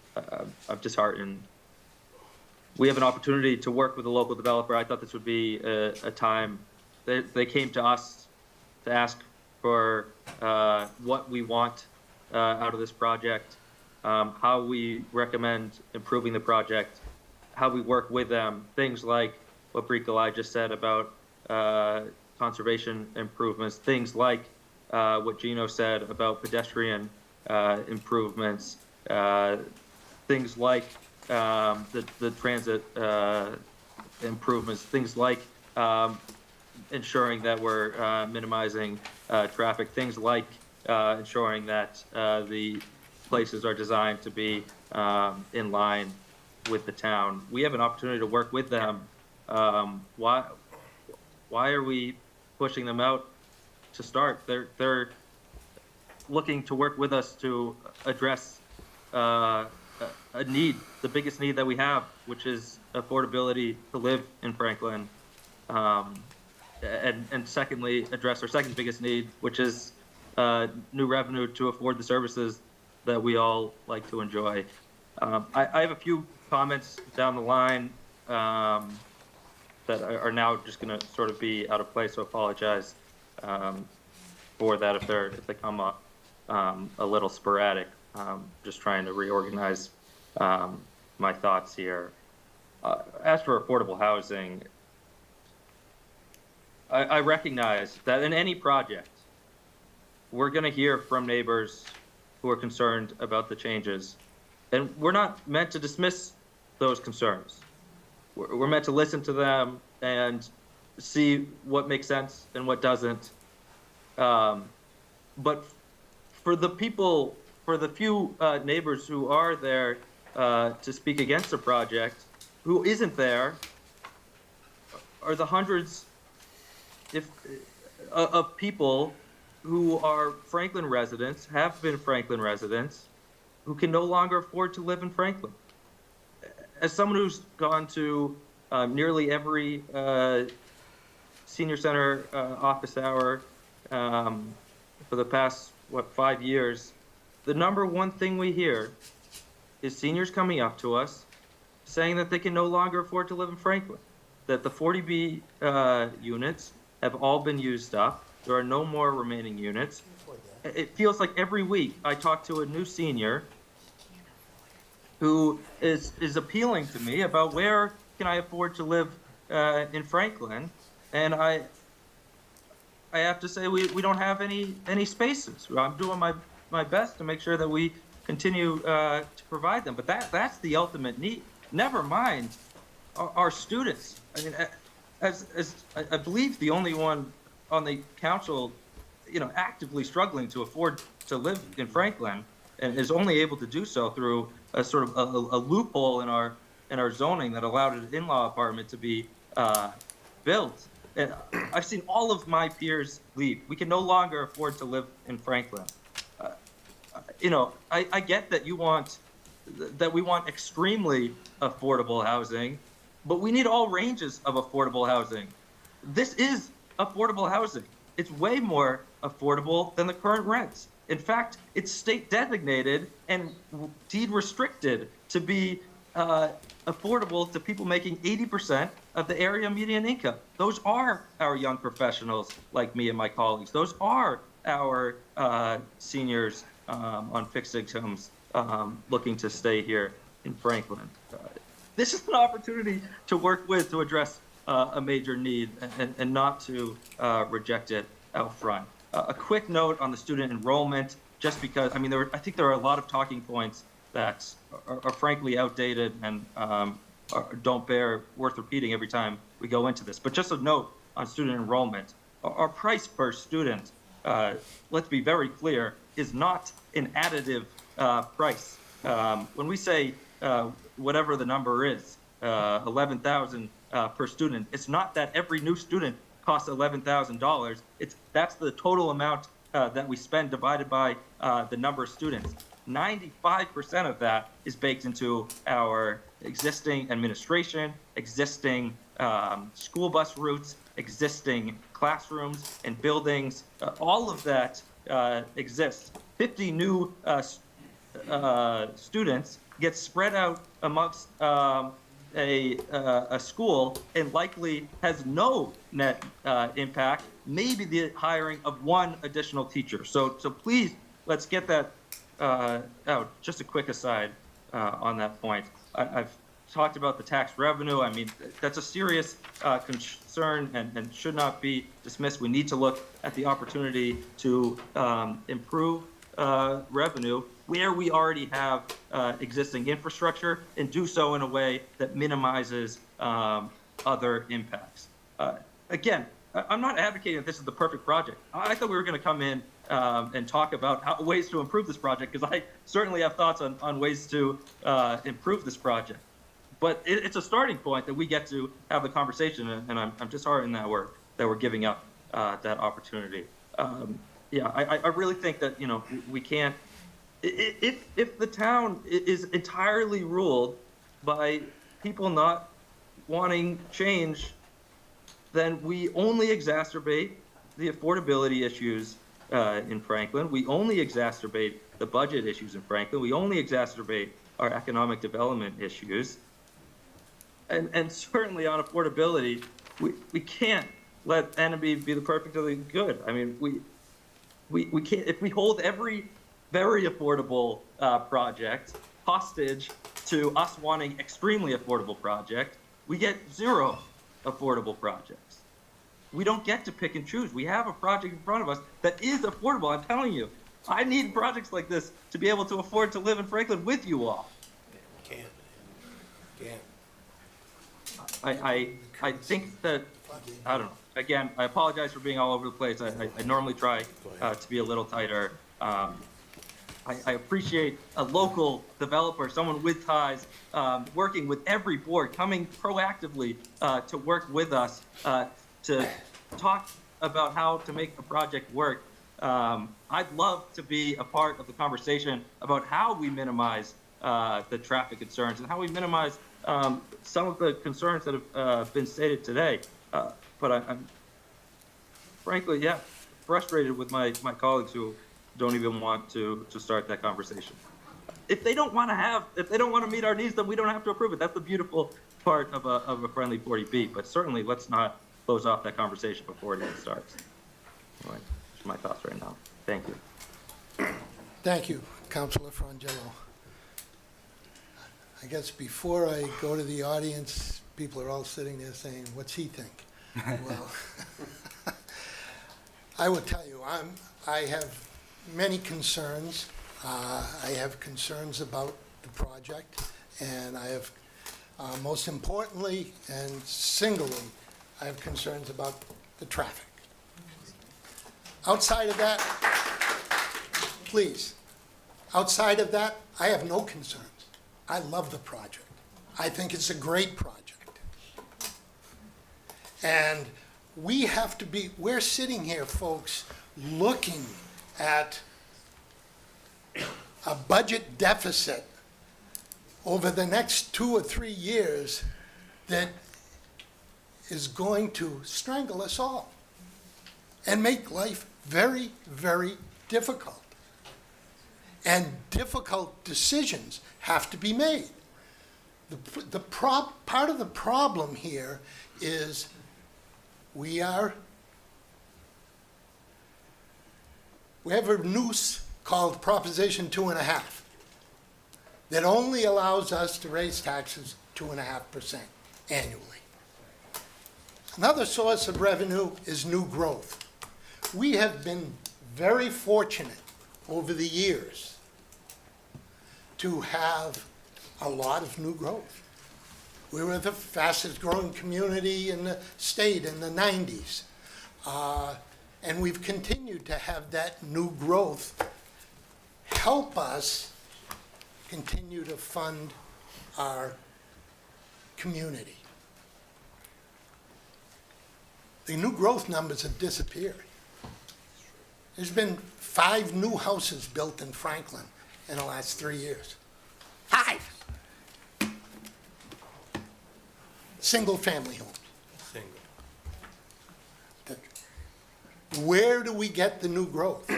I'm disheartened. We have an opportunity to work with a local developer. I thought this would be a time. They came to us to ask for what we want out of this project, how we recommend improving the project, how we work with them, things like what Bricolai just said about conservation improvements, things like what Gino said about pedestrian improvements, things like the transit improvements, things like ensuring that we're minimizing traffic, things like ensuring that the places are designed to be in line with the town. We have an opportunity to work with them. Why are we pushing them out to start? They're looking to work with us to address a need, the biggest need that we have, which is affordability to live in Franklin. And secondly, address our second biggest need, which is new revenue to afford the services that we all like to enjoy. I have a few comments down the line that are now just going to sort of be out of place, so apologize for that if they come up a little sporadic. Just trying to reorganize my thoughts here. As for affordable housing, I recognize that in any project, we're going to hear from neighbors who are concerned about the changes. And we're not meant to dismiss those concerns. We're meant to listen to them and see what makes sense and what doesn't. But for the people, for the few neighbors who are there to speak against a project, who isn't there, are the hundreds of people who are Franklin residents, have been Franklin residents, who can no longer afford to live in Franklin. As someone who's gone to nearly every senior center office hour for the past, 5 years, the number one thing we hear is seniors coming up to us saying that they can no longer afford to live in Franklin, that the 40B units have all been used up. There are no more remaining units. It feels like every week I talk to a new senior who is appealing to me about where can I afford to live in Franklin, and I have to say we don't have any spaces. I'm doing my best to make sure that we continue to provide them, but that's the ultimate need. Never mind our students. I mean, as I believe the only one on the council, actively struggling to afford to live in Franklin, and is only able to do so through a sort of a loophole in our zoning that allowed an in-law apartment to be built. And I've seen all of my peers leave. We can no longer afford to live in Franklin. I get that we want extremely affordable housing, but we need all ranges of affordable housing. This is affordable housing. It's way more affordable than the current rents. In fact, it's state designated and deed restricted to be affordable to people making 80% of the area median income. Those are our young professionals like me and my colleagues. Those are our seniors on fixed incomes looking to stay here in Franklin. This is an opportunity to work with to address a major need and not to reject it out front. A quick note on the student enrollment, just because, I think there are a lot of talking points that are frankly outdated and don't bear worth repeating every time we go into this. But just a note on student enrollment, our price per student, let's be very clear, is not an additive price. When we say whatever the number is, 11,000 per student, it's not that every new student costs $11,000. That's the total amount that we spend divided by the number of students. 95% of that is baked into our existing administration, existing school bus routes, existing classrooms and buildings. All of that exists. 50 new students get spread out amongst a school and likely has no net impact, maybe the hiring of one additional teacher. So please, let's get that out. Just a quick aside on that point. I've talked about the tax revenue. I mean, that's a serious concern and should not be dismissed. We need to look at the opportunity to improve revenue where we already have existing infrastructure and do so in a way that minimizes other impacts. Again, I'm not advocating that this is the perfect project. I thought we were going to come in and talk about ways to improve this project, because I certainly have thoughts on ways to improve this project. But it's a starting point that we get to have the conversation, and I'm disheartened that we're giving up that opportunity. I really think that we can't. If the town is entirely ruled by people not wanting change, then we only exacerbate the affordability issues in Franklin. We only exacerbate the budget issues in Franklin. We only exacerbate our economic development issues. And certainly on affordability, we can't let enemy be the perfectly good. I mean, we can't, if we hold every very affordable project hostage to us wanting extremely affordable project, we get zero affordable projects. We don't get to pick and choose. We have a project in front of us that is affordable. I'm telling you, I need projects like this to be able to afford to live in Franklin with you all. Can't. I think that, I don't know. Again, I apologize for being all over the place. I normally try to be a little tighter. I appreciate a local developer, someone with ties, working with every board, coming proactively to work with us to talk about how to make the project work. I'd love to be a part of the conversation about how we minimize the traffic concerns and how we minimize some of the concerns that have been stated today. But frankly, yeah, frustrated with my colleagues who don't even want to start that conversation. If they don't want to meet our needs, then we don't have to approve it. That's the beautiful part of a friendly 40B. But certainly, let's not close off that conversation before it even starts. Anyway, that's my thoughts right now. Thank you. Thank you, Councilor Frangillo. I guess before I go to the audience, people are all sitting there saying, what's he think? Well, I will tell you, I have many concerns. I have concerns about the project, and I have, most importantly and singly, I have concerns about the traffic. Outside of that, please, outside of that, I have no concerns. I love the project. I think it's a great project. And we have to be, we're sitting here, folks, looking at a budget deficit over the next 2 or 3 years that is going to strangle us all and make life very, very difficult. And difficult decisions have to be made. Part of the problem here is we have a noose called Proposition 2.5 that only allows us to raise taxes 2.5% annually. Another source of revenue is new growth. We have been very fortunate over the years to have a lot of new growth. We were the fastest growing community in the state in the 90s. And we've continued to have that new growth help us continue to fund our community. The new growth numbers have disappeared. There's been 5 new houses built in Franklin in the last 3 years. 5! Single-family homes. Where do we get the new growth?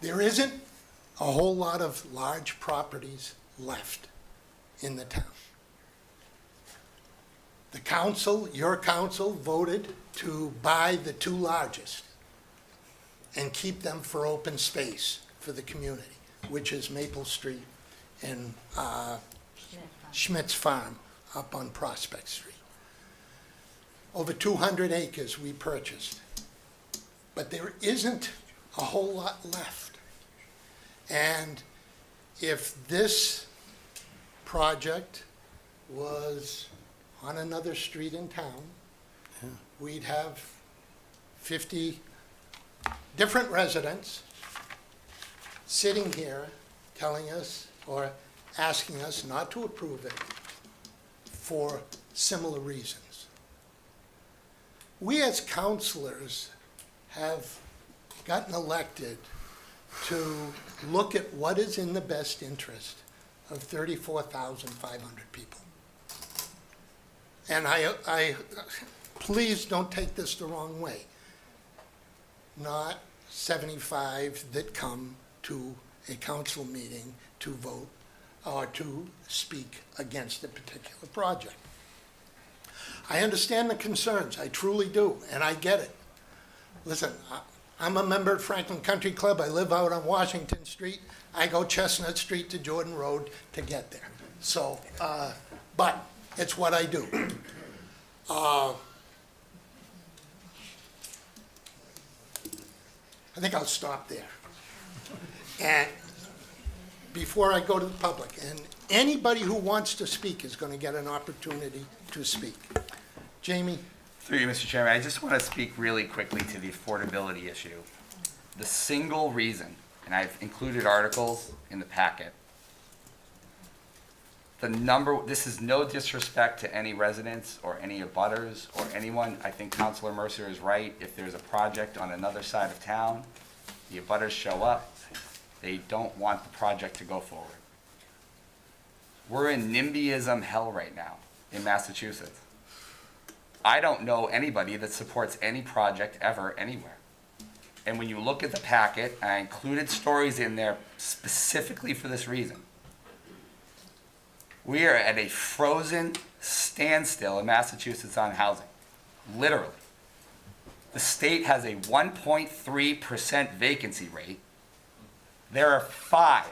There isn't a whole lot of large properties left in the town. The council, your council, voted to buy the 2 largest and keep them for open space for the community, which is Maple Street and Schmidt's Farm up on Prospect Street. Over 200 acres we purchased, but there isn't a whole lot left. And if this project was on another street in town, we'd have 50 different residents sitting here telling us or asking us not to approve it for similar reasons. We as counselors have gotten elected to look at what is in the best interest of 34,500 people. And I please don't take this the wrong way. Not 75 that come to a council meeting to vote or to speak against a particular project. I understand the concerns, I truly do, and I get it. Listen, I'm a member of Franklin Country Club. I live out on Washington Street. I go Chestnut Street to Jordan Road to get there. So, but it's what I do. I think I'll stop there. And before I go to the public, and anybody who wants to speak is going to get an opportunity to speak. Jamie? Through you, Mr. Chairman, I just want to speak really quickly to the affordability issue. The single reason, and I've included articles in the packet, this is no disrespect to any residents or any abutters or anyone. I think Councilor Mercer is right. If there's a project on another side of town, the abutters show up, they don't want the project to go forward. We're in NIMBYism hell right now in Massachusetts. I don't know anybody that supports any project ever anywhere. And when you look at the packet, I included stories in there specifically for this reason. We are at a frozen standstill in Massachusetts on housing, literally. The state has a 1.3% vacancy rate. There are 5,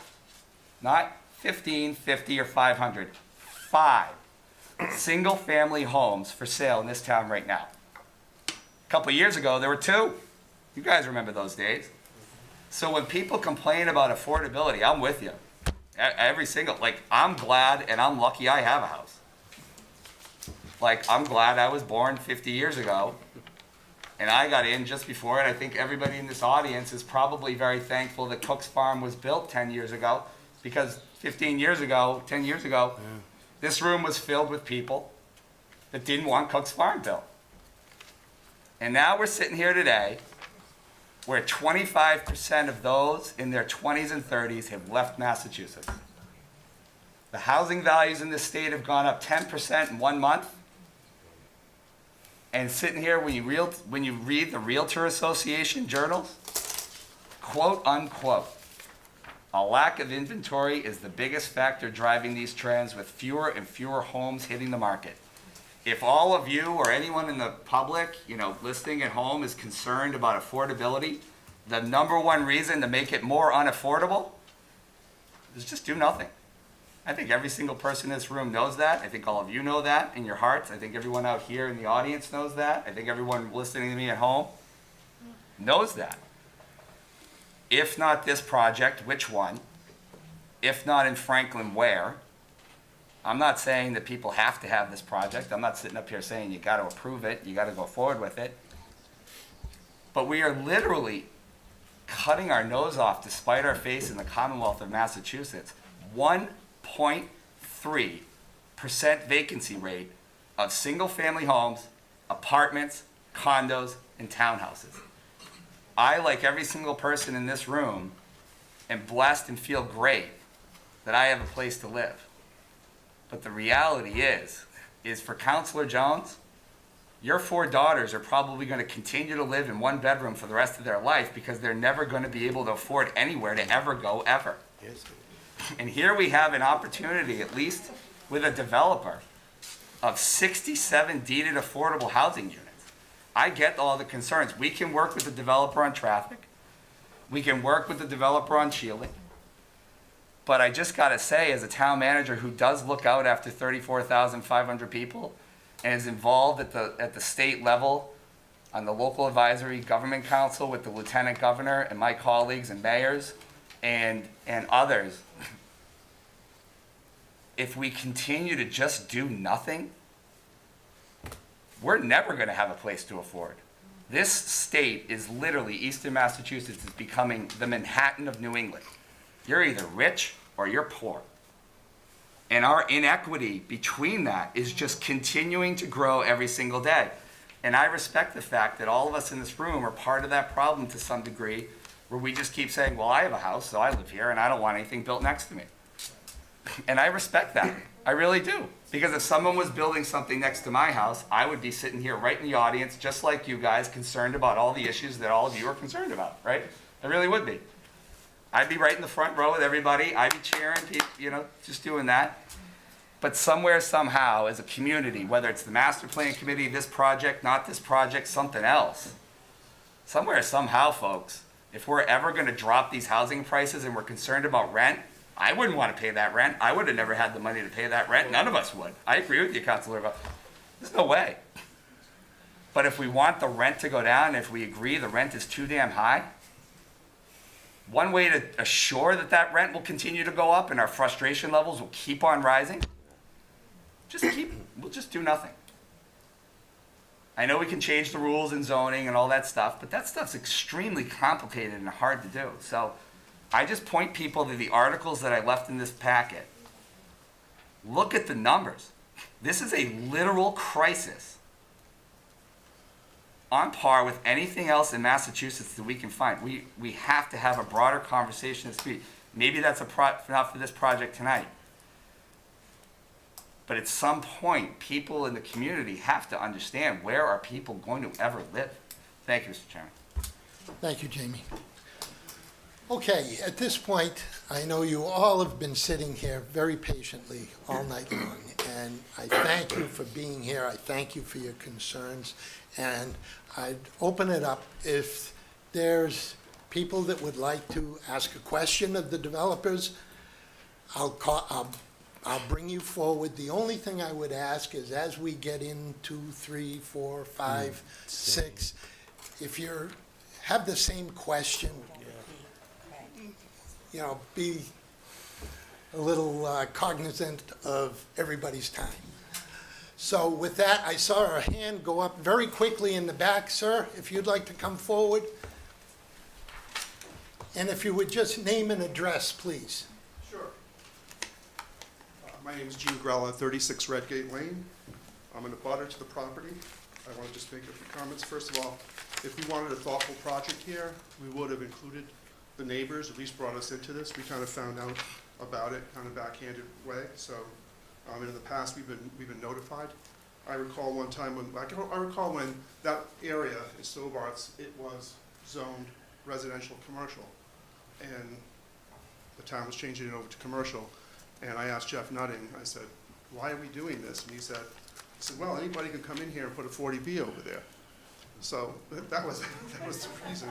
not 15, 50, or 500, 5 single-family homes for sale in this town right now. A couple of years ago, there were 2. You guys remember those days. So when people complain about affordability, I'm with you. Every single, like, I'm glad and I'm lucky I have a house. Like, I'm glad I was born 50 years ago and I got in just before, and I think everybody in this audience is probably very thankful that Cook's Farm was built 10 years ago, because 15 years ago, 10 years ago, this room was filled with people that didn't want Cook's Farm built. And now we're sitting here today where 25% of those in their 20s and 30s have left Massachusetts. The housing values in this state have gone up 10% in 1 month. And sitting here, when you read the Realtor Association journals, quote unquote, a lack of inventory is the biggest factor driving these trends, with fewer and fewer homes hitting the market. If all of you or anyone in the public, listening at home, is concerned about affordability, the number one reason to make it more unaffordable is just do nothing. I think every single person in this room knows that. I think all of you know that in your hearts. I think everyone out here in the audience knows that. I think everyone listening to me at home knows that. If not this project, which one? If not in Franklin, where? I'm not saying that people have to have this project. I'm not sitting up here saying you got to approve it, you got to go forward with it. But we are literally cutting our nose off to spite our face in the Commonwealth of Massachusetts. 1.3% vacancy rate of single-family homes, apartments, condos, and townhouses. I, like every single person in this room, am blessed and feel great that I have a place to live. But the reality is for Counselor Jones, your 4 daughters are probably going to continue to live in 1 bedroom for the rest of their life, because they're never going to be able to afford anywhere to ever go, ever. Yes. And here we have an opportunity, at least with a developer, of 67 deeded affordable housing units. I get all the concerns. We can work with the developer on traffic. We can work with the developer on shielding. But I just got to say, as a town manager who does look out after 34,500 people and is involved at the state level on the local advisory government council with the lieutenant governor and my colleagues and mayors and others, if we continue to just do nothing, we're never going to have a place to afford. This state is literally, Eastern Massachusetts is becoming the Manhattan of New England. You're either rich or you're poor. And our inequity between that is just continuing to grow every single day. And I respect the fact that all of us in this room are part of that problem to some degree, where we just keep saying, well, I have a house, so I live here, and I don't want anything built next to me. And I respect that. I really do. Because if someone was building something next to my house, I would be sitting here right in the audience, just like you guys, concerned about all the issues that all of you are concerned about, right? I really would be. I'd be right in the front row with everybody. I'd be cheering, just doing that. But somewhere, somehow, as a community, whether it's the master plan committee, this project, not this project, something else, somewhere, somehow, folks, if we're ever going to drop these housing prices and we're concerned about rent, I wouldn't want to pay that rent. I would have never had the money to pay that rent. None of us would. I agree with you, Councilor. There's no way. But if we want the rent to go down, if we agree the rent is too damn high, one way to assure that that rent will continue to go up and our frustration levels will keep on rising, we'll just do nothing. I know we can change the rules and zoning and all that stuff, but that stuff's extremely complicated and hard to do. So I just point people to the articles that I left in this packet. Look at the numbers. This is a literal crisis on par with anything else in Massachusetts that we can find. We have to have a broader conversation this week. Maybe that's not for this project tonight. But at some point, people in the community have to understand, where are people going to ever live? Thank you, Mr. Chairman. Thank you, Jamie. Okay, at this point, I know you all have been sitting here very patiently all night long, and I thank you for being here. I thank you for your concerns, and I'd open it up if there's people that would like to ask a question of the developers. I'll bring you forward. The only thing I would ask is, as we get in 2, 3, 4, 5, 6, if you have the same question, you know, be a little cognizant of everybody's time. So with that, I saw a hand go up very quickly in the back. Sir, if you'd like to come forward. And if you would just name and address, please. Sure. My name is Gene Grella, 36 Redgate Lane. I'm an abutter to the property. I want to just make a few comments. First of all, if we wanted a thoughtful project here, we would have included the neighbors, at least brought us into this. We kind of found out about it kind of backhanded way. So in the past, we've been notified. I recall one time when that area in Stobarts, it was zoned residential commercial, and the town was changing it over to commercial. And I asked Jeff Nutting, I said, why are we doing this? And he said, well, anybody can come in here and put a 40B over there. So that was the reason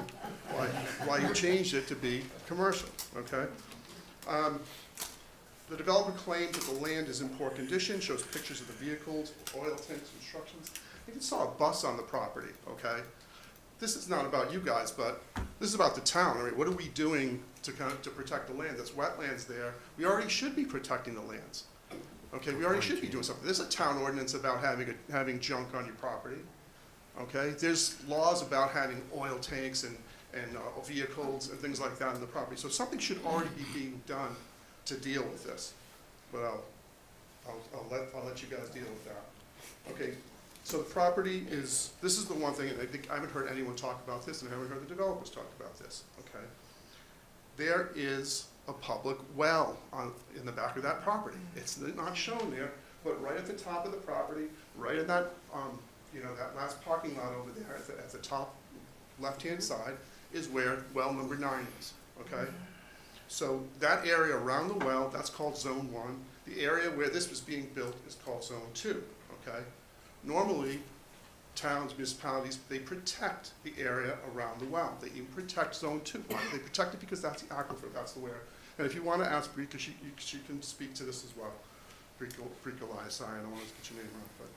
why you changed it to be commercial, okay? The developer claims that the land is in poor condition, shows pictures of the vehicles, oil tanks, instructions. You can saw a bus on the property, okay? This is not about you guys, but this is about the town. I mean, what are we doing to protect the land? There's wetlands there. We already should be protecting the lands. Okay, we already should be doing something. There's a town ordinance about having junk on your property. Okay, there's laws about having oil tanks and vehicles and things like that on the property. So something should already be being done to deal with this. But I'll let you guys deal with that. Okay, so the property is, this is the one thing, and I think I haven't heard anyone talk about this, and I haven't heard the developers talk about this. Okay, there is a public well in the back of that property. It's not shown there, but right at the top of the property, right in that that last parking lot over there at the top left-hand side is where well number 9 is, okay? So that area around the well, that's called Zone 1. The area where this was being built is called Zone 2, okay? Normally, towns, municipalities, they protect the area around the well. They even protect Zone 2. They protect it because that's the aquifer, that's the where. And if you want to ask Brika, she can speak to this as well. Brika Lai, sorry, I don't want to get your name wrong, but.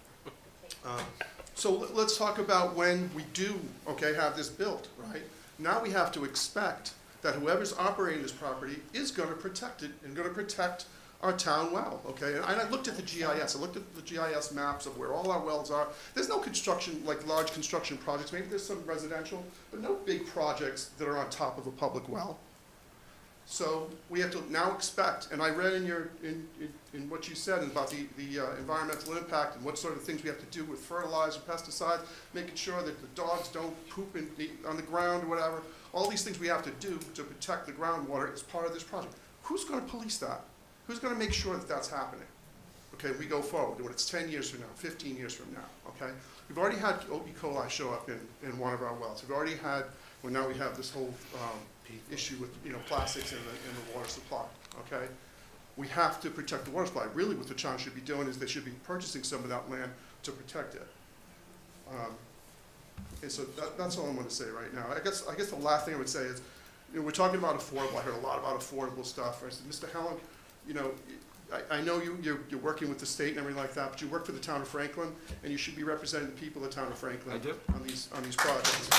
So let's talk about when we do, okay, have this built, right? Now we have to expect that whoever's operating this property is going to protect it and going to protect our town well, okay? And I looked at the GIS. I looked at the GIS maps of where all our wells are. There's no construction, like large construction projects. Maybe there's some residential, but no big projects that are on top of a public well. So we have to now expect, and I read in what you said about the environmental impact and what sort of things we have to do with fertilizer, pesticides, making sure that the dogs don't poop on the ground or whatever. All these things we have to do to protect the groundwater as part of this project. Who's going to police that? Who's going to make sure that that's happening? Okay, we go forward, when it's 10 years from now, 15 years from now, okay? We've already had E. coli show up in one of our wells. We've already had, well, now we have this whole issue with plastics in the water supply, okay? We have to protect the water supply. Really what the town should be doing is they should be purchasing some of that land to protect it. And so that's all I'm going to say right now. I guess the last thing I would say is, we're talking about affordable. I heard a lot about affordable stuff. I said, Mr. Helen, I know you're working with the state and everything like that, but you work for the town of Franklin, and you should be representing the people of the town of Franklin. I do. On these projects.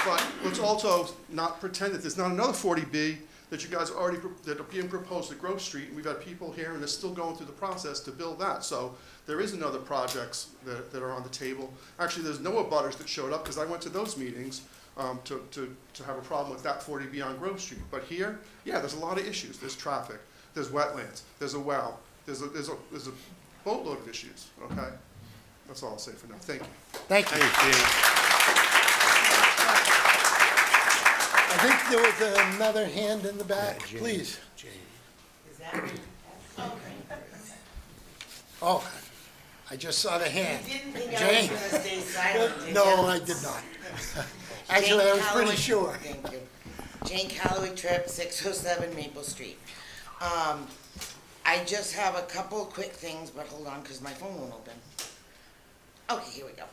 But let's also not pretend that there's not another 40B that you guys already, that are being proposed at Grove Street, and we've got people here and they're still going through the process to build that. So there is another projects that are on the table. Actually, there's no abutters that showed up because I went to those meetings to have a problem with that 40B on Grove Street. But here, yeah, there's a lot of issues. There's traffic, there's wetlands, there's a well, there's a boatload of issues, okay? That's all I'll say for now. Thank you. Thank you. I think there was another hand in the back, please. Is Oh, I just saw the hand. You didn't think I Jane? was gonna stay silent, did No, you? I did not. Actually, I was pretty Calloway- sure. Thank you. Jane Calloway Tripp, 607 Maple Street. I just have a couple of quick things, but hold on, because my phone won't open. Okay, here we go.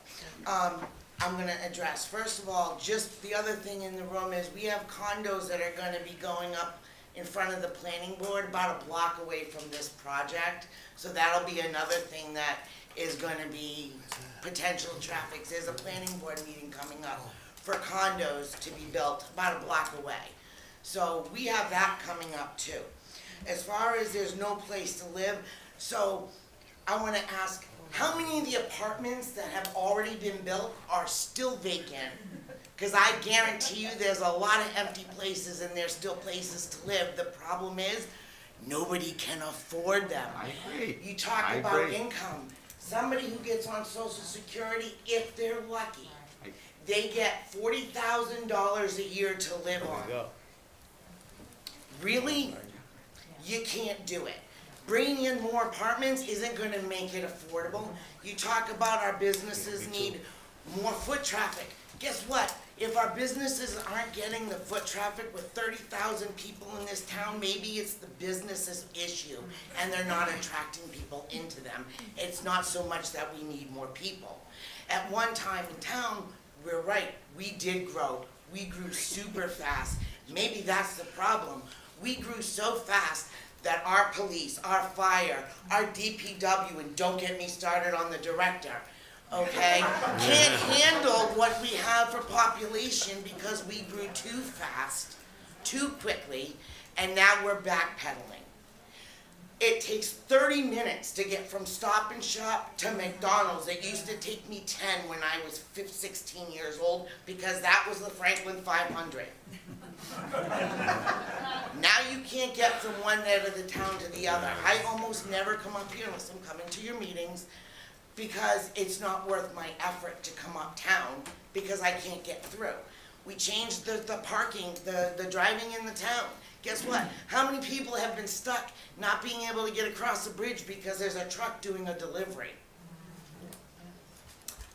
I'm gonna address, first of all, just the other thing in the room is we have condos that are gonna be going up in front of the planning board, about a block away from this project. So that'll be another thing that is gonna be potential traffic. There's a planning board meeting coming up for condos to be built about a block away. So we have that coming up too. As far as there's no place to live, so I wanna ask, how many of the apartments that have already been built are still vacant? Because I guarantee you there's a lot of empty places and there's still places to live. The problem is, nobody can afford them. I agree. You talk I about agree. income. Somebody who gets on Social Security, if they're lucky, they get $40,000 a year to live on. Really? You can't do it. Bringing in more apartments isn't gonna make it affordable. You talk about our businesses need more foot traffic. Guess what? If our businesses aren't getting the foot traffic with 30,000 people in this town, maybe it's the business's issue and they're not attracting people into them. It's not so much that we need more people. At one time in town, we're right, we did grow. We grew super fast. Maybe that's the problem. We grew so fast that our police, our fire, our DPW, and don't get me started on the director, okay, can't handle what we have for population because we grew too fast, too quickly, and now we're backpedaling. It takes 30 minutes to get from Stop and Shop to McDonald's. It used to take me 10 when I was 16 years old because that was the Franklin 500. Now you can't get from one end of the town to the other. I almost never come up here unless I'm coming to your meetings because it's not worth my effort to come uptown because I can't get through. We changed the parking, the driving in the town. Guess what? How many people have been stuck not being able to get across the bridge because there's a truck doing a delivery?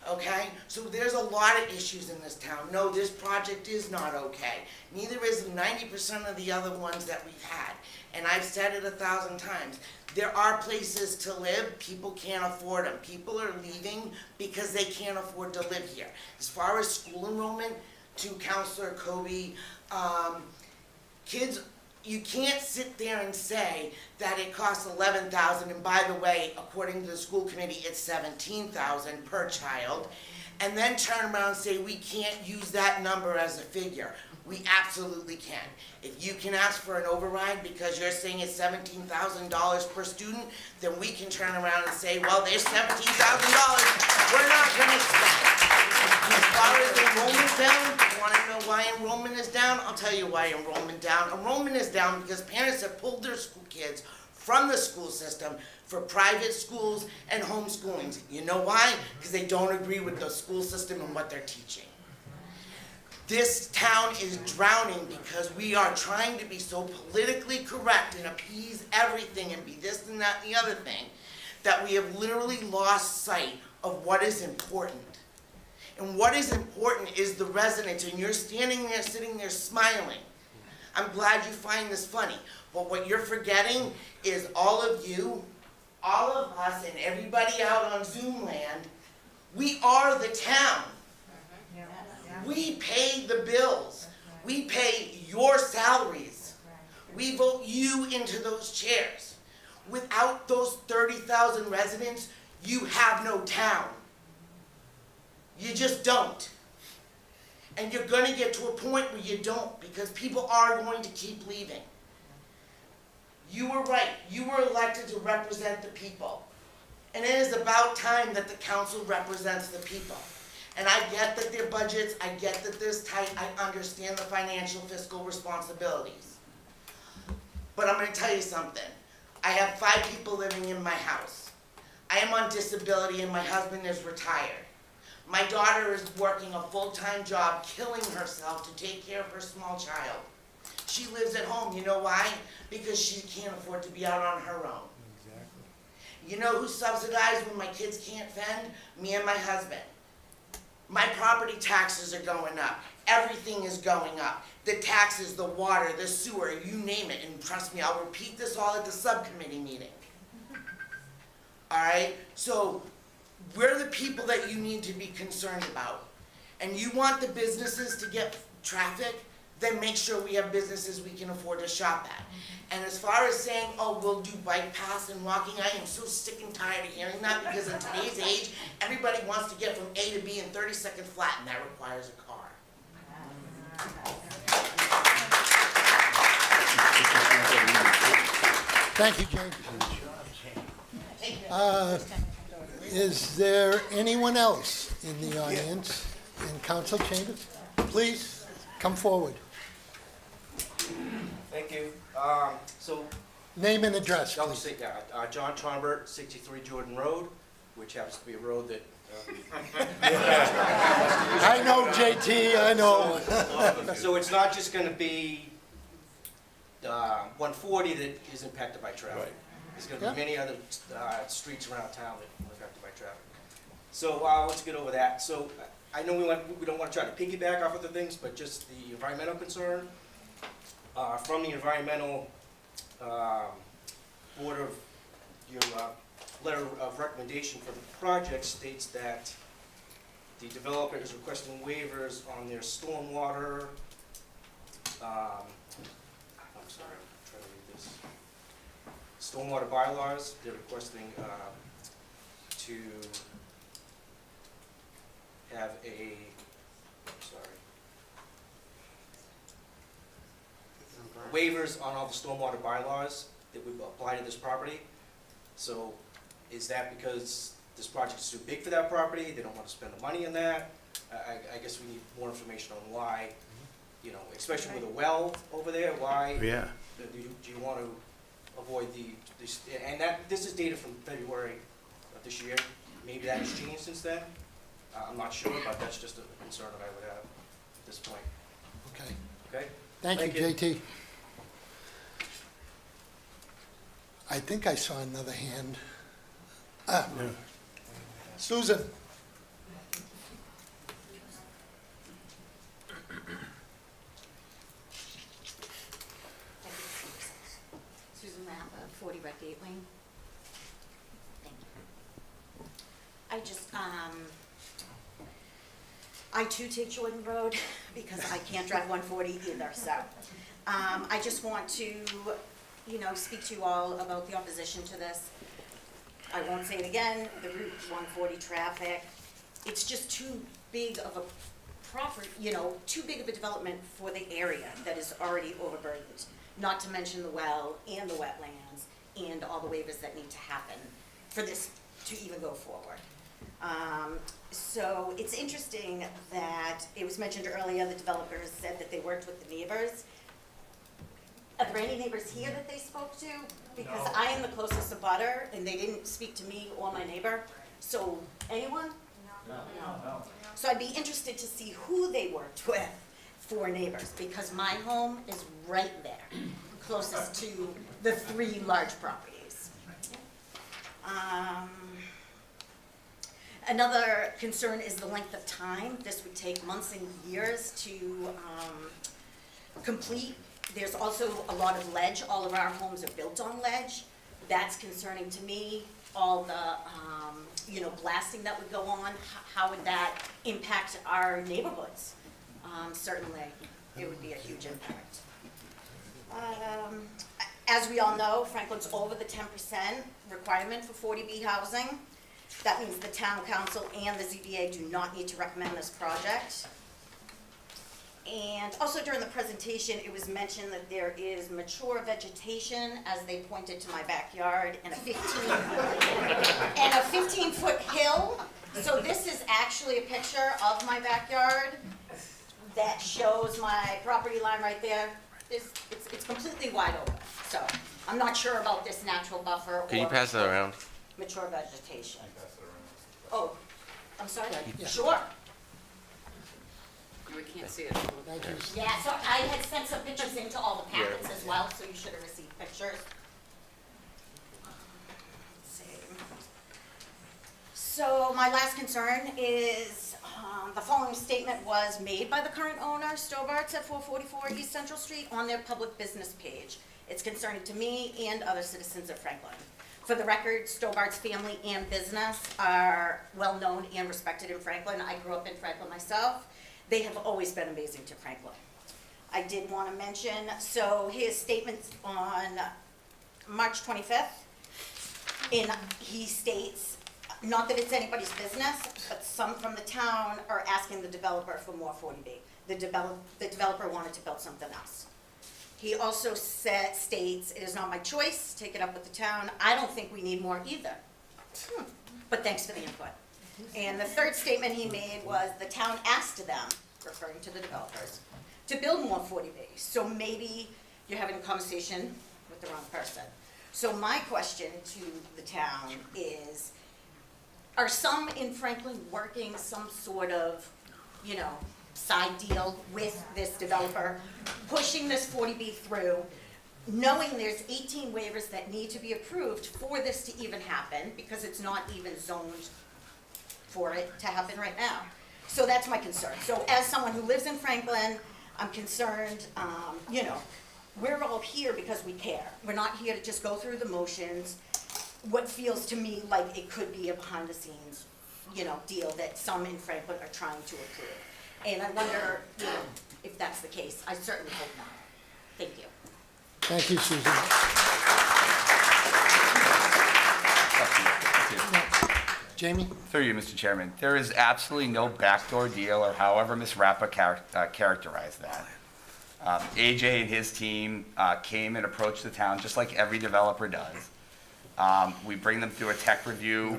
Okay, so there's a lot of issues in this town. No, this project is not okay. Neither is 90% of the other ones that we've had. And I've said it 1,000 times. There are places to live, people can't afford them. People are leaving because they can't afford to live here. As far as school enrollment, to Counselor Kobe, kids, you can't sit there and say that it costs $11,000, and by the way, according to the school committee, it's $17,000 per child, and then turn around and say we can't use that number as a figure. We absolutely can. If you can ask for an override because you're saying it's $17,000 per student, then we can turn around and say, well, there's $17,000 we're not gonna spend. As far as enrollment down, you wanna know why enrollment is down? I'll tell you why enrollment down. Enrollment is down because parents have pulled their school kids from the school system for private schools and homeschoolings. You know why? Because they don't agree with the school system and what they're teaching. This town is drowning because we are trying to be so politically correct and appease everything and be this and that and the other thing, that we have literally lost sight of what is important. And what is important is the residents, and you're standing there, sitting there smiling. I'm glad you find this funny, but what you're forgetting is all of you, all of us, and everybody out on Zoom land, we are the town. We pay the bills. We pay your salaries. We vote you into those chairs. Without those 30,000 residents, you have no town. You just don't. And you're going to get to a point where you don't because people are going to keep leaving. You were right. You were elected to represent the people. And it is about time that the council represents the people. And I get that they're budgets, I get that there's tight, I understand the financial fiscal responsibilities. But I'm gonna tell you something. I have 5 people living in my house. I am on disability and my husband is retired. My daughter is working a full-time job, killing herself to take care of her small child. She lives at home. You know why? Because she can't afford to be out on her own. You know who subsidized when my kids can't fend? Me and my husband. My property taxes are going up. Everything is going up. The taxes, the water, the sewer, you name it. And trust me, I'll repeat this all at the subcommittee meeting. All right? So we're the people that you need to be concerned about. And you want the businesses to get traffic, then make sure we have businesses we can afford to shop at. And as far as saying, oh, we'll do bike paths and walking, I am so sick and tired of hearing that, because in today's age, everybody wants to get from A to B in 30-second flat, and that requires a car. Thank you, Jane. Is there anyone else in the audience in council chambers? Please, come forward. Thank you. Name and address, I'll please. say, John Tombert, 63 Jordan Road, which happens to be a road that. I know, JT, I know. So it's not just going to be 140 that is impacted by traffic. There's going to be many other streets around town that are impacted by traffic. So let's get over that. So I know we don't want to try to piggyback off of the things, but just the environmental concern. From the environmental board of your letter of recommendation for the project states that the developer is requesting waivers on their stormwater. I'm sorry, I'm trying to read this. Stormwater bylaws. They're requesting to have a. Waivers on all the stormwater bylaws that would apply to this property. So is that because this project is too big for that property? They don't want to spend the money on that? I guess we need more information on why, you know, especially with a well over there, why do you want to avoid and this is data from February of this year. Maybe that has changed since then. I'm not sure, but that's just a concern that I would have at this point. Okay. Okay? Thank you, JT. I think I saw another hand. Susan. Susan Lappa, 40 Redgate Lane. Thank you. I too take Jordan Road because I can't drive 140 either, so. I just want to, speak to you all about the opposition to this. I won't say it again, the Route 140 traffic. It's just too big of a too big of a development for the area that is already overburdened. Not to mention the well and the wetlands and all the waivers that need to happen for this to even go forward. So it's interesting that it was mentioned earlier, the developers said that they worked with the neighbors. Are there any neighbors here that they spoke to? Because I am the closest abutter, and they didn't speak to me or my neighbor. So, anyone? No. So I'd be interested to see who they worked with for neighbors, because my home is right there, closest to the 3 large properties. Another concern is the length of time. This would take months and years to complete. There's also a lot of ledge. All of our homes are built on ledge. That's concerning to me. All the, blasting that would go on, how would that impact our neighborhoods? Certainly, it would be a huge impact. As we all know, Franklin's over the 10% requirement for 40B housing. That means the town council and the ZBA do not need to recommend this project. And also during the presentation, it was mentioned that there is mature vegetation, as they pointed to my backyard, and a 15-foot hill. So this is actually a picture of my backyard that shows my property line right there. It's completely wide open. So I'm not sure about this natural buffer. Can you pass that around? Mature vegetation. Oh, I'm sorry? Yeah. Sure. We can't see it. Thank you. Yeah, so I had sent some pictures into all the packets as well, so you should have received pictures. Let's see. So my last concern is, the following statement was made by the current owner, Stobart's at 444 East Central Street, on their public business page. It's concerning to me and other citizens of Franklin. For the record, Stobart's family and business are well-known and respected in Franklin. I grew up in Franklin myself. They have always been amazing to Franklin. I did want to mention, so his statements on March 25th, he states, not that it's anybody's business, but some from the town are asking the developer for more 40B. The developer wanted to build something else. He also states, it is not my choice, take it up with the town. I don't think we need more either. But thanks for the input. And the third statement he made was the town asked them, referring to the developers, to build more 40Bs. So maybe you're having a conversation with the wrong person. So my question to the town is, are some in Franklin working some sort of, side deal with this developer, pushing this 40B through, knowing there's 18 waivers that need to be approved for this to even happen, because it's not even zoned for it to happen right now. So that's my concern. So as someone who lives in Franklin, I'm concerned, we're all here because we care. We're not here to just go through the motions. What feels to me like it could be a behind the scenes, deal that some in Franklin are trying to approve. And I wonder, if that's the case. I certainly hope not. Thank you. Thank you, Susan. Jamie? Through you, Mr. Chairman. There is absolutely no backdoor deal, or however Ms. Rappa characterized that. AJ and his team came and approached the town just like every developer does. We bring them through a tech review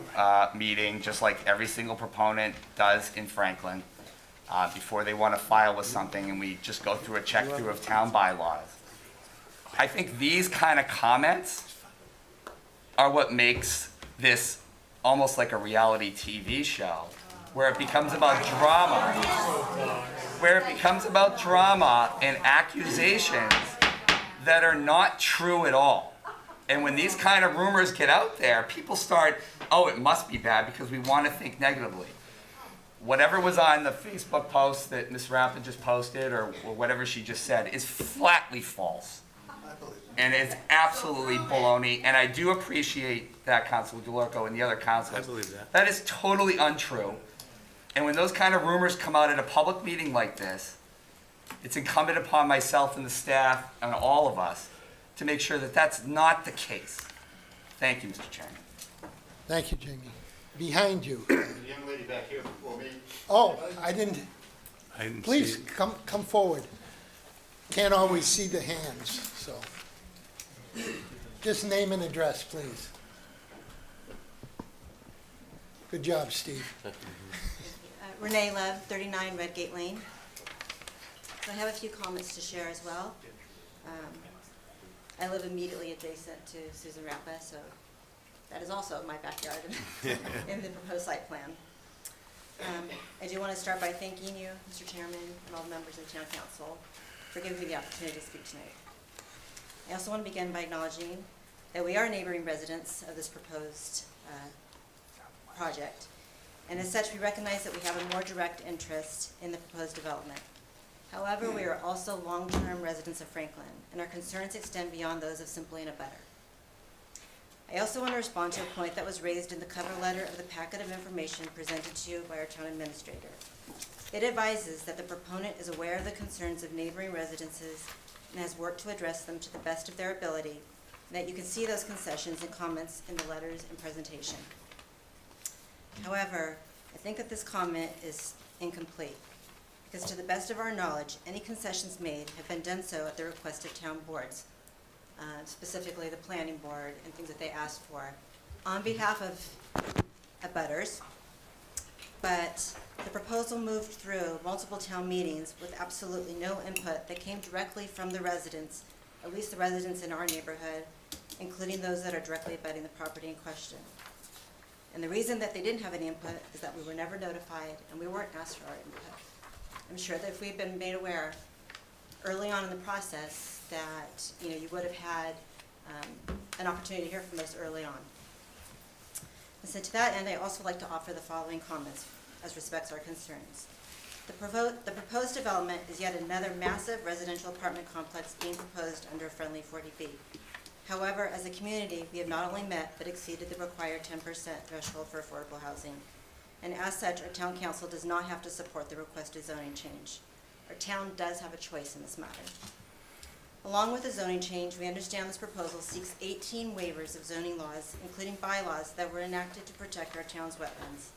meeting, just like every single proponent does in Franklin, before they want to file with something, and we just go through a check through of town bylaws. I think these kind of comments are what makes this almost like a reality TV show, where it becomes about drama, and accusations that are not true at all. And when these kind of rumors get out there, people start, oh, it must be bad because we want to think negatively. Whatever was on the Facebook post that Ms. Rappa just posted, or whatever she just said, is flatly false. And it's absolutely baloney. And I do appreciate that, Councilor DeLorco and the other councilors. I believe that. That is totally untrue. And when those kind of rumors come out at a public meeting like this, it's incumbent upon myself and the staff and all of us to make sure that that's not the case. Thank you, Mr. Chairman. Thank you, Jamie. Behind you. The young lady back here before me. Oh, I didn't. Please, see it. come forward. Can't always see the hands, so. Just name and address, please. Good job, Steve. Renee Lev, 39 Redgate Lane. So I have a few comments to share as well. I live immediately adjacent to Susan Rappa, so that is also my backyard in the proposed site plan. I do want to start by thanking you, Mr. Chairman, and all the members of the Town Council for giving me the opportunity to speak tonight. I also want to begin by acknowledging that we are neighboring residents of this proposed project, and as such, we recognize that we have a more direct interest in the proposed development. However, we are also long-term residents of Franklin, and our concerns extend beyond those of simply an abutter. I also want to respond to a point that was raised in the cover letter of the packet of information presented to you by our town administrator. It advises that the proponent is aware of the concerns of neighboring residences and has worked to address them to the best of their ability, and that you can see those concessions and comments in the letters and presentation. However, I think that this comment is incomplete, because to the best of our knowledge, any concessions made have been done so at the request of town boards, specifically the planning board and things that they asked for, on behalf of abutters. But the proposal moved through multiple town meetings with absolutely no input that came directly from the residents, at least the residents in our neighborhood, including those that are directly abutting the property in question. And the reason that they didn't have any input is that we were never notified and we weren't asked for our input. I'm sure that if we'd been made aware early on in the process that, you would have had an opportunity to hear from us early on. And so to that end, I also like to offer the following comments as respects our concerns. The proposed development is yet another massive residential apartment complex being proposed under a friendly 40B. However, as a community, we have not only met but exceeded the required 10% threshold for affordable housing. And as such, our town council does not have to support the requested zoning change. Our town does have a choice in this matter. Along with the zoning change, we understand this proposal seeks 18 waivers of zoning laws, including bylaws that were enacted to protect our town's wetlands.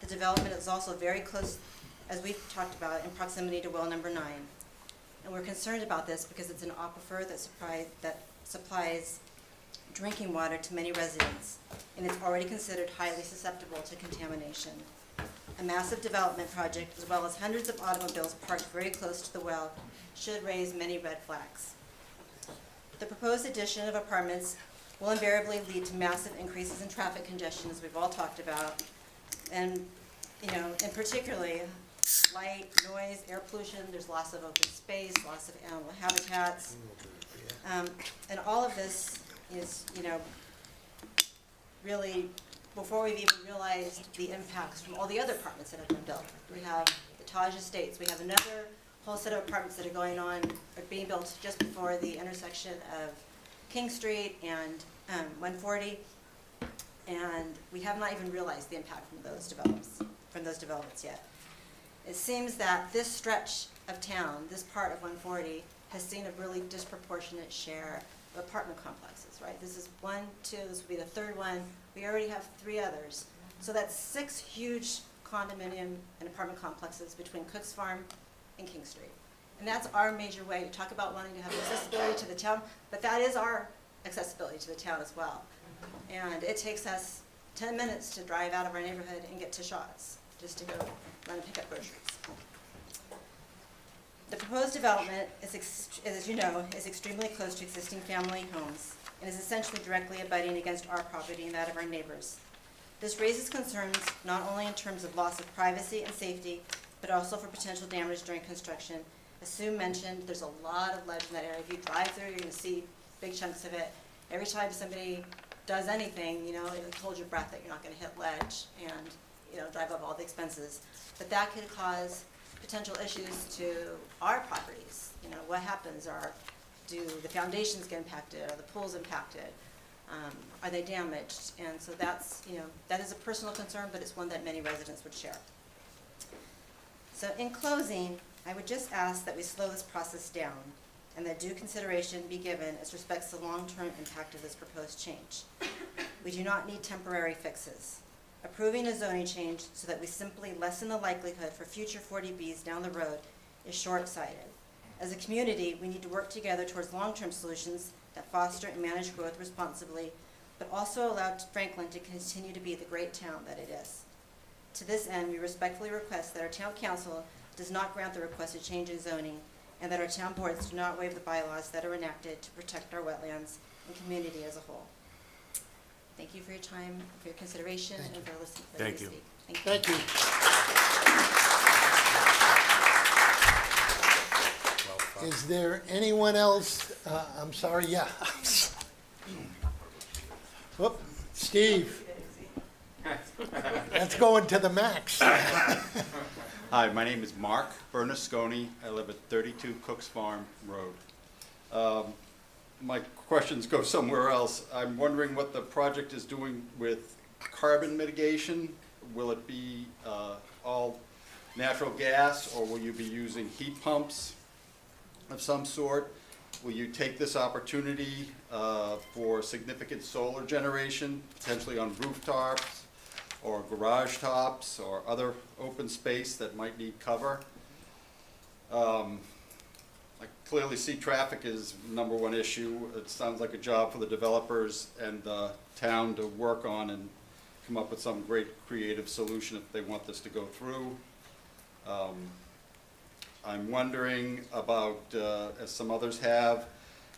The development is also very close, as we've talked about, in proximity to well number 9. And we're concerned about this because it's an aquifer that supplies drinking water to many residents, and it's already considered highly susceptible to contamination. A massive development project, as well as hundreds of automobiles parked very close to the well, should raise many red flags. The proposed addition of apartments will invariably lead to massive increases in traffic congestion, as we've all talked about, and, and particularly light, noise, air pollution, there's loss of open space, loss of animal habitats, and all of this is, really, before we've even realized the impacts from all the other apartments that have been built. We have the Taj Estates, we have another whole set of apartments that are being built just before the intersection of King Street and 140, and we have not even realized the impact from those developments yet. It seems that this stretch of town, this part of 140, has seen a really disproportionate share of apartment complexes, right? This is 1, 2, this will be the third one. We already have 3 others. So that's 6 huge condominium and apartment complexes between Cook's Farm and King Street. And that's our major way. You talk about wanting to have accessibility to the town, but that is our accessibility to the town as well. And it takes us 10 minutes to drive out of our neighborhood and get to Shaw's, just to go run and pick up groceries. The proposed development, as you know, is extremely close to existing family homes and is essentially directly abutting against our property and that of our neighbors. This raises concerns not only in terms of loss of privacy and safety, but also for potential damage during construction. As Sue mentioned, there's a lot of ledge in that area. If you drive through, you're going to see big chunks of it. Every time somebody does anything, it'll hold your breath that you're not going to hit ledge and drive up all the expenses. But that could cause potential issues to our properties. What happens? Do the foundations get impacted? Are the pools impacted? Are they damaged? And so that is a personal concern, but it's one that many residents would share. So in closing, I would just ask that we slow this process down and that due consideration be given as respects the long-term impact of this proposed change. We do not need temporary fixes. Approving a zoning change so that we simply lessen the likelihood for future 40Bs down the road is short-sighted. As a community, we need to work together towards long-term solutions that foster and manage growth responsibly, but also allow Franklin to continue to be the great town that it is. To this end, we respectfully request that our town council does not grant the requested change in zoning, and that our town boards do not waive the bylaws that are enacted to protect our wetlands and community as a whole. Thank you for your time, for your consideration, and for listening. Thank you. Thank you. Is there anyone else? I'm sorry, yeah. Whoop, Steve. That's going to the max. Hi, my name is Mark Bernasconi. I live at 32 Cooks Farm Road. My questions go somewhere else. I'm wondering what the project is doing with carbon mitigation. Will it be all natural gas, or will you be using heat pumps of some sort? Will you take this opportunity for significant solar generation, potentially on rooftops or garage tops or other open space that might need cover? I clearly see traffic is #1 issue. It sounds like a job for the developers and the town to work on and come up with some great creative solution if they want this to go through. I'm wondering about, as some others have,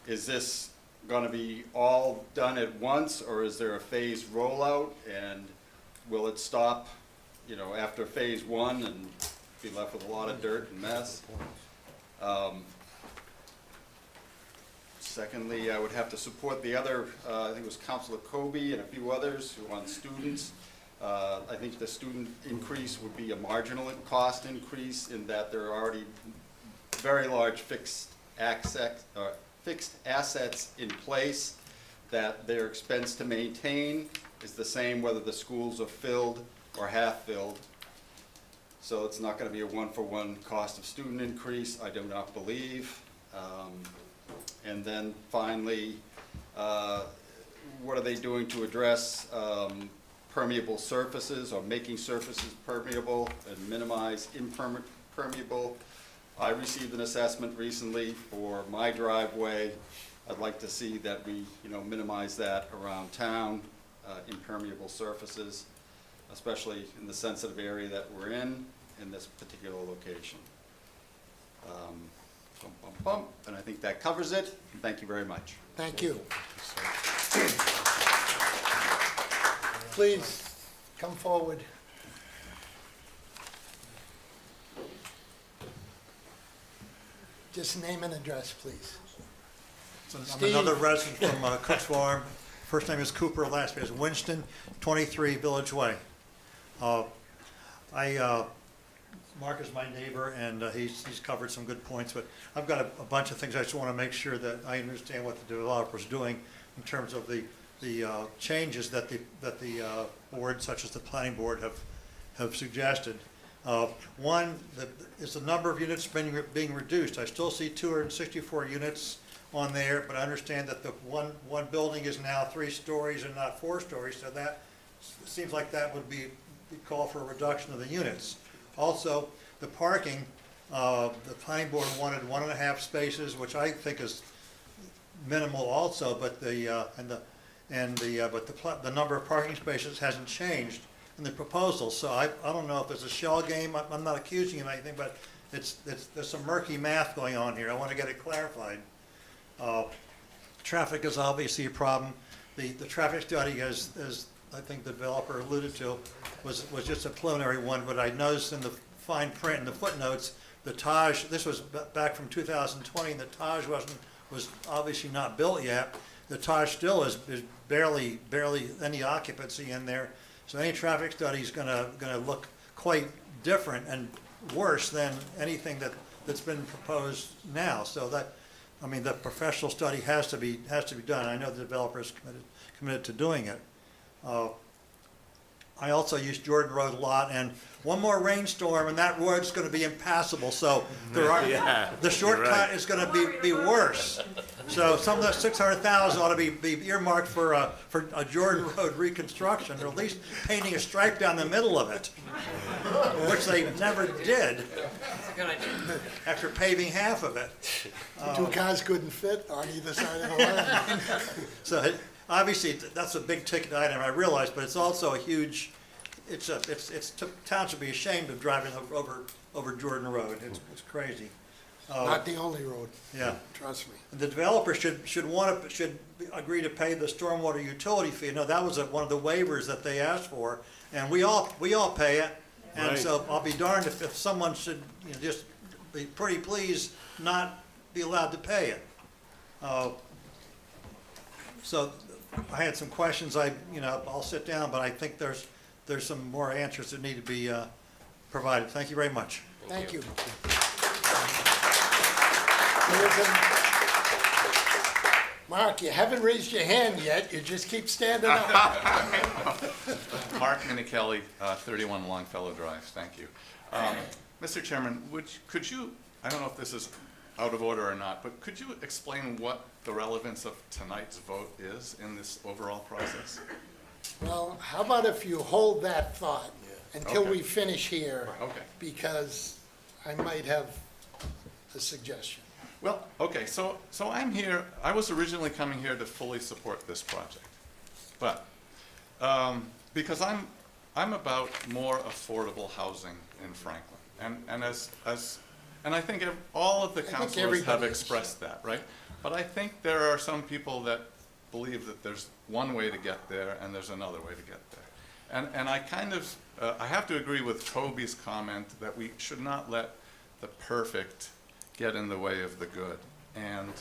is this going to be all done at once, or is there a phased rollout, and will it stop, after phase 1 and be left with a lot of dirt and mess. Secondly, I would have to support the other, I think it was Councilor Kobe and a few others who on students. I think the student increase would be a marginal cost increase in that there are already very large fixed assets in place, that their expense to maintain is the same whether the schools are filled or half filled. So it's not going to be a one-for-one cost of student increase, I do not believe. And then finally, what are they doing to address permeable surfaces or making surfaces permeable and minimize impermeable? I received an assessment recently for my driveway. I'd like to see that we, minimize that around town, impermeable surfaces, especially in the sensitive area that we're in this particular location. And I think that covers it. Thank you very much. Thank you. Please come forward. Just name and address, please. So I'm Steve. another resident from Cook's Farm. First name is Cooper, last name is Winston, 23 Village Way. Mark is my neighbor, and he's covered some good points, but I've got a bunch of things I just want to make sure that I understand what the developer's doing in terms of the changes that the board, such as the planning board, have suggested. One is the number of units being reduced. I still see 264 units on there, but I understand that the one building is now 3 stories and not 4 stories, so that seems like that would be call for a reduction of the units. Also, the parking, the planning board wanted 1.5 spaces, which I think is minimal also, but the number of parking spaces hasn't changed in the proposal. So I don't know if it's a shell game. I'm not accusing you of anything, but there's some murky math going on here. I want to get it clarified. Traffic is obviously a problem. The traffic study, as I think the developer alluded to, was just a preliminary one, but I noticed in the fine print in the footnotes, the Taj, this was back from 2020, and the Taj was obviously not built yet. The Taj still is barely any occupancy in there. So any traffic study is gonna look quite different and worse than anything that's been proposed now. So that, I mean, the professional study has to be done. I know the developer is committed to doing it. I also use Jordan Road a lot, and one more rainstorm and that road's going to be impassable. So the shortcut is going to be worse. So some of the 600,000 ought to be earmarked for a Jordan Road reconstruction, or at least painting a stripe down the middle of it, which they never did. That's a good idea. After paving half of it. 2 cars couldn't fit on either side of the line. So obviously, that's a big ticket item, I realize, but it's also a huge, town should be ashamed of driving over Jordan Road. It's crazy. Not the only road. Yeah. Trust me. The developer should agree to pay the stormwater utility fee. No, that was one of the waivers that they asked for, and we all pay it. And Right. so I'll be darned if someone should just be pretty please not be allowed to pay it. So I had some questions. I'll sit down, but I think there's some more answers that need to be provided. Thank you very much. Thank you. Mark, you haven't raised your hand yet. You just keep standing up. Mark Minichelli, 31 Longfellow Drive. Thank you. Mr. Chairman, could you, I don't know if this is out of order or not, but could you explain what the relevance of tonight's vote is in this overall process? Well, how about if you hold that thought until Okay. we finish here? Okay. Because I might have a suggestion. Well, okay, so I'm here, I was originally coming here to fully support this project. But, because I'm about more affordable housing in Franklin. And I think all of the councilors have everybody is. expressed that, right? But I think there are some people that believe that there's one way to get there and there's another way to get there. And I kind of I have to agree with Toby's comment that we should not let the perfect get in the way of the good. And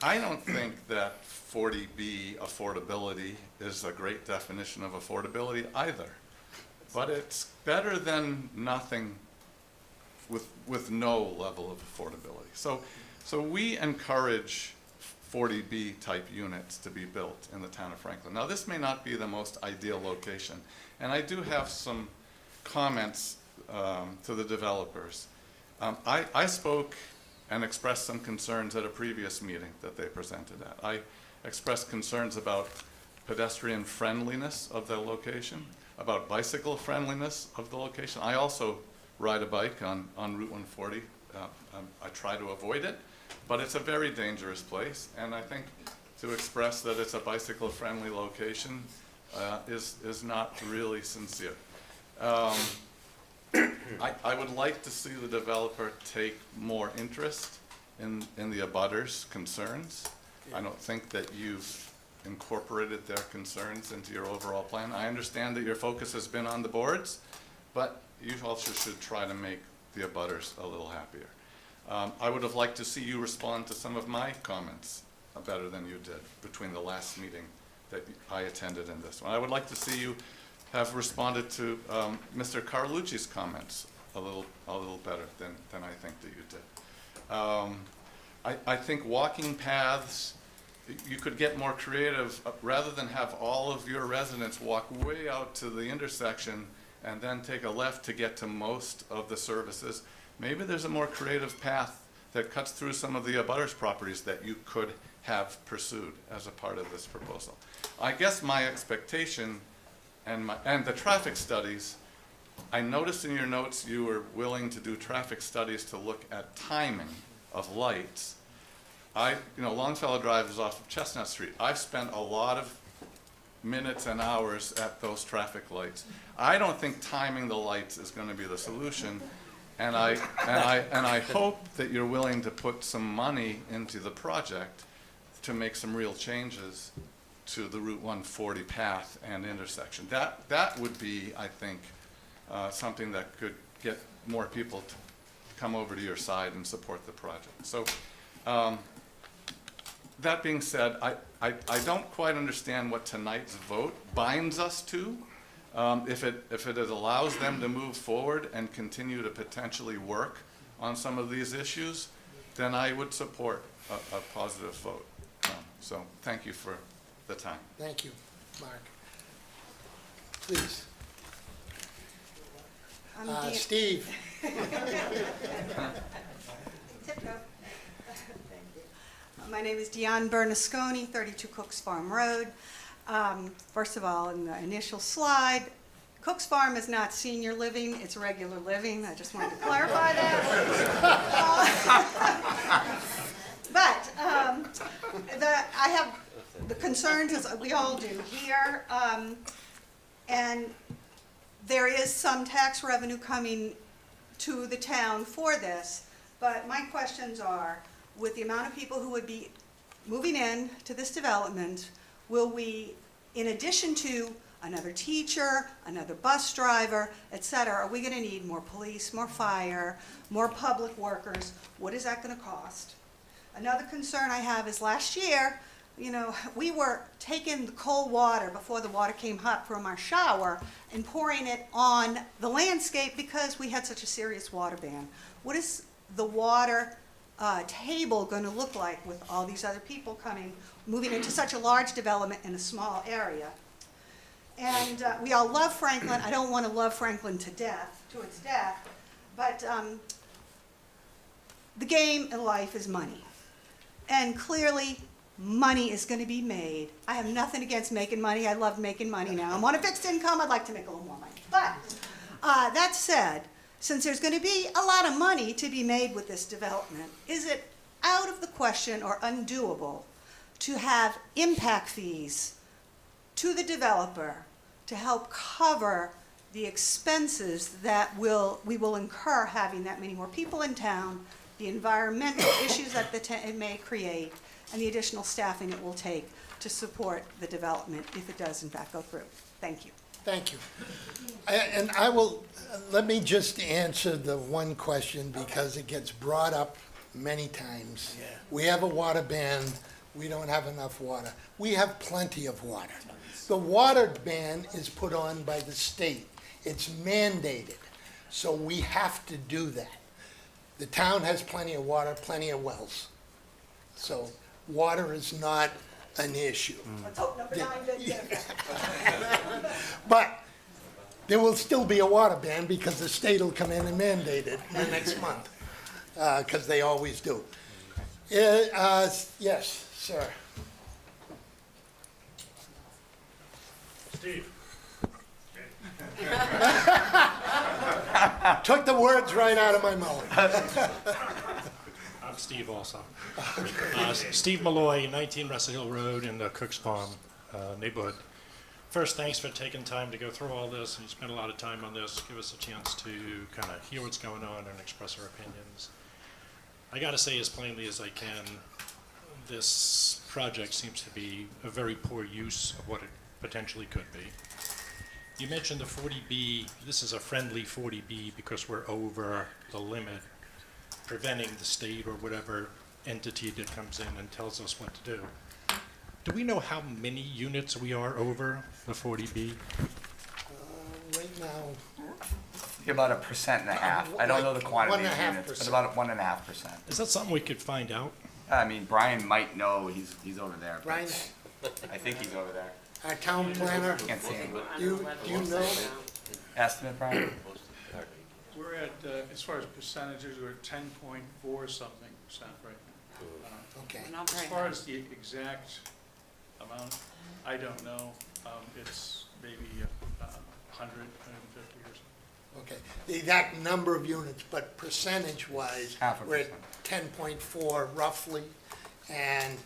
I don't think that 40B affordability is a great definition of affordability either. But it's better than nothing with no level of affordability. So we encourage 40B type units to be built in the town of Franklin. Now, this may not be the most ideal location, and I do have some comments to the developers. I spoke and expressed some concerns at a previous meeting that they presented at. I expressed concerns about pedestrian friendliness of the location, about bicycle friendliness of the location. I also ride a bike on Route 140. I try to avoid it, but it's a very dangerous place, and I think to express that it's a bicycle-friendly location is not really sincere. I would like to see the developer take more interest in the abutters' concerns. I don't think that you've incorporated their concerns into your overall plan. I understand that your focus has been on the boards, but you also should try to make the abutters a little happier. I would have liked to see you respond to some of my comments better than you did between the last meeting that I attended and this one. I would like to see you have responded to Mr. Carlucci's comments a little better than I think that you did. I think walking paths, you could get more creative rather than have all of your residents walk way out to the intersection and then take a left to get to most of the services. Maybe there's a more creative path that cuts through some of the abutters properties that you could have pursued as a part of this proposal. I guess my expectation and the traffic studies, I noticed in your notes you were willing to do traffic studies to look at timing of lights. Longfellow Drive is off of Chestnut Street. I've spent a lot of minutes and hours at those traffic lights. I don't think timing the lights is going to be the solution, and I hope that you're willing to put some money into the project to make some real changes to the Route 140 path and intersection. That would be, I think, something that could get more people to come over to your side and support the project. So that being said, I don't quite understand what tonight's vote binds us to. If it allows them to move forward and continue to potentially work on some of these issues, then I would support a positive vote. So thank you for the time. Thank you, Mark. Please. Steve. My name is Dion Bernasconi, 32 Cooks Farm Road. First of all, in the initial slide, Cooks Farm is not senior living, it's regular living. I just wanted to clarify that. But I have the concerns, as we all do here, and there is some tax revenue coming to the town for this, but my questions are, with the amount of people who would be moving in to this development, will we, in addition to another teacher, another bus driver, et cetera, are we gonna need more police, more fire, more public workers? What is that gonna cost? Another concern I have is last year, we were taking the cold water before the water came hot from our shower and pouring it on the landscape because we had such a serious water ban. What is the water table going to look like with all these other people moving into such a large development in a small area? And we all love Franklin. I don't want to love Franklin to its death, but the game in life is money. And clearly, money is going to be made. I have nothing against making money. I love making money now. I'm on a fixed income. I'd like to make a little more money. But that said, since there's going to be a lot of money to be made with this development, is it out of the question or undoable to have impact fees to the developer to help cover the expenses that we will incur having that many more people in town, the environmental issues that it may create, and the additional staffing it will take to support the development if it does in fact go through? Thank you. Thank you. And I will, let me just answer the one question because it gets brought up many times. We have a water ban, we don't have enough water. We have plenty of water. The water ban is put on by the state. It's mandated, so we have to do that. The town has plenty of water, plenty of wells. So water is not an issue. Let's hope number 9 doesn't get affected. But there will still be a water ban because the state will come in and mandate it in the next month, because they always do. Yes, sir. Steve. Took the words right out of my mouth. I'm Steve also. Steve Malloy, 19 Russell Hill Road in the Cooks Farm neighborhood. First, thanks for taking time to go through all this, and you spent a lot of time on this. Give us a chance to kind of hear what's going on and express our opinions. I got to say as plainly as I can, this project seems to be a very poor use of what it potentially could be. You mentioned the 40B. This is a friendly 40B because we're over the limit, preventing the state or whatever entity that comes in and tells us what to do. Do we know how many units we are over the 40B? Right now, About 1.5%. I don't know the quantity of 1.5%. units, but about 1.5%. Is that something we could find out? I mean, Brian might know, he's over there. but Brian, I think he's over there. our town planner, Can't see him. do you know? Estimate, Brian? We're at, as far as percentages, we're at 10.4 something percent right now. Okay. As far as the exact amount, I don't know. It's maybe 100, 150 or something. Okay, the exact number of units, but percentage-wise, we're at 10.4 roughly, and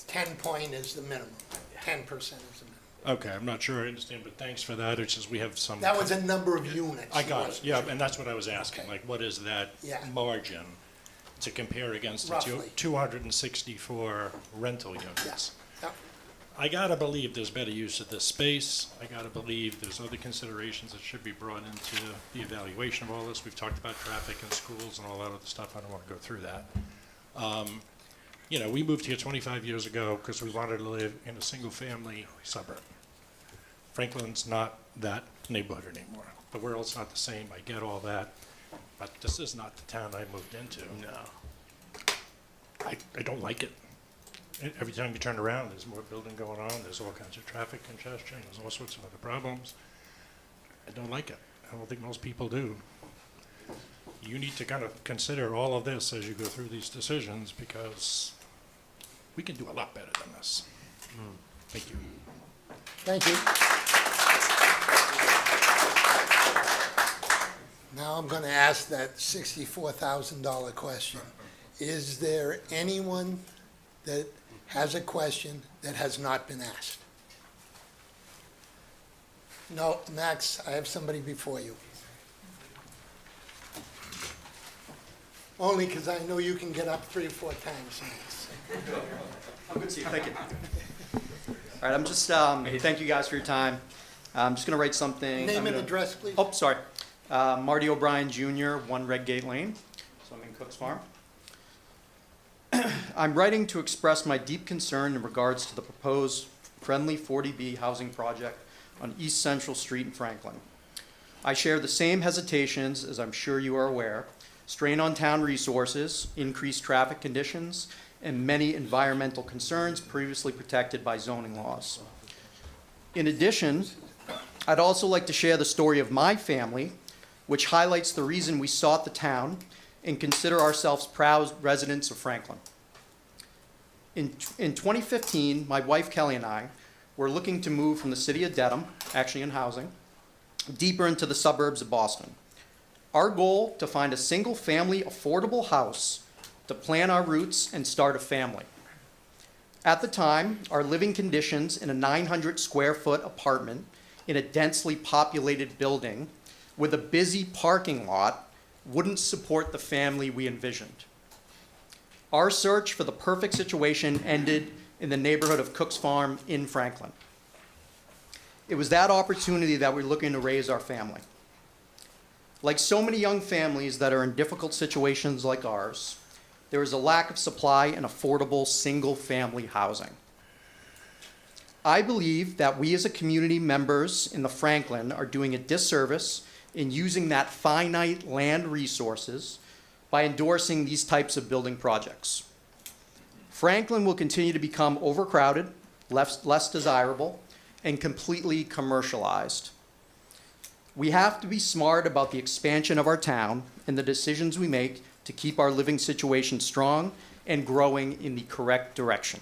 10 point is the minimum. 10% is the minimum. Okay, I'm not sure I understand, but thanks for that. It's just we have some. That was a number of units. I got it, yeah, and that's what I was asking, like, what is that Yeah. margin to compare against the Roughly. 264 rental units? Yep. I gotta believe there's better use of this space. I gotta believe there's other considerations that should be brought into the evaluation of all this. We've talked about traffic and schools and all that other stuff. I don't wanna go through that. You know, we moved here 25 years ago because we wanted to live in a single-family suburb. Franklin's not that neighborhood anymore. The world's not the same, I get all that, but this is not the town I moved into. No. I don't like it. Every time you turn around, there's more building going on, there's all kinds of traffic congestion, there's all sorts of other problems. I don't like it. I don't think most people do. You need to kind of consider all of this as you go through these decisions because we can do a lot better than this. Thank you. Thank you. Now I'm going to ask that $64,000 question. Is there anyone that has a question that has not been asked? No, Max, I have somebody before you. Only because I know you can get up 3 or 4 times, Max. I'm good to see you, thank you. All right, I'm just, thank you guys for your time. I'm just gonna write something. Name and address, please. Oh, sorry. Marty O'Brien Jr., 1 Redgate Lane, so I'm in Cook's Farm. I'm writing to express my deep concern in regards to the proposed friendly 40B housing project on East Central Street in Franklin. I share the same hesitations, as I'm sure you are aware, strain on town resources, increased traffic conditions, and many environmental concerns previously protected by zoning laws. In addition, I'd also like to share the story of my family, which highlights the reason we sought the town and consider ourselves proud residents of Franklin. In 2015, my wife Kelly and I were looking to move from the city of Dedham, actually in housing, deeper into the suburbs of Boston. Our goal, to find a single-family affordable house to plan our roots and start a family. At the time, our living conditions in a 900 square foot apartment in a densely populated building with a busy parking lot wouldn't support the family we envisioned. Our search for the perfect situation ended in the neighborhood of Cook's Farm in Franklin. It was that opportunity that we're looking to raise our family. Like so many young families that are in difficult situations like ours, there is a lack of supply in affordable single-family housing. I believe that we as a community members in the Franklin are doing a disservice in using that finite land resources by endorsing these types of building projects. Franklin will continue to become overcrowded, less desirable, and completely commercialized. We have to be smart about the expansion of our town and the decisions we make to keep our living situation strong and growing in the correct direction.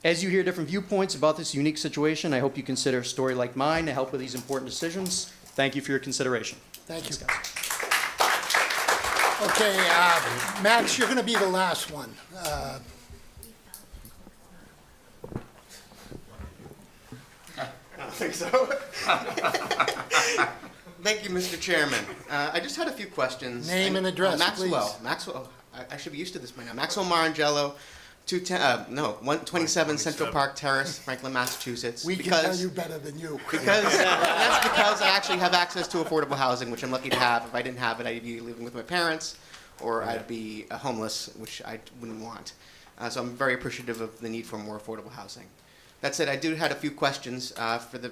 As you hear different viewpoints about this unique situation, I hope you consider a story like mine to help with these important decisions. Thank you for your consideration. Thank you. Thanks, guys. Okay, Max, you're going to be the last one. I don't think so. Thank you, Mr. Chairman. I just had a few questions. Name and address, please. Maxwell, I should be used to this by now. Maxwell Marangello, 127 Central Park Terrace, Franklin, Massachusetts. We can tell you better than you. That's because I actually have access to affordable housing, which I'm lucky to have. If I didn't have it, I'd be living with my parents, or I'd be homeless, which I wouldn't want. So I'm very appreciative of the need for more affordable housing. That said, I do had a few questions for the.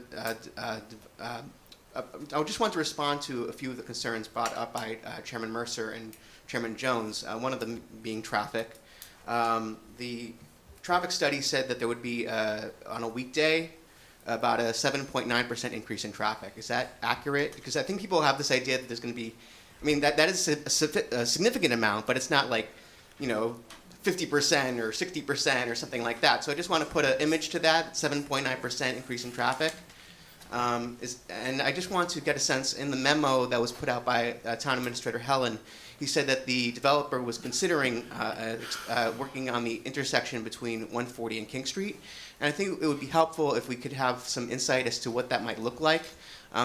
I just want to respond to a few of the concerns brought up by Chairman Mercer and Chairman Jones. One of them being traffic. The traffic study said that there would be on a weekday about a 7.9% increase in traffic. Is that accurate? Because I think people have this idea that there's going to be. I mean, that is a significant amount, but it's not like, 50% or 60% or something like that. So I just want to put an image to that, 7.9% increase in traffic. And I just want to get a sense, in the memo that was put out by Town Administrator Helen, he said that the developer was considering working on the intersection between 140 and King Street. And I think it would be helpful if we could have some insight as to what that might look like.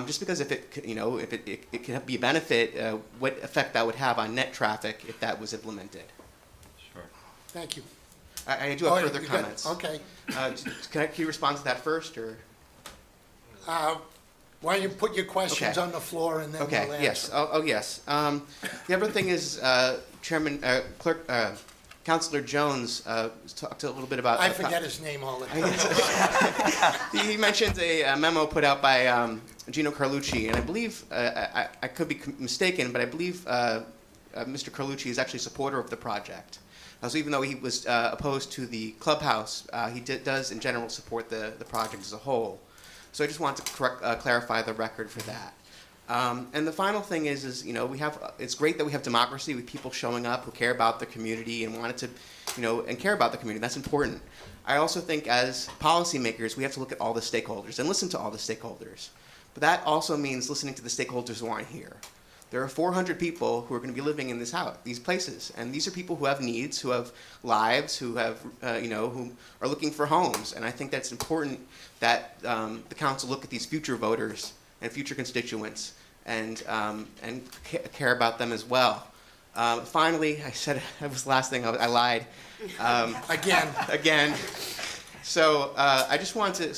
Just because if it can be a benefit, what effect that would have on net traffic if that was implemented. Sure. Thank you. I do have further comments. Okay. Can you respond to that first, or? Why don't you put your questions on the floor and then we'll answer. Yes. Oh, yes. The other thing is, Councilor Jones talked a little bit about. I forget his name all the time. He mentioned a memo put out by Gino Carlucci, and I believe I could be mistaken, but I believe Mr. Carlucci is actually a supporter of the project. So even though he was opposed to the clubhouse, he does in general support the project as a whole. So I just want to clarify the record for that. And the final thing is it's great that we have democracy with people showing up who care about the community and wanted to, and care about the community. That's important. I also think as policymakers, we have to look at all the stakeholders and listen to all the stakeholders. But that also means listening to the stakeholders who aren't here. There are 400 people who are going to be living in these places, and these are people who have needs, who have lives, who have, who are looking for homes. And I think that's important that the council look at these future voters and future constituents and care about them as well. Finally, I said that was the last thing. I lied. Again. So I just want to,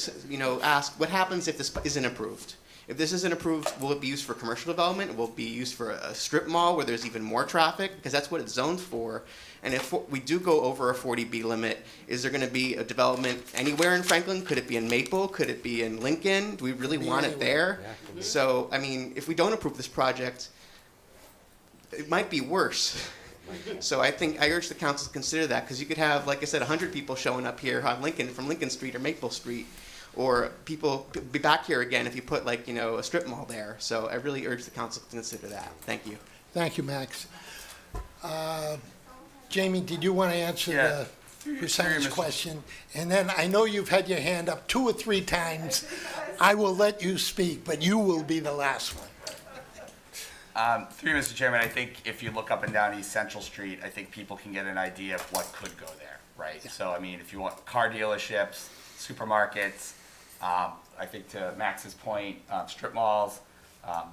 ask what happens if this isn't approved. If this isn't approved, will it be used for commercial development? Will it be used for a strip mall where there's even more traffic? Because that's what it's zoned for. And if we do go over a 40B limit, is there going to be a development anywhere in Franklin? Could it be in Maple? Could it be in Lincoln? Do we really want it there? Yeah, so, I mean, if we don't approve this project, it might be worse. So I urge the council to consider that, because you could have, like I said, 100 people showing up here on from Lincoln Street or Maple Street. Or people be back here again if you put a strip mall there. So I really urge the council to consider that. Thank you. Thank you, Max. Jamie, did you want to answer the percentage question? And then I know you've had your hand up 2 or 3 times. I will let you speak, but you will be the last one. Through you, Mr. Chairman, I think if you look up and down East Central Street, I think people can get an idea of what could go there, right? Yeah. So, I mean, if you want car dealerships, supermarkets, I think to Max's point, strip malls,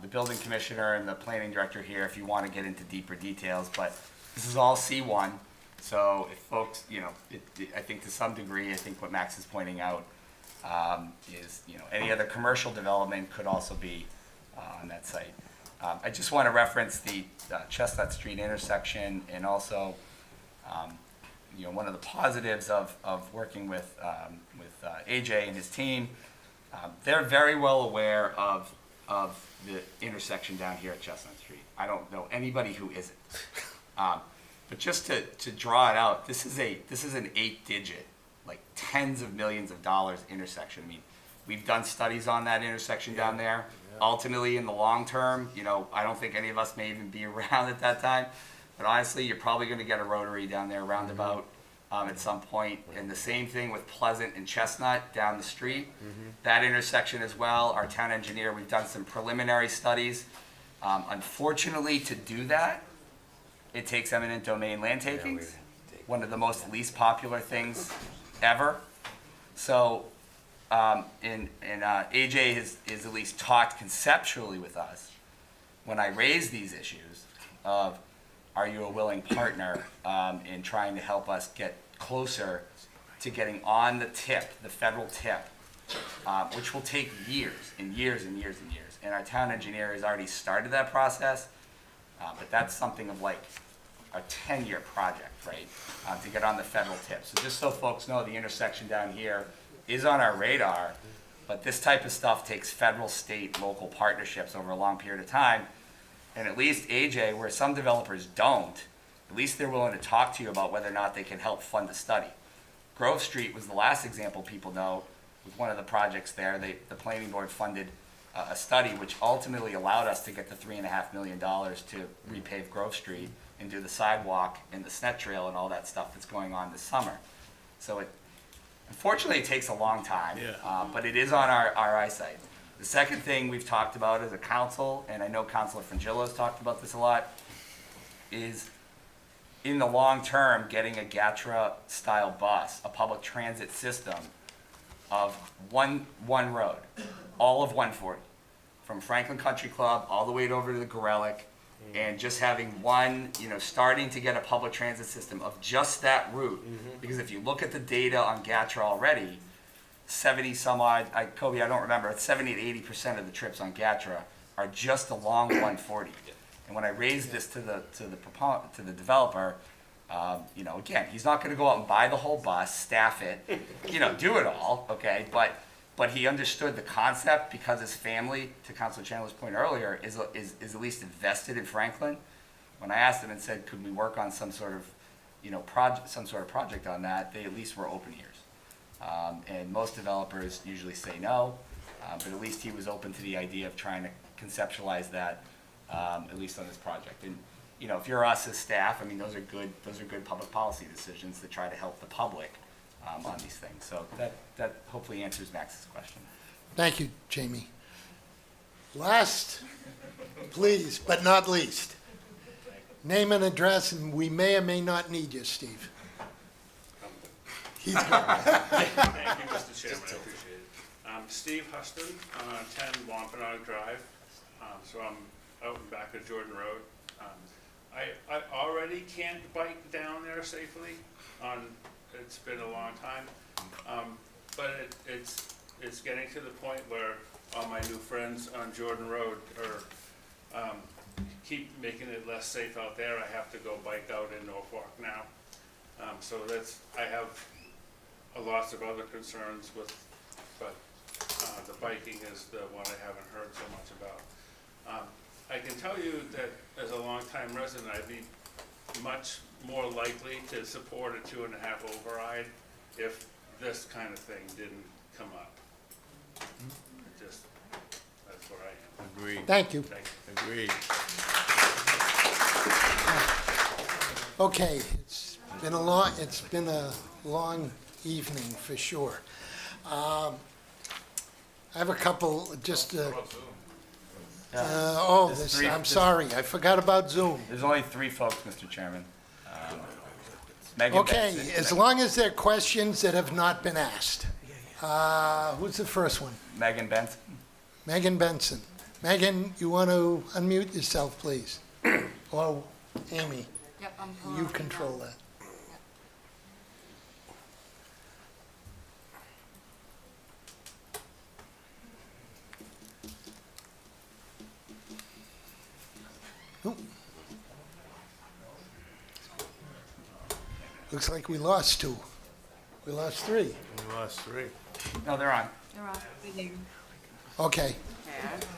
the building commissioner and the planning director here, if you want to get into deeper details, but this is all C1. So if folks, I think to some degree, I think what Max is pointing out, is, any other commercial development could also be on that site. I just want to reference the Chestnut Street intersection, and also, one of the positives of working with AJ and his team. They're very well aware of the intersection down here at Chestnut Street. I don't know anybody who isn't. But just to draw it out, this is an 8-digit, like tens of millions of dollars intersection. I mean, we've done studies on that intersection down there. Ultimately, in the long term, I don't think any of us may even be around at that time. But honestly, you're probably going to get a rotary down there, roundabout, at some point. And the same thing with Pleasant and Chestnut down the street. That intersection as well, our town engineer, we've done some preliminary studies. Unfortunately, to do that, it takes eminent domain land takings, one of the most least popular things ever. So, AJ has at least talked conceptually with us when I raise these issues of, are you a willing partner in trying to help us get closer to getting on the tip, the federal tip, which will take years and years and years and years. And our town engineer has already started that process, but that's something of like a 10-year project, right, to get on the federal tip. So just so folks know, the intersection down here is on our radar, but this type of stuff takes federal, state, local partnerships over a long period of time. And at least AJ, where some developers don't, at least they're willing to talk to you about whether or not they can help fund the study. Grove Street was the last example people know, with one of the projects there. The planning board funded a study which ultimately allowed us to get the $3.5 million to repave Grove Street and do the sidewalk and the SNET trail and all that stuff that's going on this summer. So unfortunately, it takes a long time, but it is on our eyesight. The second thing we've talked about as a council, and I know Councilor Frangillo's talked about this a lot, is in the long term, getting a GATRA-style bus, a public transit system of one road, all of 140, from Franklin Country Club all the way over to the Gorelick, and just having one, starting to get a public transit system of just that route. Because if you look at the data on GATRA already, 70 some odd, Kobe, I don't remember, 70 to 80% of the trips on GATRA are just along 140. And when I raised this to the developer, again, he's not going to go out and buy the whole bus, staff it, do it all, okay? But he understood the concept because his family, to Councilor Chandler's point earlier, is at least invested in Franklin. When I asked him and said, could we work on some sort of, project on that, they at least were open ears. And most developers usually say no, but at least he was open to the idea of trying to conceptualize that, at least on this project. And if you're us as staff, those are good public policy decisions to try to help the public on these things. So that hopefully answers Max's question. Thank you, Jamie. Last, please, but not least, name and address, and we may or may not need you, Steve. He's good. Thank you, Mr. Chairman, I appreciate it. Steve Huston, 10 Wampanoag Drive. So I'm out and back of Jordan Road. I already can't bike down there safely. It's been a long time, but it's getting to the point where all my new friends on Jordan Road are keep making it less safe out there. I have to go bike out in Norfolk now. So I have lots of other concerns with, but the biking is the one I haven't heard so much about. I can tell you that as a longtime resident, I'd be much more likely to support a 2.5 override if this kind of thing didn't come up. That's where I am. Agreed. Thank you. Agreed. Okay, it's been a long evening for sure. I have a couple, I'm sorry, I forgot about Zoom. There's only 3 folks, Mr. Chairman. Megan Okay, Benson. as long as they're questions that have not been asked. Who's the first one? Megan Benson. Megan Benson. Megan, you want to unmute yourself, please? Or Amy? Yep, I'm pulling You up control now. that. Looks like we lost 2. We lost 3. We lost 3. No, they're on. Okay.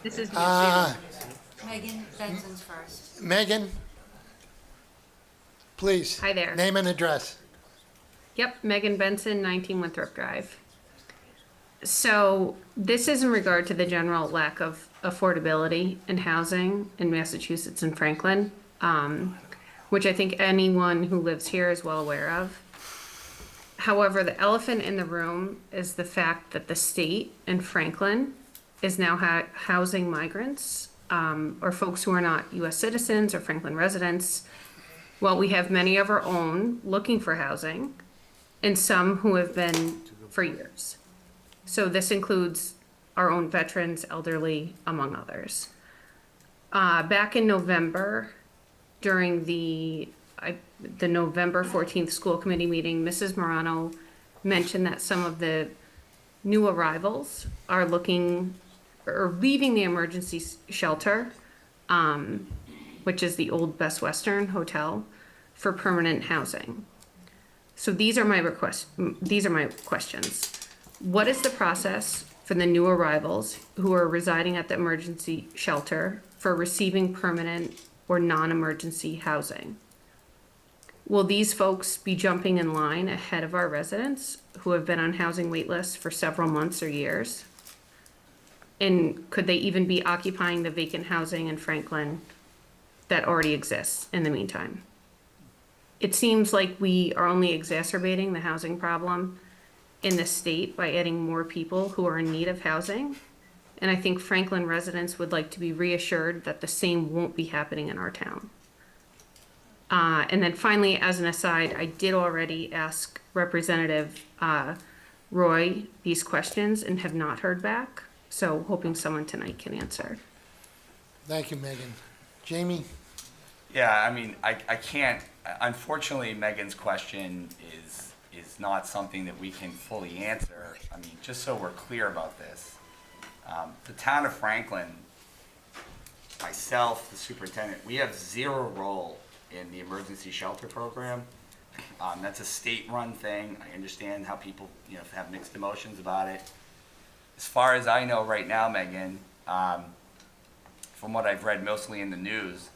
This is Megan Benson's first. Megan, please. Hi there. Name and address. Yep, Megan Benson, 19 Winthrop Drive. So this is in regard to the general lack of affordability in housing in Massachusetts and Franklin, which I think anyone who lives here is well aware of. However, the elephant in the room is the fact that the state in Franklin is now housing migrants or folks who are not U.S. citizens or Franklin residents. While we have many of our own looking for housing, and some who have been for years. So this includes our own veterans, elderly, among others. Back in November, during the November 14th school committee meeting, Mrs. Morano mentioned that some of the new arrivals are looking or leaving the emergency shelter, which is the old Best Western Hotel, for permanent housing. So these are my questions. What is the process for the new arrivals who are residing at the emergency shelter for receiving permanent or non-emergency housing? Will these folks be jumping in line ahead of our residents who have been on housing wait lists for several months or years? And could they even be occupying the vacant housing in Franklin that already exists in the meantime? It seems like we are only exacerbating the housing problem in the state by adding more people who are in need of housing. And I think Franklin residents would like to be reassured that the same won't be happening in our town. And then finally, as an aside, I did already ask Representative Roy these questions and have not heard back. So hoping someone tonight can answer. Thank you, Megan. Jamie? Yeah, I mean, I can't, unfortunately, Megan's question is not something that we can fully answer. I mean, just so we're clear about this, the town of Franklin, myself, the superintendent, we have zero role in the emergency shelter program. That's a state-run thing. I understand how people, have mixed emotions about it. As far as I know right now, Megan, from what I've read mostly in the news,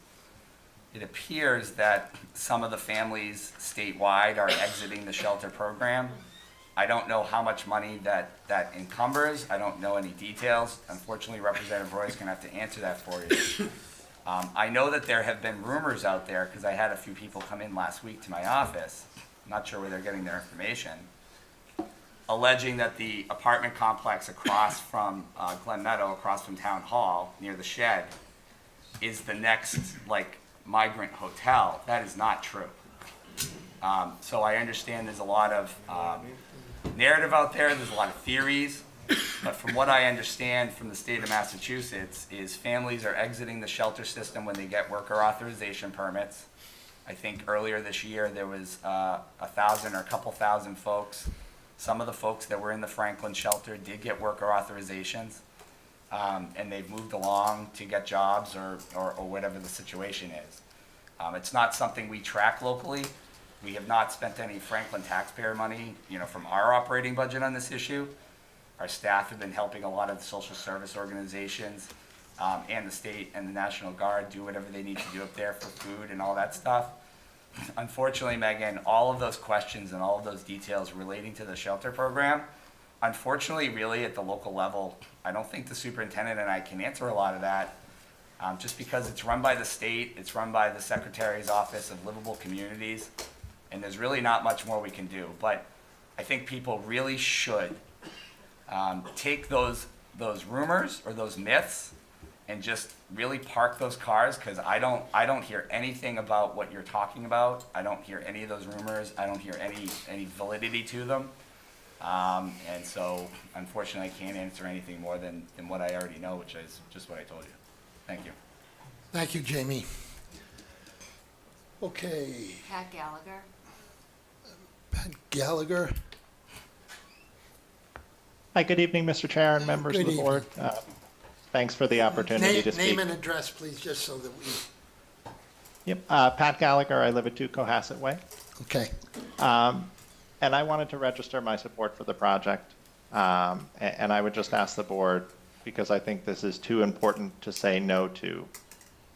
it appears that some of the families statewide are exiting the shelter program. I don't know how much money that encumbers. I don't know any details. Unfortunately, Representative Roy's gonna have to answer that for you. I know that there have been rumors out there, because I had a few people come in last week to my office, I'm not sure where they're getting their information, alleging that the apartment complex across from Glen Meadow, across from Town Hall, near the shed, is the next, migrant hotel. That is not true. So I understand there's a lot of narrative out there, there's a lot of theories, but from what I understand from the state of Massachusetts is families are exiting the shelter system when they get worker authorization permits. I think earlier this year there was 1,000 or a couple thousand folks. Some of the folks that were in the Franklin shelter did get worker authorizations. And they've moved along to get jobs or whatever the situation is. It's not something we track locally. We have not spent any Franklin taxpayer money, from our operating budget on this issue. Our staff have been helping a lot of the social service organizations and the state and the National Guard do whatever they need to do up there for food and all that stuff. Unfortunately, Megan, all of those questions and all of those details relating to the shelter program, unfortunately, really at the local level, I don't think the superintendent and I can answer a lot of that, just because it's run by the state, it's run by the Secretary's Office of Livable Communities, and there's really not much more we can do. But I think people really should take those rumors or those myths and just really park those cars, because I don't hear anything about what you're talking about. I don't hear any of those rumors. I don't hear any validity to them. And so, unfortunately, I can't answer anything more than what I already know, which is just what I told you. Thank you. Thank you, Jamie. Okay, Pat Gallagher. Pat Gallagher. Hi, good evening, Mr. Chair and members of Good the board. Thanks for the opportunity to speak. Name and address, please, just so that we... Yep, Pat Gallagher, I live at 2 Cohasset Way. Okay. And I wanted to register my support for the project. And I would just ask the board, because I think this is too important to say no to,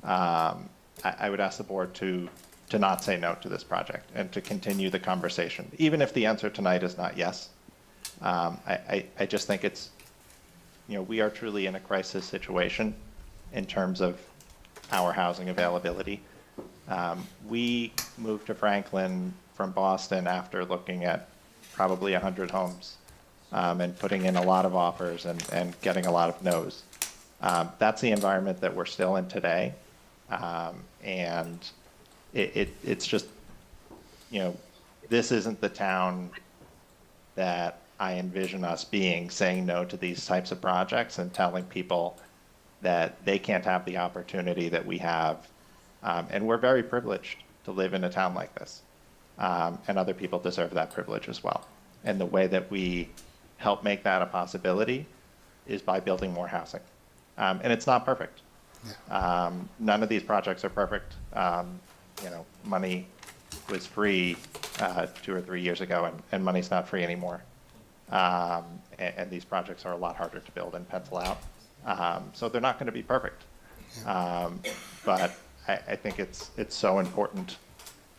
I would ask the board to not say no to this project and to continue the conversation, even if the answer tonight is not yes. I just think it's, we are truly in a crisis situation in terms of our housing availability. We moved to Franklin from Boston after looking at probably 100 homes and putting in a lot of offers and getting a lot of no's. That's the environment that we're still in today. And it's just, this isn't the town that I envision us being, saying no to these types of projects and telling people that they can't have the opportunity that we have. And we're very privileged to live in a town like this. And other people deserve that privilege as well. And the way that we help make that a possibility is by building more housing. And it's not perfect. None of these projects are perfect. Money was free 2 or 3 years ago, and money's not free anymore. And these projects are a lot harder to build and pencil out. So they're not going to be perfect. But I think it's so important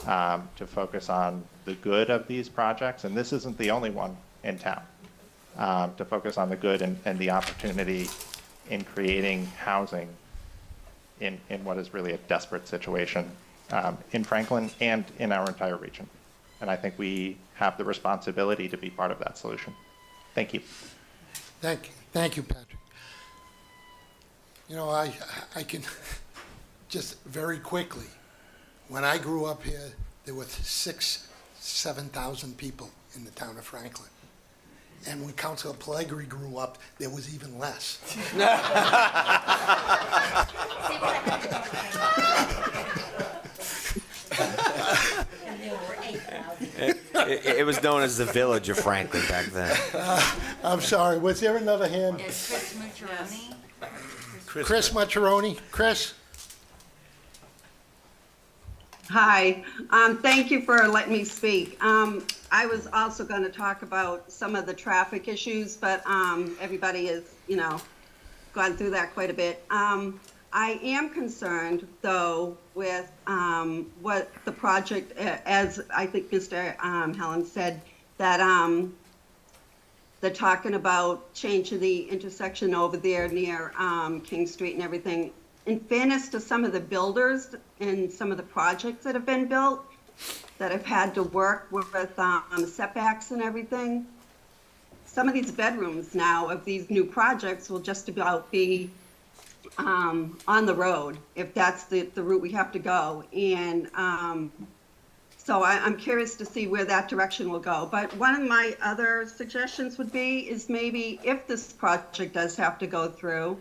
to focus on the good of these projects, and this isn't the only one in town, to focus on the good and the opportunity in creating housing in what is really a desperate situation in Franklin and in our entire region. And I think we have the responsibility to be part of that solution. Thank you. Thank you, Patrick. I can just very quickly, when I grew up here, there were 7,000 people in the town of Franklin. And when Councilor Pellegrini grew up, there was even less. It was known as the village of Franklin back then. I'm sorry, was there another hand? Chris Mucciarone. Chris Mucciarone. Chris? Hi, thank you for letting me speak. I was also going to talk about some of the traffic issues, but everybody has, gone through that quite a bit. I am concerned, though, with what the project, as I think Mr. Helen said, that they're talking about changing the intersection over there near King Street and everything. In fairness to some of the builders and some of the projects that have been built, that have had to work with setbacks and everything, some of these bedrooms now of these new projects will just about be on the road, if that's the route we have to go. And so I'm curious to see where that direction will go. But one of my other suggestions would be is maybe if this project does have to go through,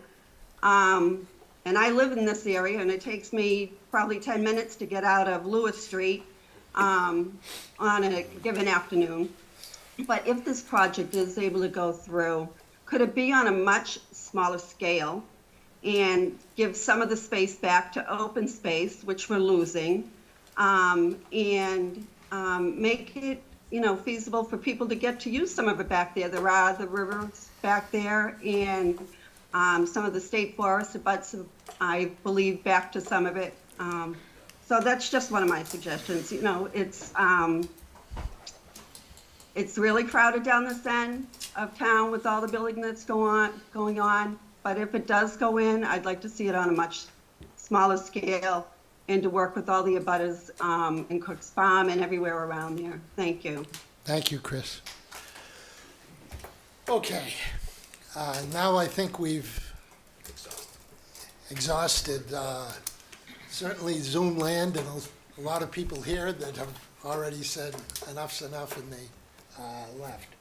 and I live in this area, and it takes me probably 10 minutes to get out of Lewis Street on a given afternoon. But if this project is able to go through, could it be on a much smaller scale and give some of the space back to open space, which we're losing, and make it, feasible for people to get to use some of it back there. There are the rivers back there, and some of the state forest abuts, I believe, back to some of it. So that's just one of my suggestions. It's really crowded down this end of town with all the building that's going on. But if it does go in, I'd like to see it on a much smaller scale and to work with all the abutters in Cook's Farm and everywhere around there. Thank you. Thank you, Chris. Okay. Now I think we've exhausted certainly Zoom land, and a lot of people here that have already said enough's enough, and they left.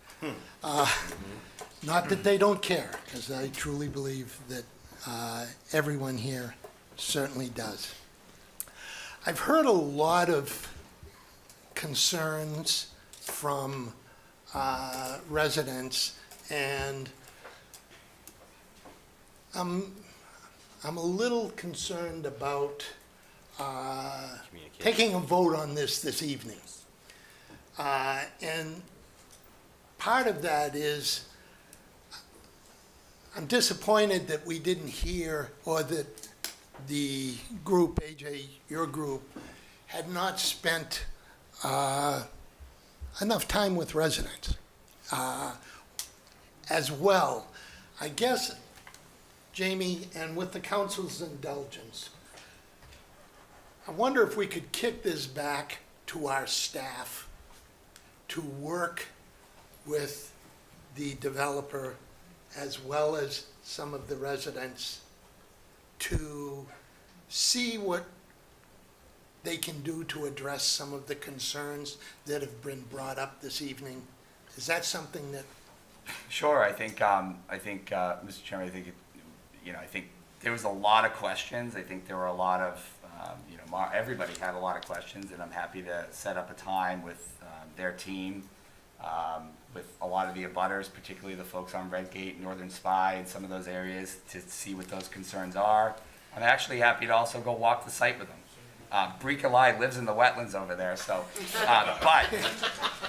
Not that they don't care, because I truly believe that everyone here certainly does. I've heard a lot of concerns from residents, and I'm a little concerned about taking a vote on this evening. And part of that is, I'm disappointed that we didn't hear, or that the group, AJ, your group, had not spent enough time with residents as well. I guess, Jamie, and with the council's indulgence, I wonder if we could kick this back to our staff to work with the developer as well as some of the residents to see what they can do to address some of the concerns that have been brought up this evening. Is that something that? Sure, I think, Mr. Chairman, I think there was a lot of questions. I think there were a lot of, everybody had a lot of questions, and I'm happy to set up a time with their team, with a lot of the abutters, particularly the folks on Redgate, Northern Spy, and some of those areas, to see what those concerns are. I'm actually happy to also go walk the site with them. Bricolai lives in the wetlands over there, so,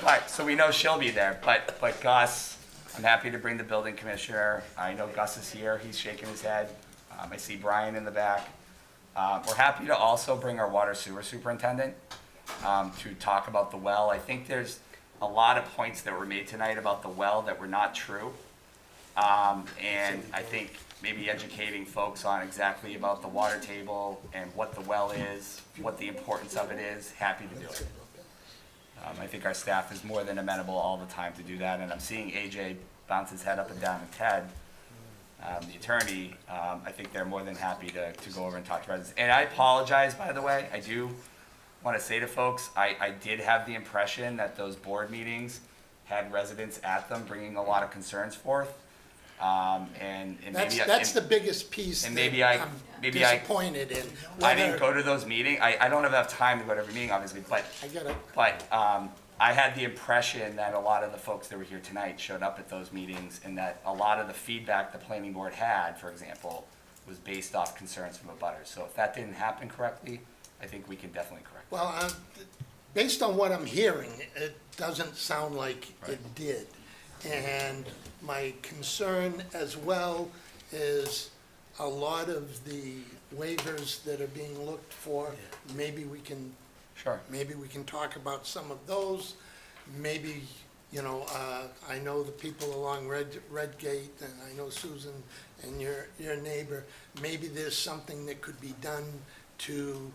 but, so we know she'll be there. But Gus, I'm happy to bring the building commissioner. I know Gus is here, he's shaking his head. I see Brian in the back. We're happy to also bring our water sewer superintendent to talk about the well. I think there's a lot of points that were made tonight about the well that were not true. And I think maybe educating folks on exactly about the water table and what the well is, what the importance of it is, happy to do it. I think our staff is more than amenable all the time to do that, and I'm seeing AJ bounce his head up and down, and Ted, the attorney, I think they're more than happy to go over and talk to residents. And I apologize, by the way, I do want to say to folks, I did have the impression that those board meetings had residents at them bringing a lot of concerns forth. And That's the biggest piece and that maybe I'm disappointed in. I didn't go to those meetings. I don't have enough time to go to every meeting, obviously, but I get it. But I had the impression that a lot of the folks that were here tonight showed up at those meetings, and that a lot of the feedback the planning board had, for example, was based off concerns from abutters. So if that didn't happen correctly, I think we can definitely correct it. Well, based on what I'm hearing, it doesn't sound like it did. And my concern as well is a lot of the waivers that are being looked for, maybe we can talk about some of those. Maybe, I know the people along Redgate, and I know Susan and your neighbor. Maybe there's something that could be done to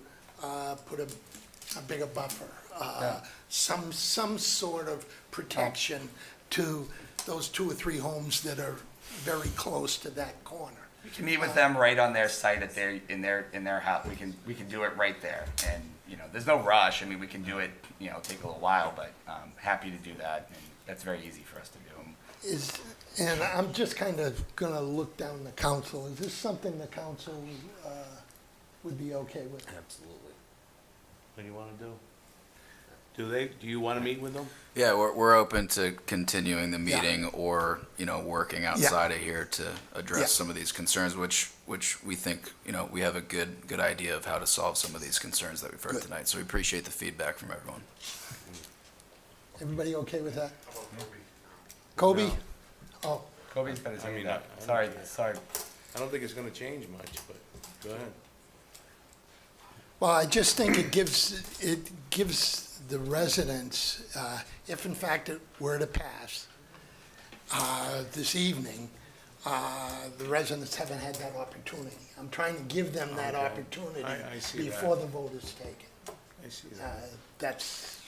put a bigger buffer, some sort of protection to those 2 or 3 homes that are very close to that corner. We can meet with them right on their site at in their house. We can do it right there, and there's no rush. I mean, we can do it. Take a little while, but happy to do that, and that's very easy for us to do. And I'm just kind of gonna look down the council. Is this something the council would be okay with? Absolutely. What do you want to do? Do you want to meet with them? Yeah, we're open to continuing the meeting or, working outside of here to address some of these concerns, which we think, we have a good idea of how to solve some of these concerns that we've heard tonight. So we appreciate the feedback from everyone. Everybody okay with that? Kobe? No. Oh. Kobe's got his hand up. Sorry. I don't think it's going to change much, but go ahead. Well, I just think it gives the residents, if in fact it were to pass this evening, the residents haven't had that opportunity. I'm trying to give them that opportunity before the vote is taken. I see that. That's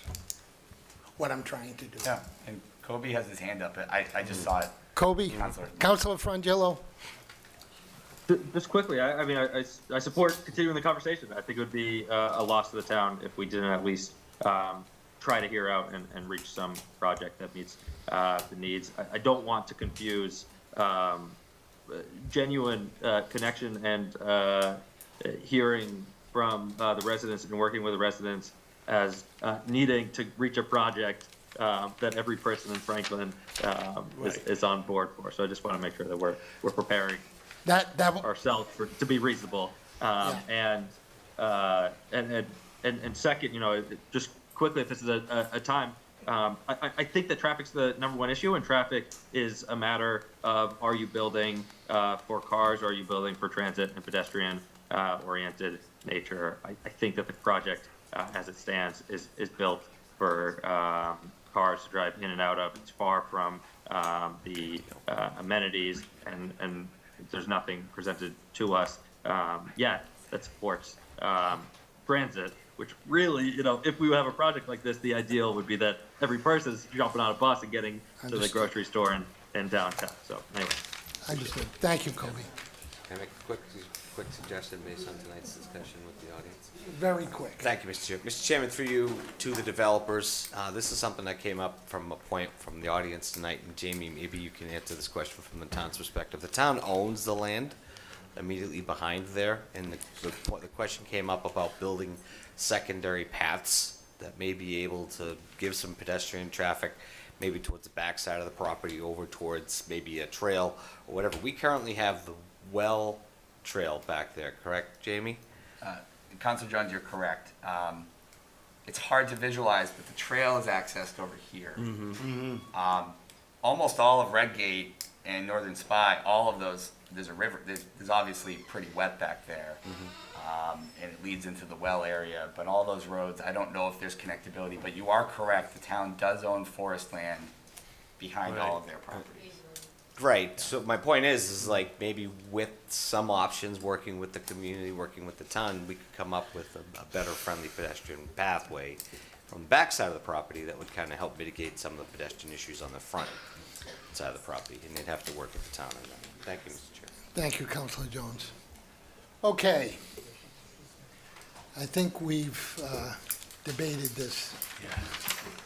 what I'm trying to do. Yeah, and Kobe has his hand up. I just saw it. Kobe, Councilor Frangillo. Just quickly, I support continuing the conversation. I think it would be a loss to the town if we didn't at least try to hear out and reach some project that meets the needs. I don't want to confuse genuine connection and hearing from the residents and working with the residents as needing to reach a project that every person in Franklin is on board for. So I just want to make sure that we're preparing ourselves to be reasonable. And second, just quickly, if this is a time I think that traffic's the number one issue, and traffic is a matter of, are you building for cars, or are you building for transit and pedestrian oriented nature? I think that the project as it stands is built for cars to drive in and out of. It's far from the amenities, and there's nothing presented to us yet that supports transit, which really, if we have a project like this, the ideal would be that every person is jumping on a bus and getting to the grocery store in downtown. So anyway. Understood. Thank you, Kobe. Can I make a quick suggestion based on tonight's discussion with the audience? Very quick. Thank you, Mr. Chair. Mr. Chairman, through you to the developers, this is something that came up from a point from the audience tonight, and Jamie, maybe you can answer this question from the town's perspective. The town owns the land immediately behind there, and the question came up about building secondary paths that may be able to give some pedestrian traffic maybe towards the backside of the property over towards maybe a trail or whatever. We currently have the well trail back there, correct, Jamie? Councilor Jones, you're correct. It's hard to visualize, but the trail is accessed over here. Almost all of Redgate and Northern Spy, all of those, there's a river, there's obviously pretty wet back there. And it leads into the well area, but all those roads, I don't know if there's connectability, but you are correct, the town does own forest land behind all of their properties. Right, so my point is like maybe with some options, working with the community, working with the town, we could come up with a better friendly pedestrian pathway from the backside of the property that would kind of help mitigate some of the pedestrian issues on the front side of the property, and they'd have to work with the town on that. Thank you, Mr. Chair. Thank you, Councilor Jones. Okay. I think we've debated this.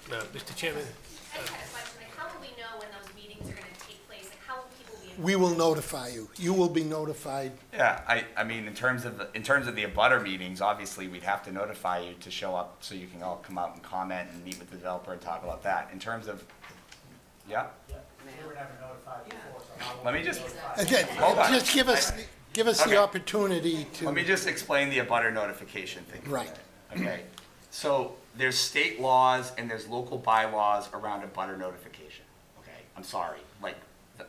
Mr. Chairman. I just had a question. Like, how will we know when those meetings are going to take place? Like, how will people be involved? We will notify you. You will be notified. Yeah, I mean, in terms of the abutter meetings, obviously, we'd have to notify you to show up so you can all come out and comment and meet with the developer and talk about that. In terms of, yeah? We were never notified before, so how will Let me just, Again, hold on. just give us Okay. the opportunity to. Let me just explain the abutter notification thing. Right. Okay, so there's state laws and there's local bylaws around abutter notification. Okay, I'm sorry, like,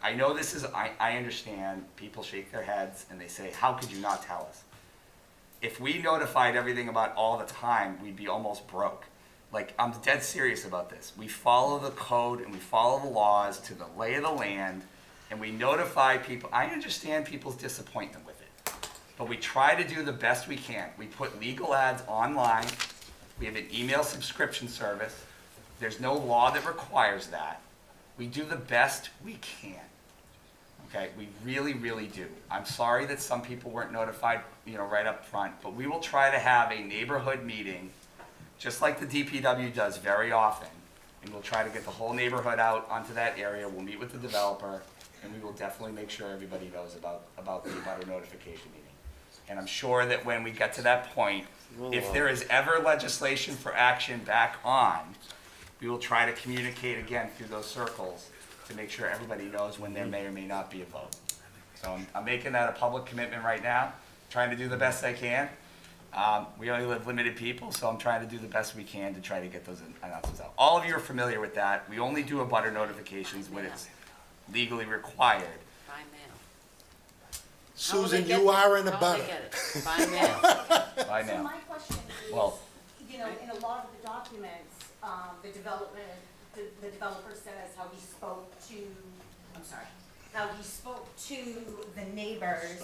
I know this is, I understand, people shake their heads and they say, how could you not tell us? If we notified everything about all the time, we'd be almost broke. Like, I'm dead serious about this. We follow the code and we follow the laws to the lay of the land, and we notify people. I understand people's disappointment with it, but we try to do the best we can. We put legal ads online. We have an email subscription service. There's no law that requires that. We do the best we can. Okay, we really, really do. I'm sorry that some people weren't notified, right up front, but we will try to have a neighborhood meeting, just like the DPW does very often, and we'll try to get the whole neighborhood out onto that area. We'll meet with the developer, and we will definitely make sure everybody knows about the abutter notification meeting. And I'm sure that when we get to that point, if there is ever legislation for action back on, we will try to communicate again through those circles to make sure everybody knows when there may or may not be a vote. So I'm making that a public commitment right now, trying to do the best I can. We only live limited people, so I'm trying to do the best we can to try to get those announcements out. All of you are familiar with that. We only do abutter notifications when it's legally required. By mail. Susan, you are in a How will butter. they get it? By mail. By So mail. my question is, Well- in a lot of the documents, the developer says how he spoke to, I'm sorry, how he spoke to the neighbors.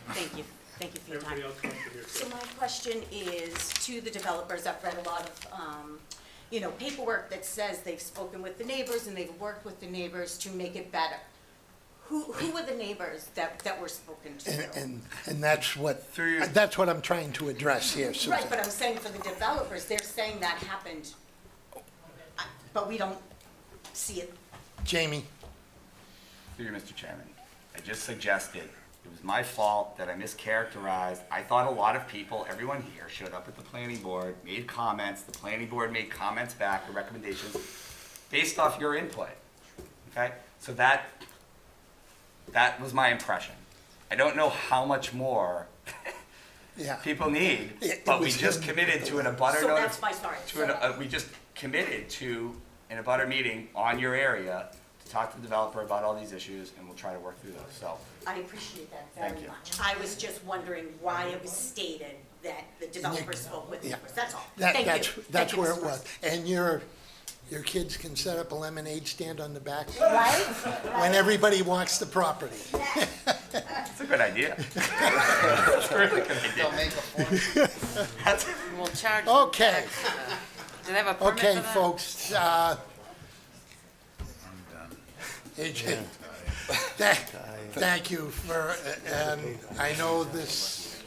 Thank you. Thank you for your time. Everybody else wants to hear. So my question is to the developers. I've read a lot of, paperwork that says they've spoken with the neighbors and they've worked with the neighbors to make it better. Who were the neighbors that were spoken to? And that's what I'm trying to address here, Susan. Right, but I'm saying for the developers, they're saying that happened, but we don't see it. Jamie. Through you, Mr. Chairman, I just suggested it was my fault that I mischaracterized. I thought a lot of people, everyone here, showed up at the planning board, made comments. The planning board made comments back or recommendations based off your input. Okay, so that was my impression. I don't know how much more Yeah. people need, It but we was just hidden. committed to an abutter So notice. that's my, sorry. We just committed to an abutter meeting on your area to talk to the developer about all these issues, and we'll try to work through those, so. I appreciate that Thank very you. much. I was just wondering why it was stated that the developer spoke with Yeah. neighbors, that's all. That- Thank that's- you. That's Thank you, where Mr. it was. And your kids can set up a lemonade stand on the back Right? when everybody walks the property. That's a good idea. That's a really good idea. We'll charge. Okay. Do they have a permit Okay, for that? folks, AJ, thank you for, and I know this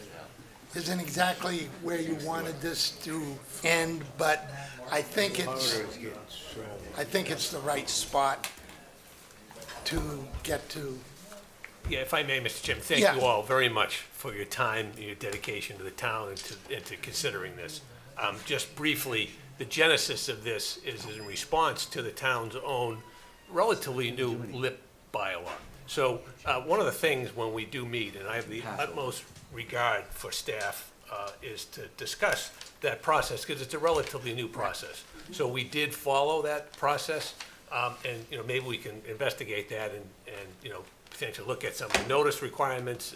isn't exactly where you wanted this to end, but I think it's the right spot to get to. Yeah, if I may, Mr. Chairman, thank Yeah. you all very much for your time and your dedication to the town and to considering this. Just briefly, the genesis of this is in response to the town's own relatively new LIP bylaw. So one of the things when we do meet, and I have the utmost regard for staff, is to discuss that process, because it's a relatively new process. So we did follow that process, and, maybe we can investigate that and potentially look at some of the notice requirements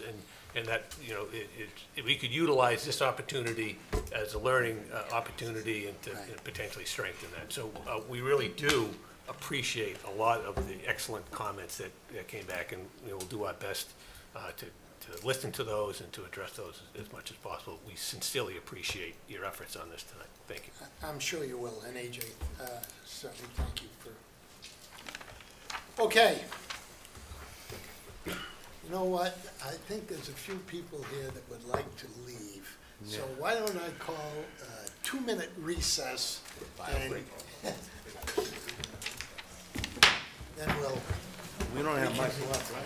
and that, we could utilize this opportunity as a learning opportunity and to potentially strengthen that. So we really do appreciate a lot of the excellent comments that came back, and we'll do our best to listen to those and to address those as much as possible. We sincerely appreciate your efforts on this tonight. Thank you. I'm sure you will, and AJ, certainly thank you for. Okay. You know what? I think there's a few people here that would like to leave. So why don't I call a 2-minute recess, and then we'll. We don't have much left, right?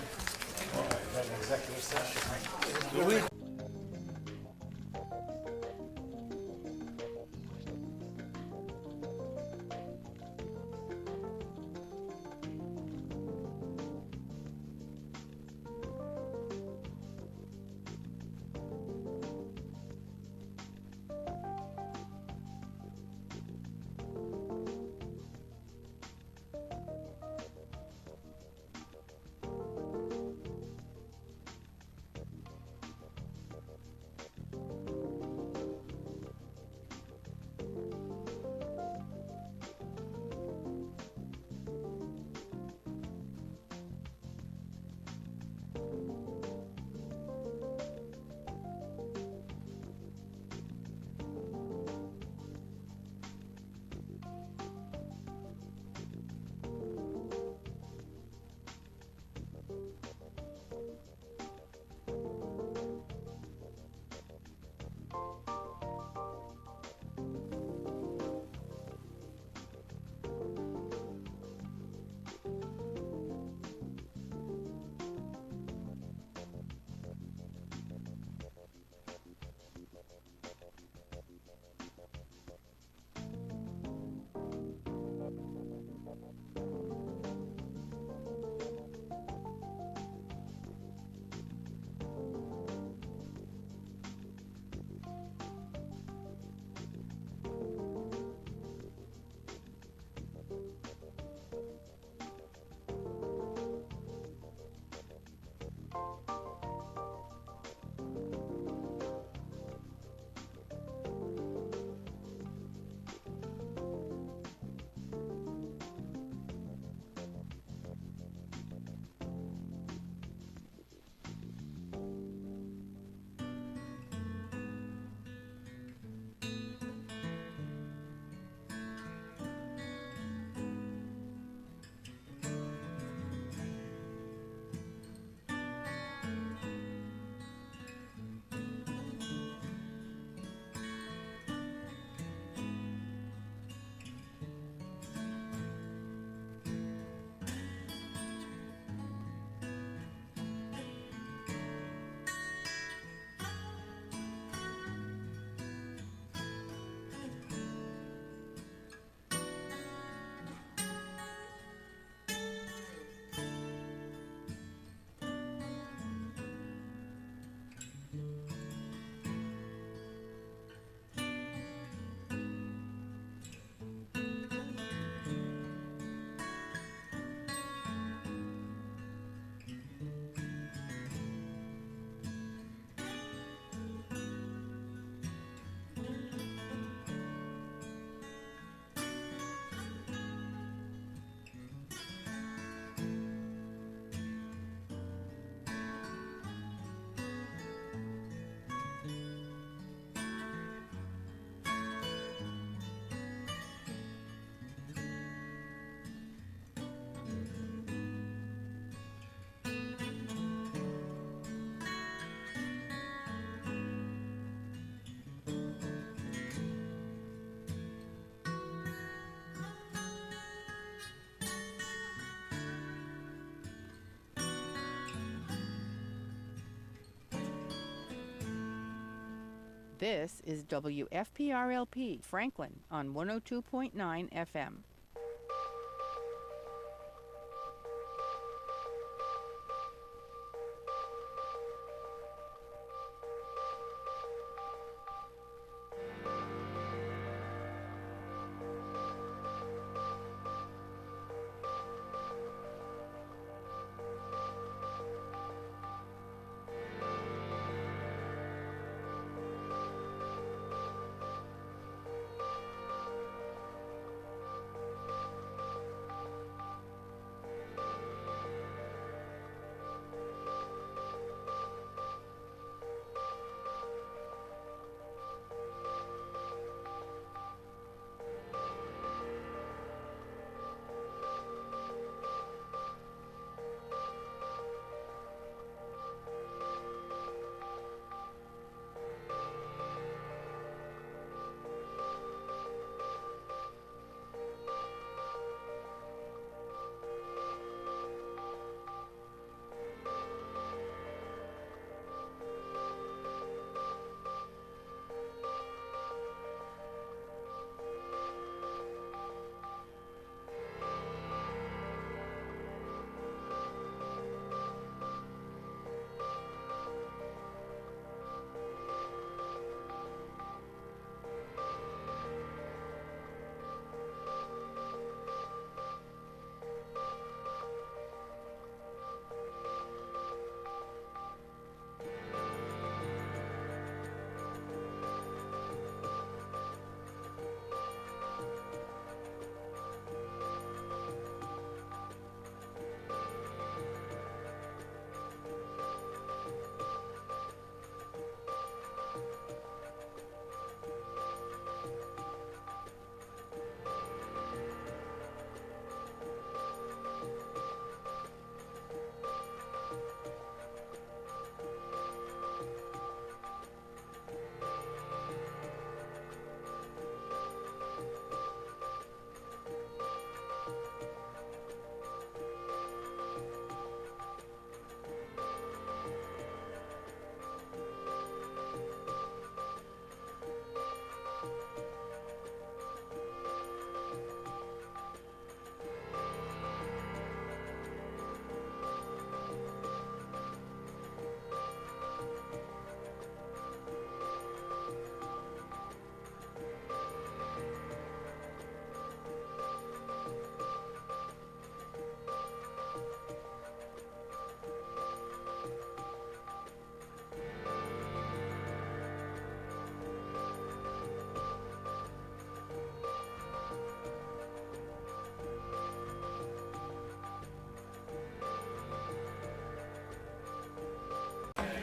This is WFPRLP Franklin on 102.9 FM.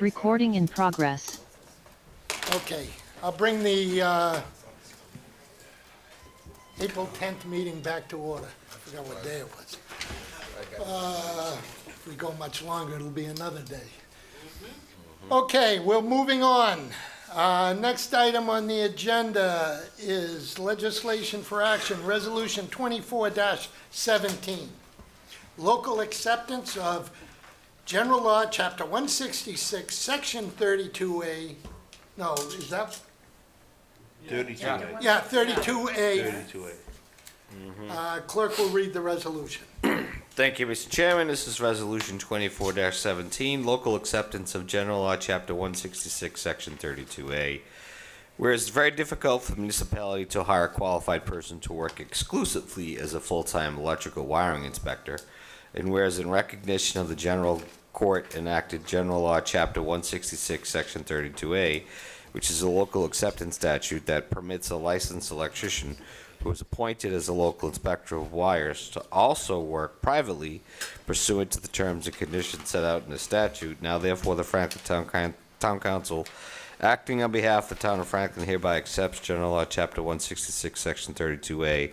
Recording in progress. Okay, I'll bring the April 10th meeting back to order. I forgot what day it was. If we go much longer, it'll be another day. Okay, we're moving on. Next item on the agenda is legislation for action, Resolution 24-17. Local acceptance of General Law, Chapter 166, Section 32A. No, is that? 32A. Yeah, 32A. 32A. Clerk will read the resolution. Thank you, Mr. Chairman. This is Resolution 24-17, local acceptance of General Law, Chapter 166, Section 32A. Whereas it's very difficult for the municipality to hire a qualified person to work exclusively as a full-time electrical wiring inspector, and whereas in recognition of the General Court enacted General Law, Chapter 166, Section 32A, which is a local acceptance statute that permits a licensed electrician who is appointed as a local inspector of wires to also work privately pursuant to the terms and conditions set out in the statute. Now, therefore, the Franklin Town Council, acting on behalf of the Town of Franklin, hereby accepts General Law, Chapter 166, Section 32A,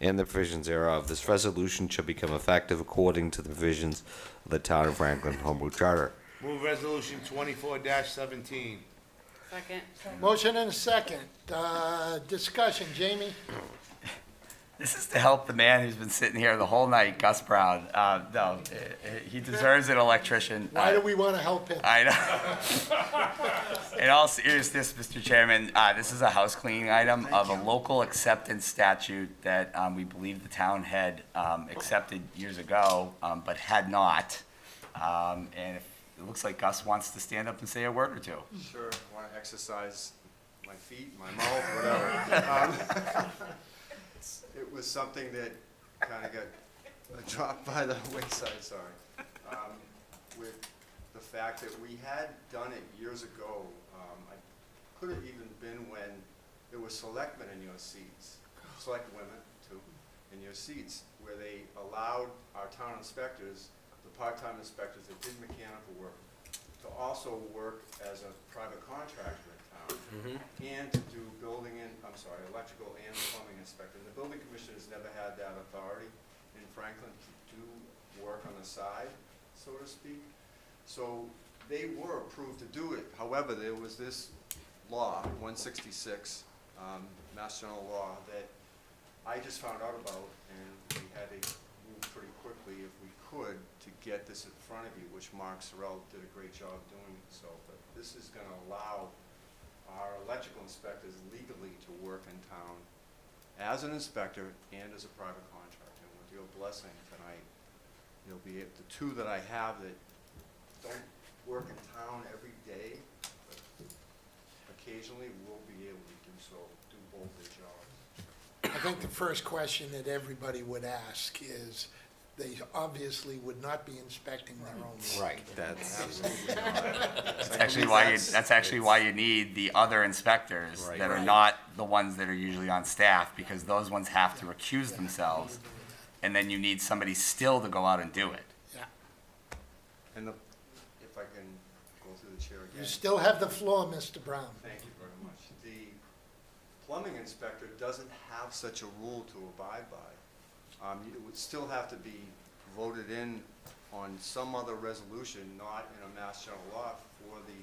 and the provisions thereof. This resolution shall become effective according to the provisions of the Town of Franklin Home Rule Charter. Move Resolution 24-17. Second. Motion and a second. Discussion, Jamie? This is to help the man who's been sitting here the whole night, Gus Brown. No, he deserves an electrician. Why do we want to help him? I know. In all seriousness, Mr. Chairman, this is a house cleaning item of a local acceptance statute that we believe the town had accepted years ago, but had not. And it looks like Gus wants to stand up and say a word or two. Sure, I want to exercise my feet, my mouth, whatever. It was something that kind of got dropped by the wayside, sorry. With the fact that we had done it years ago, I could have even been when there were selectmen in your seats, select women too, in your seats, where they allowed our town inspectors, the part-time inspectors that did mechanical work, to also work as a private contractor in town, and to do electrical and plumbing inspector. The building commission has never had that authority in Franklin to do work on the side, so to speak. So they were approved to do it. However, there was this law, 166, Mass General Law, that I just found out about, and we had to move pretty quickly if we could to get this in front of you, which Mark Sorrell did a great job doing so. But this is going to allow our electrical inspectors legally to work in town as an inspector and as a private contractor. And with your blessing tonight, you'll be able, the two that I have that don't work in town every day, but occasionally will be able to do both their jobs. I think the first question that everybody would ask is, they obviously would not be inspecting their own work. Right, that's. That's actually why you need the other inspectors that are not the ones that are usually on staff, because those ones have to recuse themselves, and then you need somebody still to go out and do it. Yeah. And if I can go through the chair again. You still have the floor, Mr. Brown. Thank you very much. The plumbing inspector doesn't have such a rule to abide by. It would still have to be voted in on some other resolution, not in a Mass General Law, for the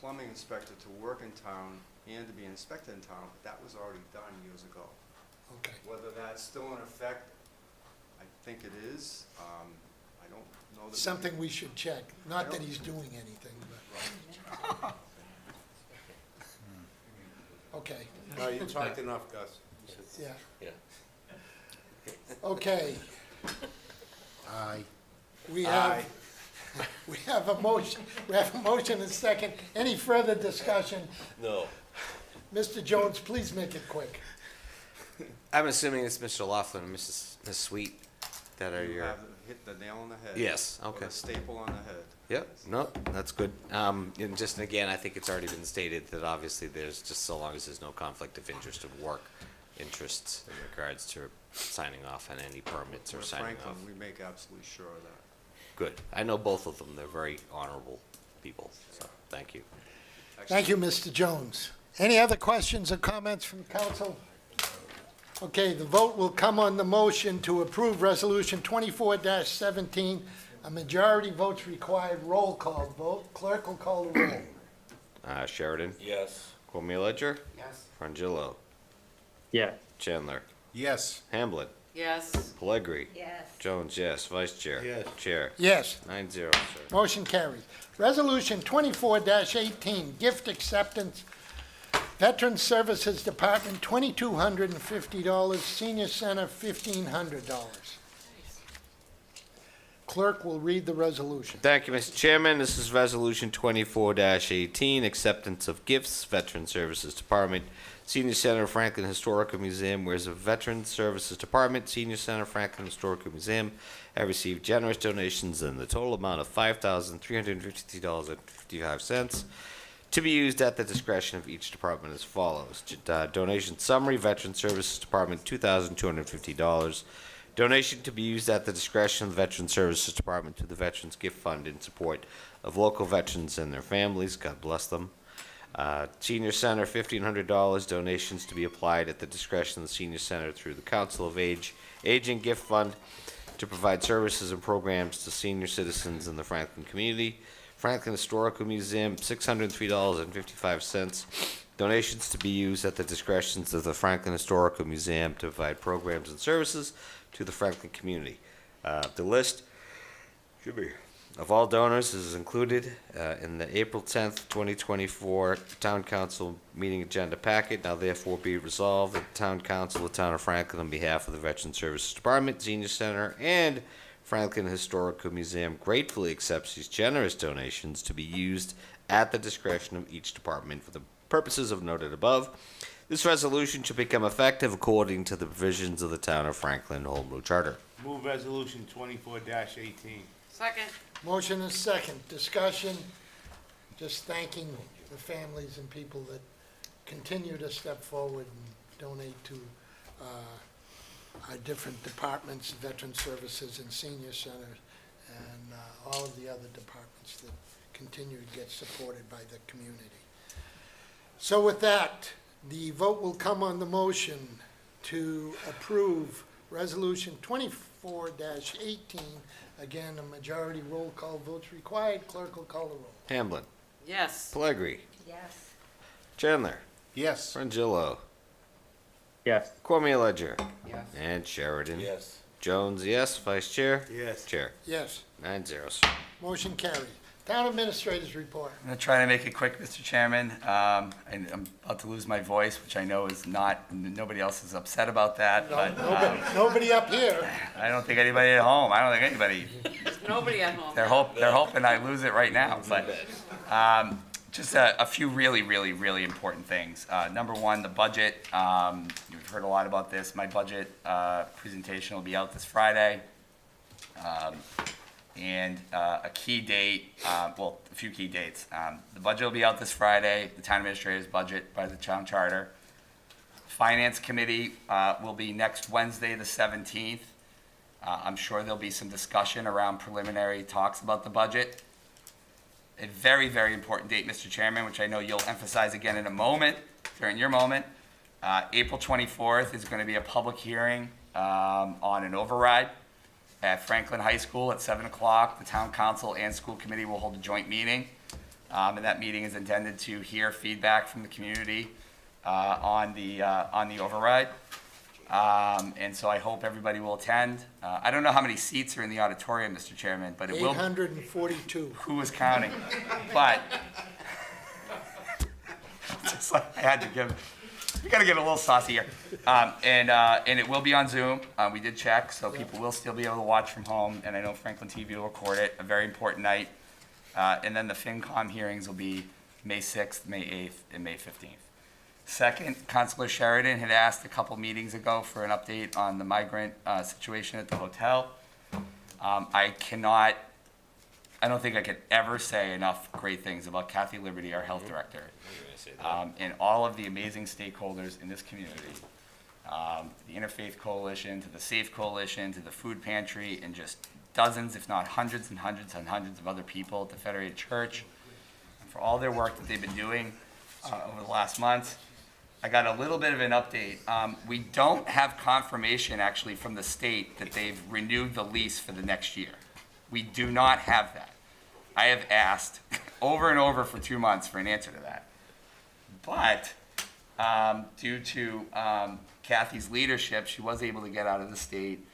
plumbing inspector to work in town and to be inspected in town, but that was already done years ago. Okay. Whether that's still in effect, I think it is. I don't know that. Something we should check. Not that he's doing anything, but. Okay. No, you talked enough, Gus. Yeah. Yeah. Okay. Aye. We have a motion, and a second. Any further discussion? No. Mr. Jones, please make it quick. I'm assuming it's Mr. Laughlin and Ms. Sweet that are You your. have hit the nail on the head. Yes, okay. With a staple on the head. Yep, no, that's good. And just again, I think it's already been stated that obviously there's just so long as there's no conflict of interest of work interests in regards to signing off on any permits or With signing Franklin, off. we make absolutely sure of that. Good. I know both of them. They're very honorable people, so thank you. Thank you, Mr. Jones. Any other questions or comments from council? Okay, the vote will come on the motion to approve Resolution 24-17. A majority votes required. Roll call vote. Clerk will call the roll. Sheridan? Yes. Cormier Ledger? Yes. Frangillo? Yeah. Chandler? Yes. Hamblin? Yes. Pellegri? Yes. Jones, yes. Vice Chair? Yes. Chair? Yes. 9-0, sir. Motion carries. Resolution 24-18, gift acceptance. Veteran Services Department, $2,250. Senior Center, $1,500. Clerk will read the resolution. Thank you, Mr. Chairman. This is Resolution 24-18, acceptance of gifts, Veteran Services Department, Senior Center, Franklin Historical Museum. Whereas the Veteran Services Department, Senior Center, Franklin Historical Museum have received generous donations in the total amount of $5,353.55 to be used at the discretion of each department as follows. Donation summary, Veteran Services Department, $2,250. Donation to be used at the discretion of the Veteran Services Department to the Veterans Gift Fund in support of local veterans and their families. God bless them. Senior Center, $1,500. Donations to be applied at the discretion of the Senior Center through the Council of Aging Gift Fund to provide services and programs to senior citizens in the Franklin community. Franklin Historical Museum, $603.55. Donations to be used at the discretions of the Franklin Historical Museum to provide programs and services to the Franklin community. The list of all donors is included in the April 10th, 2024 Town Council meeting agenda packet. Now therefore be resolved that the Town Council of the Town of Franklin, on behalf of the Veteran Services Department, Senior Center, and Franklin Historical Museum, gratefully accepts these generous donations to be used at the discretion of each department for the purposes of noted above. This resolution should become effective according to the provisions of the Town of Franklin Home Rule Charter. Move resolution 24-18. Second. Motion is second. Discussion. Just thanking the families and people that continue to step forward and donate to our different departments, Veteran Services and Senior Centers, and all of the other departments that continue to get supported by the community. So with that, the vote will come on the motion to approve Resolution 24-18. Again, a majority roll call votes required. Clerk will call the roll. Hamblin. Yes. Pellegri. Yes. Chandler. Yes. Frangillo. Yes. Cormier Ledger. Yes. And Sheridan. Yes. Jones, yes. Vice Chair. Yes. Chair. Yes. 9-0. Motion carried. Town Administrator's report. I'm going to try to make it quick, Mr. Chairman. I'm about to lose my voice, which I know is not, nobody else is upset about that, but Nobody up here. I don't think anybody at home, I don't think anybody, Nobody at home. they're hoping I lose it right now. But just a few really, really, really important things. Number one, the budget. You've heard a lot about this. My budget presentation will be out this Friday. And a key date, well, a few key dates. The budget will be out this Friday, the town administrator's budget by the town charter. Finance committee will be next Wednesday, the 17th. I'm sure there'll be some discussion around preliminary talks about the budget. A very, very important date, Mr. Chairman, which I know you'll emphasize again in a moment, during your moment. April 24th is going to be a public hearing on an override at Franklin High School at 7 o'clock. The town council and school committee will hold a joint meeting. And that meeting is intended to hear feedback from the community on the override. And so I hope everybody will attend. I don't know how many seats are in the auditorium, Mr. Chairman, but it will. 842. Who was counting? But just like I had to give. We got to get a little saucy here. And it will be on Zoom. We did check, so people will still be able to watch from home. And I know Franklin TV will record it. A very important night. And then the FinCom hearings will be May 6th, May 8th, and May 15th. Second, Councilor Sheridan had asked a couple meetings ago for an update on the migrant situation at the hotel. I don't think I could ever say enough great things about Kathy Liberty, our health director. And all of the amazing stakeholders in this community, the Interfaith Coalition, to the Safe Coalition, to the Food Pantry, and just dozens, if not hundreds and hundreds and hundreds of other people at the Federated Church, for all their work that they've been doing over the last months. I got a little bit of an update. We don't have confirmation actually from the state that they've renewed the lease for the next year. We do not have that. I have asked over and over for 2 months for an answer to that. But due to Kathy's leadership, she was able to get out of the state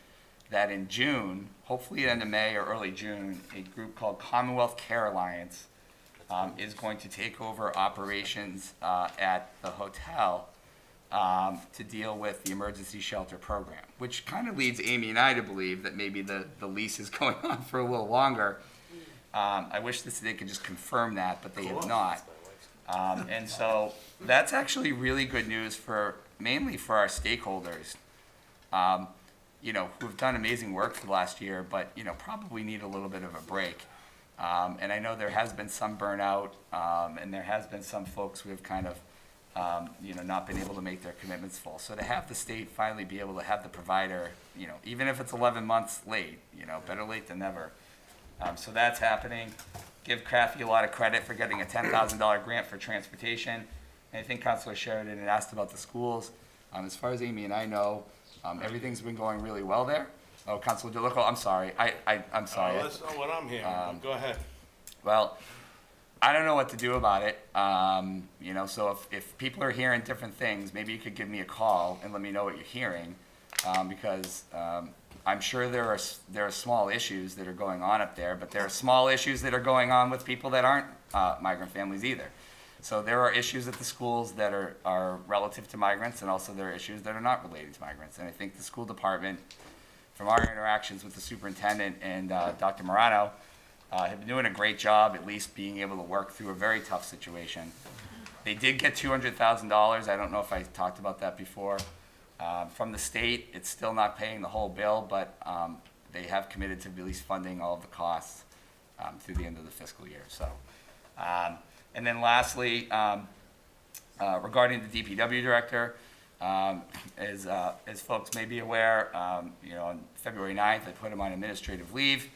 that in June, hopefully end of May or early June, a group called Commonwealth Care Alliance is going to take over operations at the hotel to deal with the emergency shelter program, which kind of leads Amy and I to believe that maybe the lease is going on for a little longer. I wish they could just confirm that, but they have not. And so that's actually really good news mainly for our stakeholders, who have done amazing work for the last year, but, probably need a little bit of a break. And I know there has been some burnout, and there has been some folks who have kind of, not been able to make their commitments full. So to have the state finally be able to have the provider, even if it's 11 months late, better late than never. So that's happening. Give Kathy a lot of credit for getting a $10,000 grant for transportation. And I think Councilor Sheridan had asked about the schools. As far as Amy and I know, everything's been going really well there. Oh, Councilor DeLuco, I'm sorry. I'm sorry. That's not what I'm hearing. Go ahead. Well, I don't know what to do about it. So if people are hearing different things, maybe you could give me a call and let me know what you're hearing, because I'm sure there are small issues that are going on up there, but there are small issues that are going on with people that aren't migrant families either. So there are issues at the schools that are relative to migrants, and also there are issues that are not related to migrants. And I think the school department, from our interactions with the superintendent and Dr. Morano, have been doing a great job, at least being able to work through a very tough situation. They did get $200,000. I don't know if I talked about that before. From the state, it's still not paying the whole bill, but they have committed to at least funding all of the costs through the end of the fiscal year. So, and then lastly, regarding the DPW director, as folks may be aware, on February 9th, I put him on administrative leave.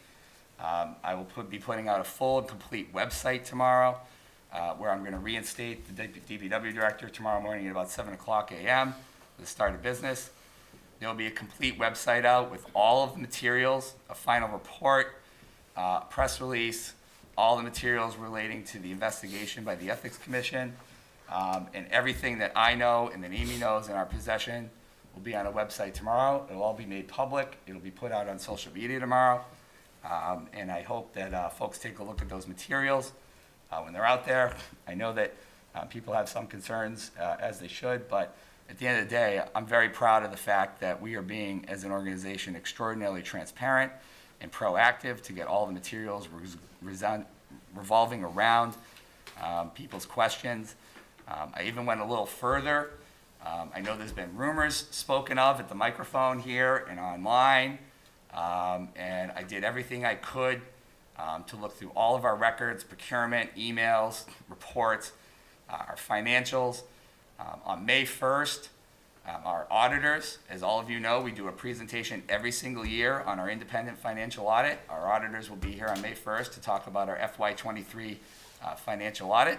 I will be putting out a full and complete website tomorrow, where I'm going to reinstate the DPW director tomorrow morning at about 7:00 a.m. for the start of business. There will be a complete website out with all of the materials, a final report, press release, all the materials relating to the investigation by the Ethics Commission, and everything that I know and that Amy knows in our possession will be on a website tomorrow. It'll all be made public. It'll be put out on social media tomorrow. And I hope that folks take a look at those materials when they're out there. I know that people have some concerns, as they should, but at the end of the day, I'm very proud of the fact that we are being, as an organization, extraordinarily transparent and proactive to get all the materials revolving around people's questions. I even went a little further. I know there's been rumors spoken of at the microphone here and online. And I did everything I could to look through all of our records, procurement, emails, reports, our financials. On May 1st, our auditors, as all of you know, we do a presentation every single year on our independent financial audit. Our auditors will be here on May 1st to talk about our FY23 financial audit.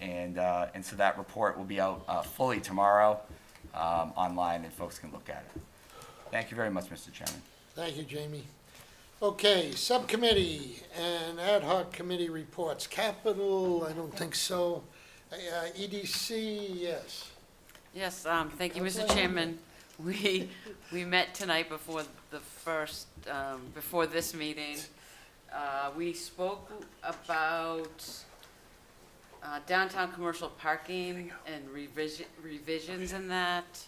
And so that report will be out fully tomorrow online, and folks can look at it. Thank you very much, Mr. Chairman. Thank you, Jamie. Okay, subcommittee and ad hoc committee reports. Capital, I don't think so. EDC, yes. Yes, thank you, Mr. Chairman. We met tonight before the first, before this meeting. We spoke about downtown commercial parking and revisions in that.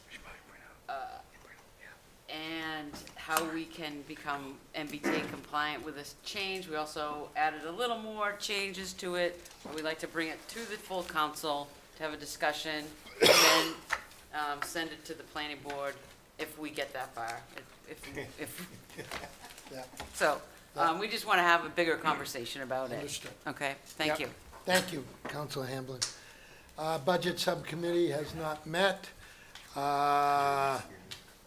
And how we can become MBTA compliant with this change. We also added a little more changes to it. We'd like to bring it to the full council to have a discussion, and then send it to the planning board if we get that far. Yeah. So, we just want to have a bigger conversation about it. Understood. Okay, thank you. Thank you, Councilor Hamblin. Budget subcommittee has not met.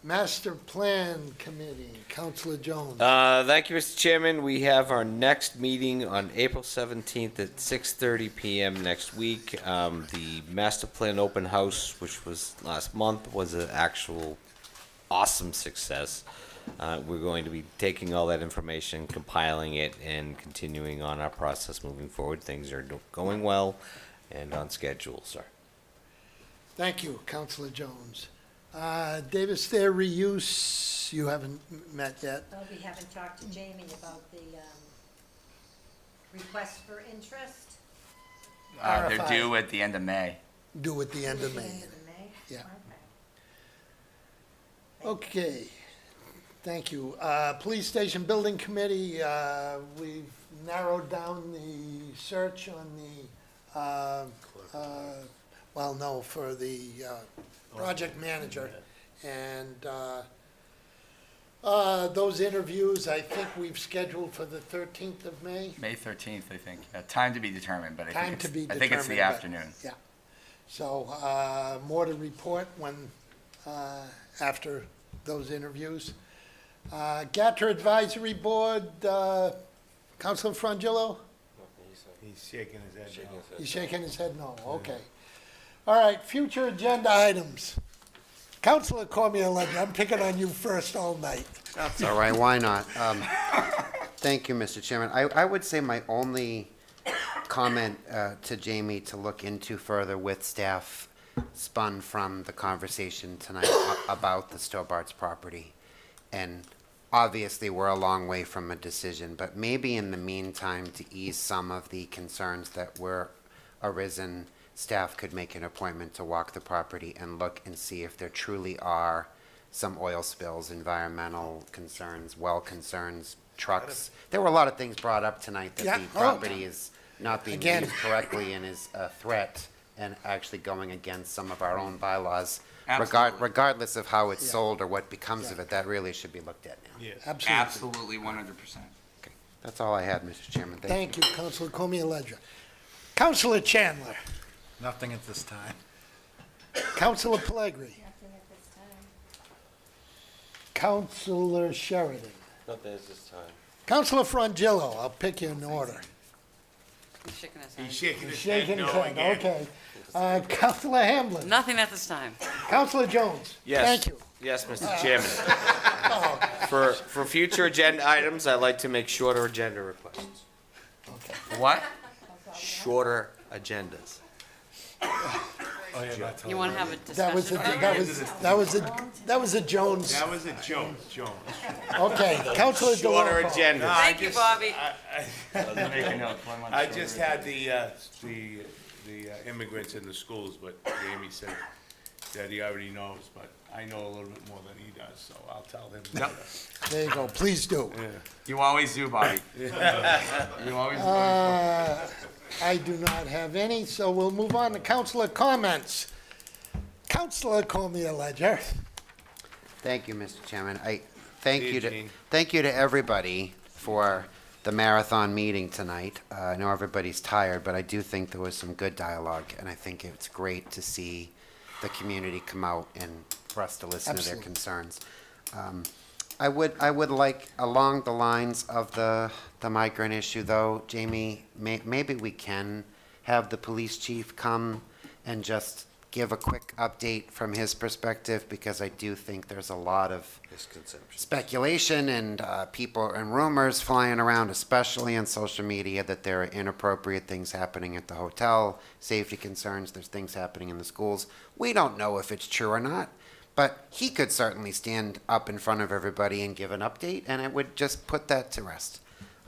Master Plan Committee, Councilor Jones. Thank you, Mr. Chairman. We have our next meeting on April 17th at 6:30 p.m. next week. The Master Plan Open House, which was last month, was an actual awesome success. We're going to be taking all that information, compiling it, and continuing on our process moving forward. Things are going well and on schedule, sir. Thank you, Councilor Jones. Davis Fair reuse, you haven't met yet. Well, we haven't talked to Jamie about the request for interest. They're due at the end of May. Due at the end of May. Yeah. Okay, thank you. Police Station Building Committee, we've narrowed down the search on the, for the project manager. And those interviews, I think we've scheduled for the 13th of May. May 13th, I think. Time to be determined, but I Time think to it's, be I think it's the determined, but- afternoon. Yeah. So, more to report when, after those interviews. GATRA Advisory Board, Councilor Frangillo? He's shaking his head. He's shaking his head no, okay. All right, future agenda items. Councilor Cormier-Ledger, I'm picking on you first all night. That's all right, why not? Thank you, Mr. Chairman. I would say my only comment to Jamie to look into further with staff spun from the conversation tonight about the Stobart's property. And obviously, we're a long way from a decision, but maybe in the meantime, to ease some of the concerns that were arisen, staff could make an appointment to walk the property and look and see if there truly are some oil spills, environmental concerns, well concerns, trucks. There were a lot of things brought up tonight that the property is not being Again. used correctly and is a threat and actually going against some of our own bylaws. Absolutely. Regardless of how it's sold or what becomes of it, that really should be looked at now. Yes. Absolutely, 100%. That's all I had, Mr. Chairman. Thank you, Councilor Comia-Ledger. Councilor Chandler. Nothing at this time. Councilor Pellegrini. Councilor Sheridan. Nothing at this time. Councilor Frangillo, I'll pick you in order. He's shaking his head. He's shaking his Shaking head his no head, again. okay. Councilor Hamblin. Nothing at this time. Councilor Jones. Yes. Thank you. Yes, Mr. Chairman. For future agenda items, I'd like to make shorter agenda requests. What? Shorter agendas. You want to have a That was a, discussion? that was a Jones. That was a joke, Jones. Okay, Councilor Shorter DeLongco. agenda. Thank you, Bobby. Make a note. I just had the immigrants in the schools, but Jamie said that he already knows, but I know a little bit more than he does, so I'll tell him. Yep. There you go, please do. You always do, Bobby. You always do. I do not have any, so we'll move on to councilor comments. Councilor Comia-Ledger. Thank you, Mr. Chairman. See Thank you, you Gene. to everybody for the marathon meeting tonight. I know everybody's tired, but I do think there was some good dialogue, and I think it's great to see the community come out and for us to listen to their Absolutely. concerns. I would like, along the lines of the migrant issue, though, Jamie, maybe we can have the police chief come and just give a quick update from his perspective, because I do think there's a lot of speculation and people and rumors flying around, especially on social media, that there are inappropriate things happening at the hotel, safety concerns, there's things happening in the schools. We don't know if it's true or not, but he could certainly stand up in front of everybody and give an update, and it would just put that to rest.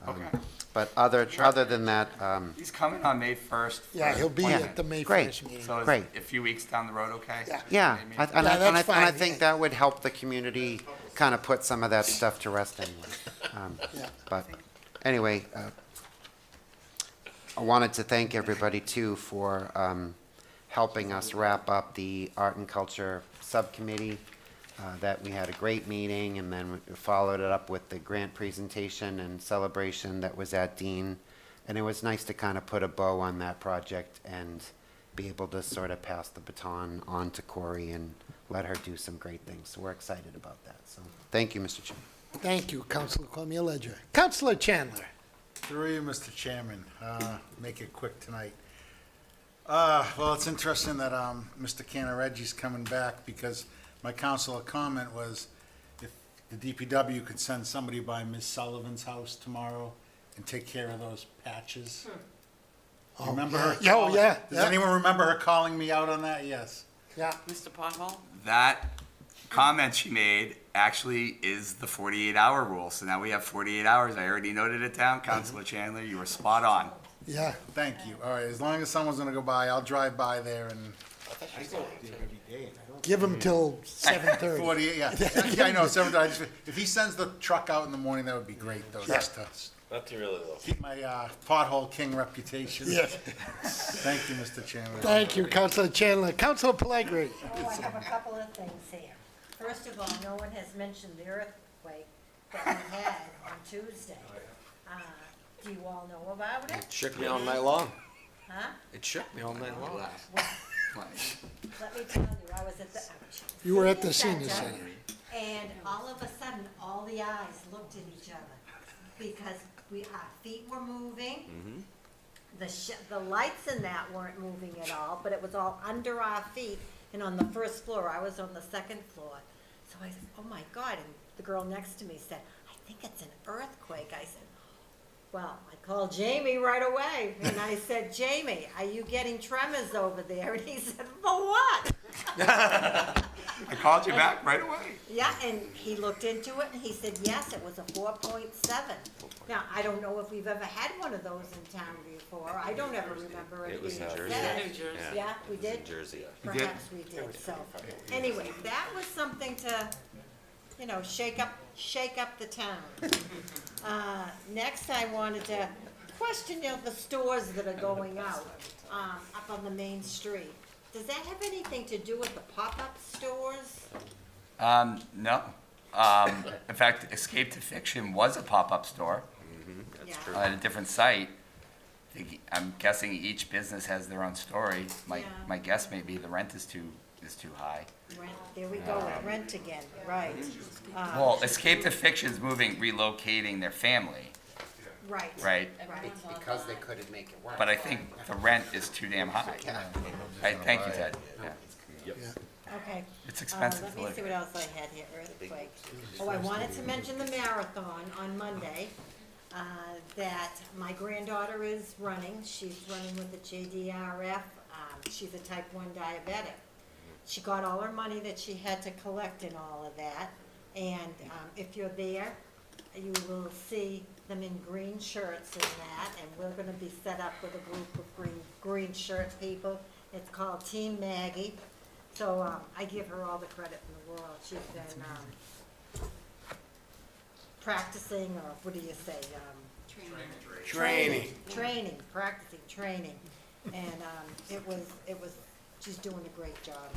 Okay. But other than that, He's coming on May 1st. Yeah, he'll be at the May Great. 1st meeting. So is Great. a few weeks down the road, okay? yeah, Maybe? and I that's fine. think that would help the community kind of put some of that stuff to rest anyway. But anyway, I wanted to thank everybody too for helping us wrap up the Art and Culture Subcommittee. That we had a great meeting, and then we followed it up with the grant presentation and celebration that was at Dean. And it was nice to kind of put a bow on that project and be able to sort of pass the baton on to Corey and let her do some great things. So we're excited about that. So thank you, Mr. Chairman. Thank you, Councilor Comia-Ledger. Councilor Chandler. Through you, Mr. Chairman, make it quick tonight. Well, it's interesting that Mr. Canareggi's coming back, because my councilor comment was if the DPW could send somebody by Ms. Sullivan's house tomorrow and take care of those patches. You remember her? Yeah, oh, calling- yeah, Does yeah. anyone remember her calling me out on that? Yes. Yeah. Mr. Pothole? That comment she made actually is the 48-hour rule. So now we have 48 hours. I already noted it down. Councilor Chandler, you were spot on. Yeah. Thank you. All right, as long as someone's gonna go by, I'll drive by there and. Give him till 7:30. 48, yeah. Yeah, I know, 7:30. If he sends the truck out in the morning, that would be great, though, just to Not too really though. keep my pothole king reputation. Yes. Thank you, Mr. Chairman. Thank you, Councilor Chandler. Councilor Pellegrini. Oh, I have a couple of things here. First of all, no one has mentioned the earthquake that we had on Tuesday. Do you all know about it? Shook me all night long. Huh? It shook me all night long. Let me tell you, I was at the. You were at the senior center. And all of a sudden, all the eyes looked at each other because our feet were moving. The lights in that weren't moving at all, but it was all under our feet and on the first floor. I was on the second floor. So I said, oh my God. And the girl next to me said, I think it's an earthquake. I said, Well, I called Jamie right away, and I said, Jamie, are you getting tremors over there? And he said, for what? I called you back right away. Yeah, and he looked into it, and he said, yes, it was a 4.7. Now, I don't know if we've ever had one of those in town before. I don't ever remember it It was being in Jersey. said. New Jersey. Yeah, we did? In Jersey. Perhaps we did, so. Anyway, that was something to, you know, shake up the town. Next, I wanted to question, you know, the stores that are going out, up on the main street. Does that have anything to do with the pop-up stores? No. In fact, Escape to Fiction was a pop-up store That's true. at a different site. I'm guessing each business has their own story. My guess may be the rent is too high. Rent, there we go, with rent again, right. Well, Escape to Fiction's relocating their family, Right. right? It's because they couldn't make it work. But I think the rent is too damn high. Thank you, Ted. Yeah. Okay. It's expensive to Let me live see what else I had here real quick. Oh, I wanted to mention the marathon on Monday, that my granddaughter is running. She's running with the JDRF. She's a type 1 diabetic. She got all her money that she had to collect and all of that. And if you're there, you will see them in green shirts and that. And we're gonna be set up with a group of green shirt people. It's called Team Maggie. So I give her all the credit in the world. She's been practicing, or what do you say? Practicing training. And she's doing a great job.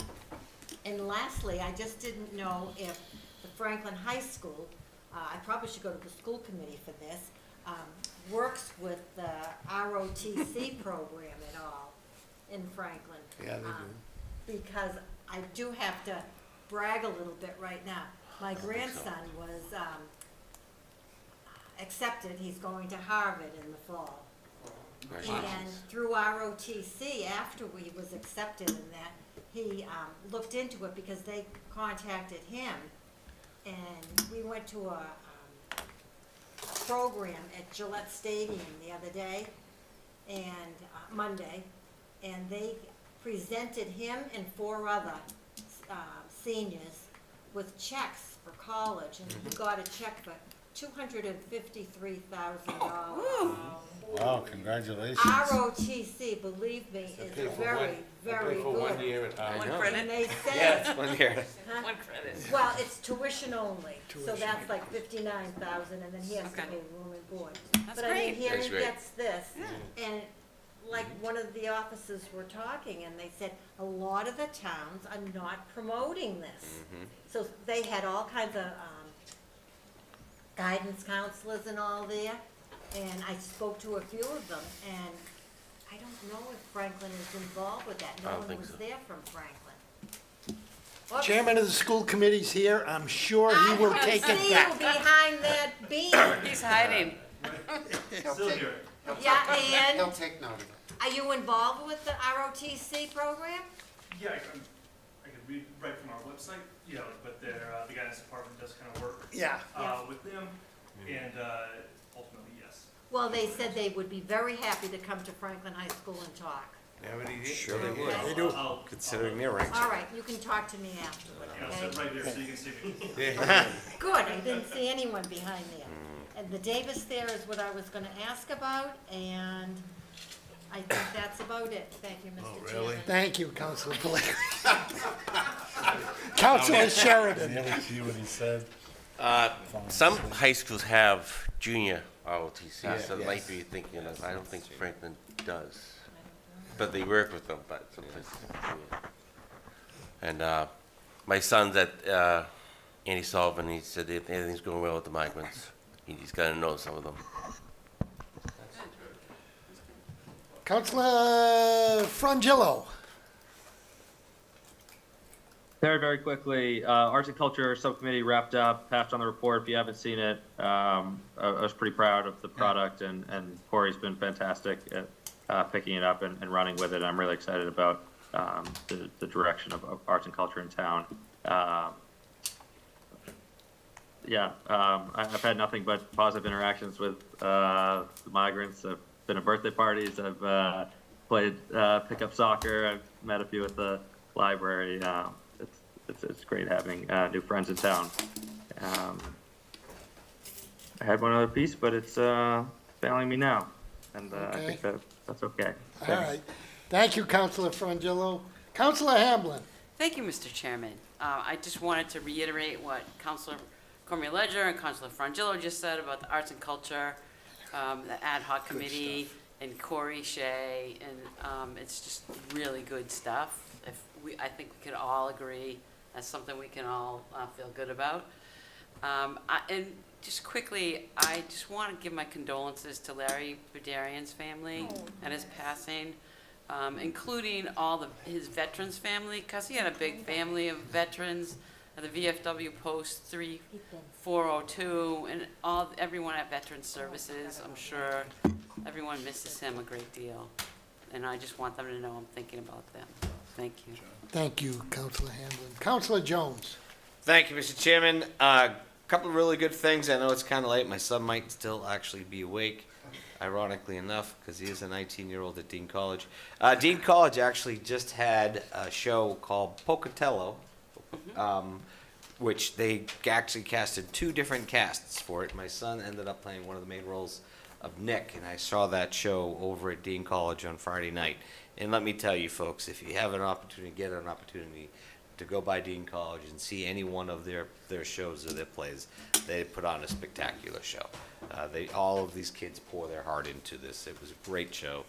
And lastly, I just didn't know if the Franklin High School, I probably should go to the school committee for this, works with the ROTC program at all in Franklin. Yeah, they do. Because I do have to brag a little bit right now. My grandson was accepted. He's going to Harvard in the fall. And through ROTC, after he was accepted in that, he looked into it because they contacted him. And we went to a program at Gillette Stadium the other day, and Monday, and they presented him and 4 other seniors with checks for college, and he got a check for $253,000. Wow, congratulations. ROTC, believe me, is very, very good. One year at Harvard. And they Yeah, said, it's 1 year. huh? One credit. Well, it's tuition only, so that's like $59,000, and then he has to Okay. pay room and board. That's But I mean, great. here That's he great. gets this, and like one of the officers were talking, and they said, a lot of the towns are not promoting this. So they had all kinds of guidance counselors and all there, and I spoke to a few of them, and I don't know if Franklin is involved with that. No I don't one think was so. there from Franklin. Whoops. Chairman of the school committee's here. I'm sure he will take I it can see you back. behind that beam. He's hiding. Yeah, and He'll take note of it. are you involved with the ROTC program? Yeah, I can read right from our website, but the guidance department does kind of work Yeah. with them, and ultimately, yes. Well, they said they would be very happy to come to Franklin High School and talk. Sure they would. Okay. They do. Considering their ranks. All right, you can talk to me afterward, I'll sit okay? right here so you can see me. Good, I didn't see anyone behind there. And the Davis there is what I was gonna ask about, and I think that's about it. Thank you, Mr. Chairman. Thank you, Councilor Pellegrini. Councilor Sheridan. You ever see what he said? Some high schools have junior ROTC, so they might be thinking of, I don't think Franklin does. But they work with them, but sometimes. And my son's at Andy Sullivan, he said that everything's going well with the migrants. He's got to know some of them. Councilor Frangillo. Very, very quickly, Arts and Culture Subcommittee wrapped up, passed on the report. If you haven't seen it, I was pretty proud of the product, and Corey's been fantastic at picking it up and running with it. I'm really excited about the direction of arts and culture in town. yeah, I've had nothing but positive interactions with the migrants. I've been at birthday parties. I've played pickup soccer. I've met a few at the library. It's great having new friends in town. I had one other piece, but it's failing me now, and I think that's okay. All right. Thank you, Councilor Frangillo. Councilor Hamblin. Thank you, Mr. Chairman. I just wanted to reiterate what Councilor Cormier-Ledger and Councilor Frangillo just said about the arts and culture, the ad hoc committee, and Corey Shea, and it's just really good stuff. I think we can all agree that's something we can all feel good about. And just quickly, I just want to give my condolences to Larry Budarian's family and his passing, including all his veterans family, because he had a big family of veterans at the VFW Post 3402, and everyone at Veterans Services. I'm sure everyone misses him a great deal, and I just want them to know I'm thinking about them. Thank you. Thank you, Councilor Hamblin. Councilor Jones. Thank you, Mr. Chairman. Couple of really good things. I know it's kind of late. My son might still actually be awake, ironically enough, because he is a 19-year-old at Dean College. Dean College actually just had a show called Pocatello, which they actually casted 2 different casts for it. My son ended up playing one of the main roles of Nick, and I saw that show over at Dean College on Friday night. And let me tell you, folks, if you have an opportunity, get an opportunity to go by Dean College and see any one of their shows or their plays, they put on a spectacular show. All of these kids pour their heart into this. It was a great show.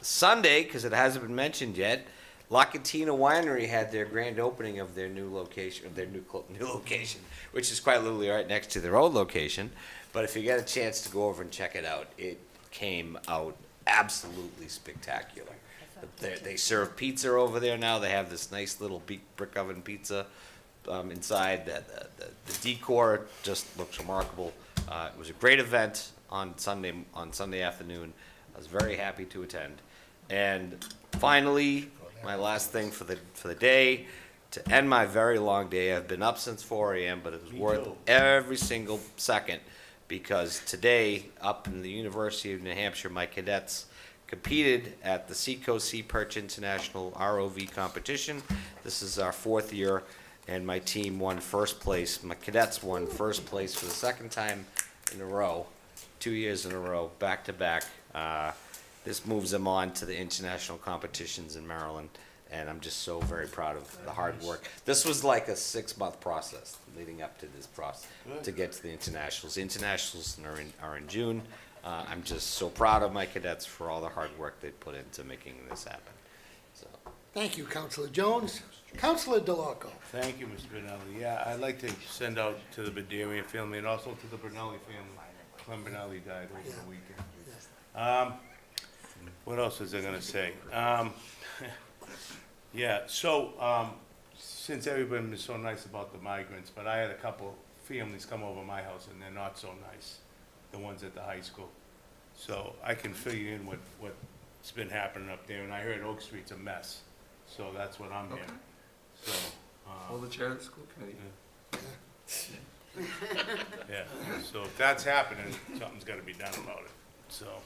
Sunday, because it hasn't been mentioned yet, La Cantina Winery had their grand opening of their new location, which is quite literally right next to their old location. But if you get a chance to go over and check it out, it came out absolutely spectacular. They serve pizza over there now. They have this nice little brick oven pizza inside. The decor just looks remarkable. It was a great event on Sunday afternoon. I was very happy to attend. And finally, my last thing for the day, to end my very long day. I've been up since 4 a.m., but it was worth every single second, because today, up in the University of New Hampshire, my cadets competed at the Seacoast Sea Perch International ROV competition. This is our 4th year, and my team won first place. My cadets won first place for the 2nd time in a row, 2 years in a row, back to back. This moves them on to the international competitions in Maryland, and I'm just so very proud of the hard work. This was like a 6-month process leading up to this process to get to the internationals. The internationals are in June. I'm just so proud of my cadets for all the hard work they put into making this happen. So. Thank you, Councilor Jones. Councilor DeLarco. Thank you, Mr. Brunelli. Yeah, I'd like to send out to the Bedarian family and also to the Brunelli family. Clem Brunelli died over the weekend. What else was I gonna say? Since everybody's been so nice about the migrants, but I had a couple families come over my house and they're not so nice, the ones at the high school. So I can fill you in what's been happening up there, and I heard Oak Street's a mess, so that's what I'm hearing. So, Hold the chair of the school committee. yeah, so if that's happening, something's gotta be done about it, so.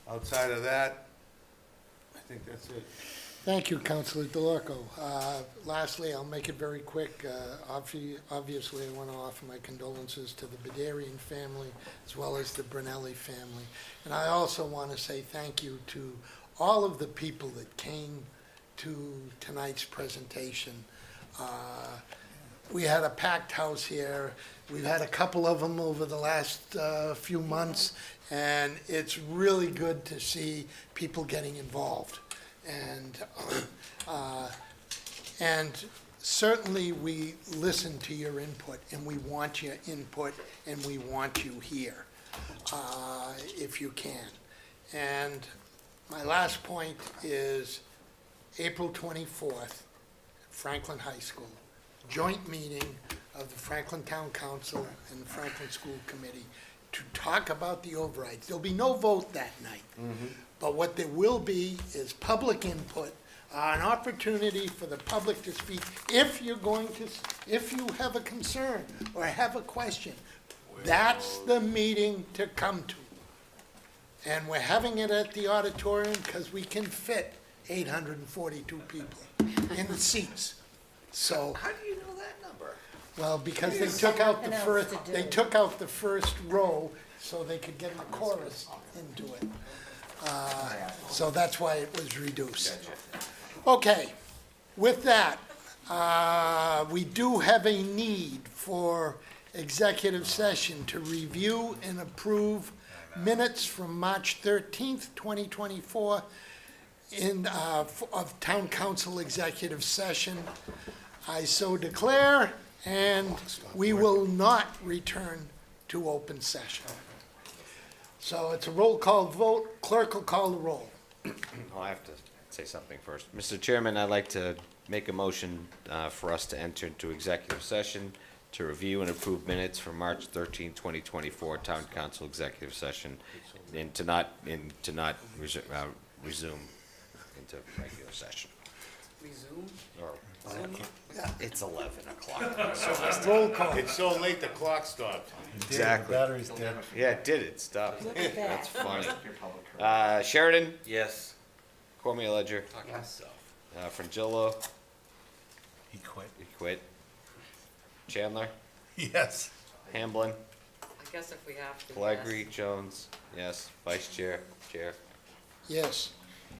Outside of that, I think that's it. Thank you, Councilor DeLarco. Lastly, I'll make it very quick. Obviously, I want to offer my condolences to the Bedarian family as well as the Brunelli family. And I also want to say thank you to all of the people that came to tonight's presentation. We had a packed house here. We've had a couple of them over the last few months, and it's really good to see people getting involved. And certainly we listen to your input, and we want your input, and we want you here, if you can. And my last point is April 24th, Franklin High School, joint meeting of the Franklin Town Council and the Franklin School Committee to talk about the overrides. There'll be no vote that night. But what there will be is public input an opportunity for the public to speak. If you're going to, if you have a concern or have a question, that's the meeting to come to. And we're having it at the auditorium because we can fit 842 people in the seats. So, How do you know that number? well, because they took out the first, they took out the first row so they could get the chorus into it. So that's why it was reduced. Okay, with that, we do have a need for executive session to review and approve minutes from March 13th, 2024 of Town Council executive session. I so declare, and we will not return to open session. So it's a roll call vote. Clerk will call the roll. I'll have to say something first. Mr. Chairman, I'd like to make a motion for us to enter into executive session to review and approve minutes for March 13, 2024 Town Council executive session, and to not resume into regular session. Resume? Or, Yeah. it's 11 o'clock. Roll call. It's so late, the clock stopped. Exactly. Battery's dead. Yeah, it did. It stopped. Look at that. That's funny. Sheridan, Yes. Cormier Ledger, Yes. Frangillo, He quit. he quit. Chandler, Yes. Hamblin, I guess if we have to. Pellegri, Jones, yes. Vice Chair, Chair. Yes.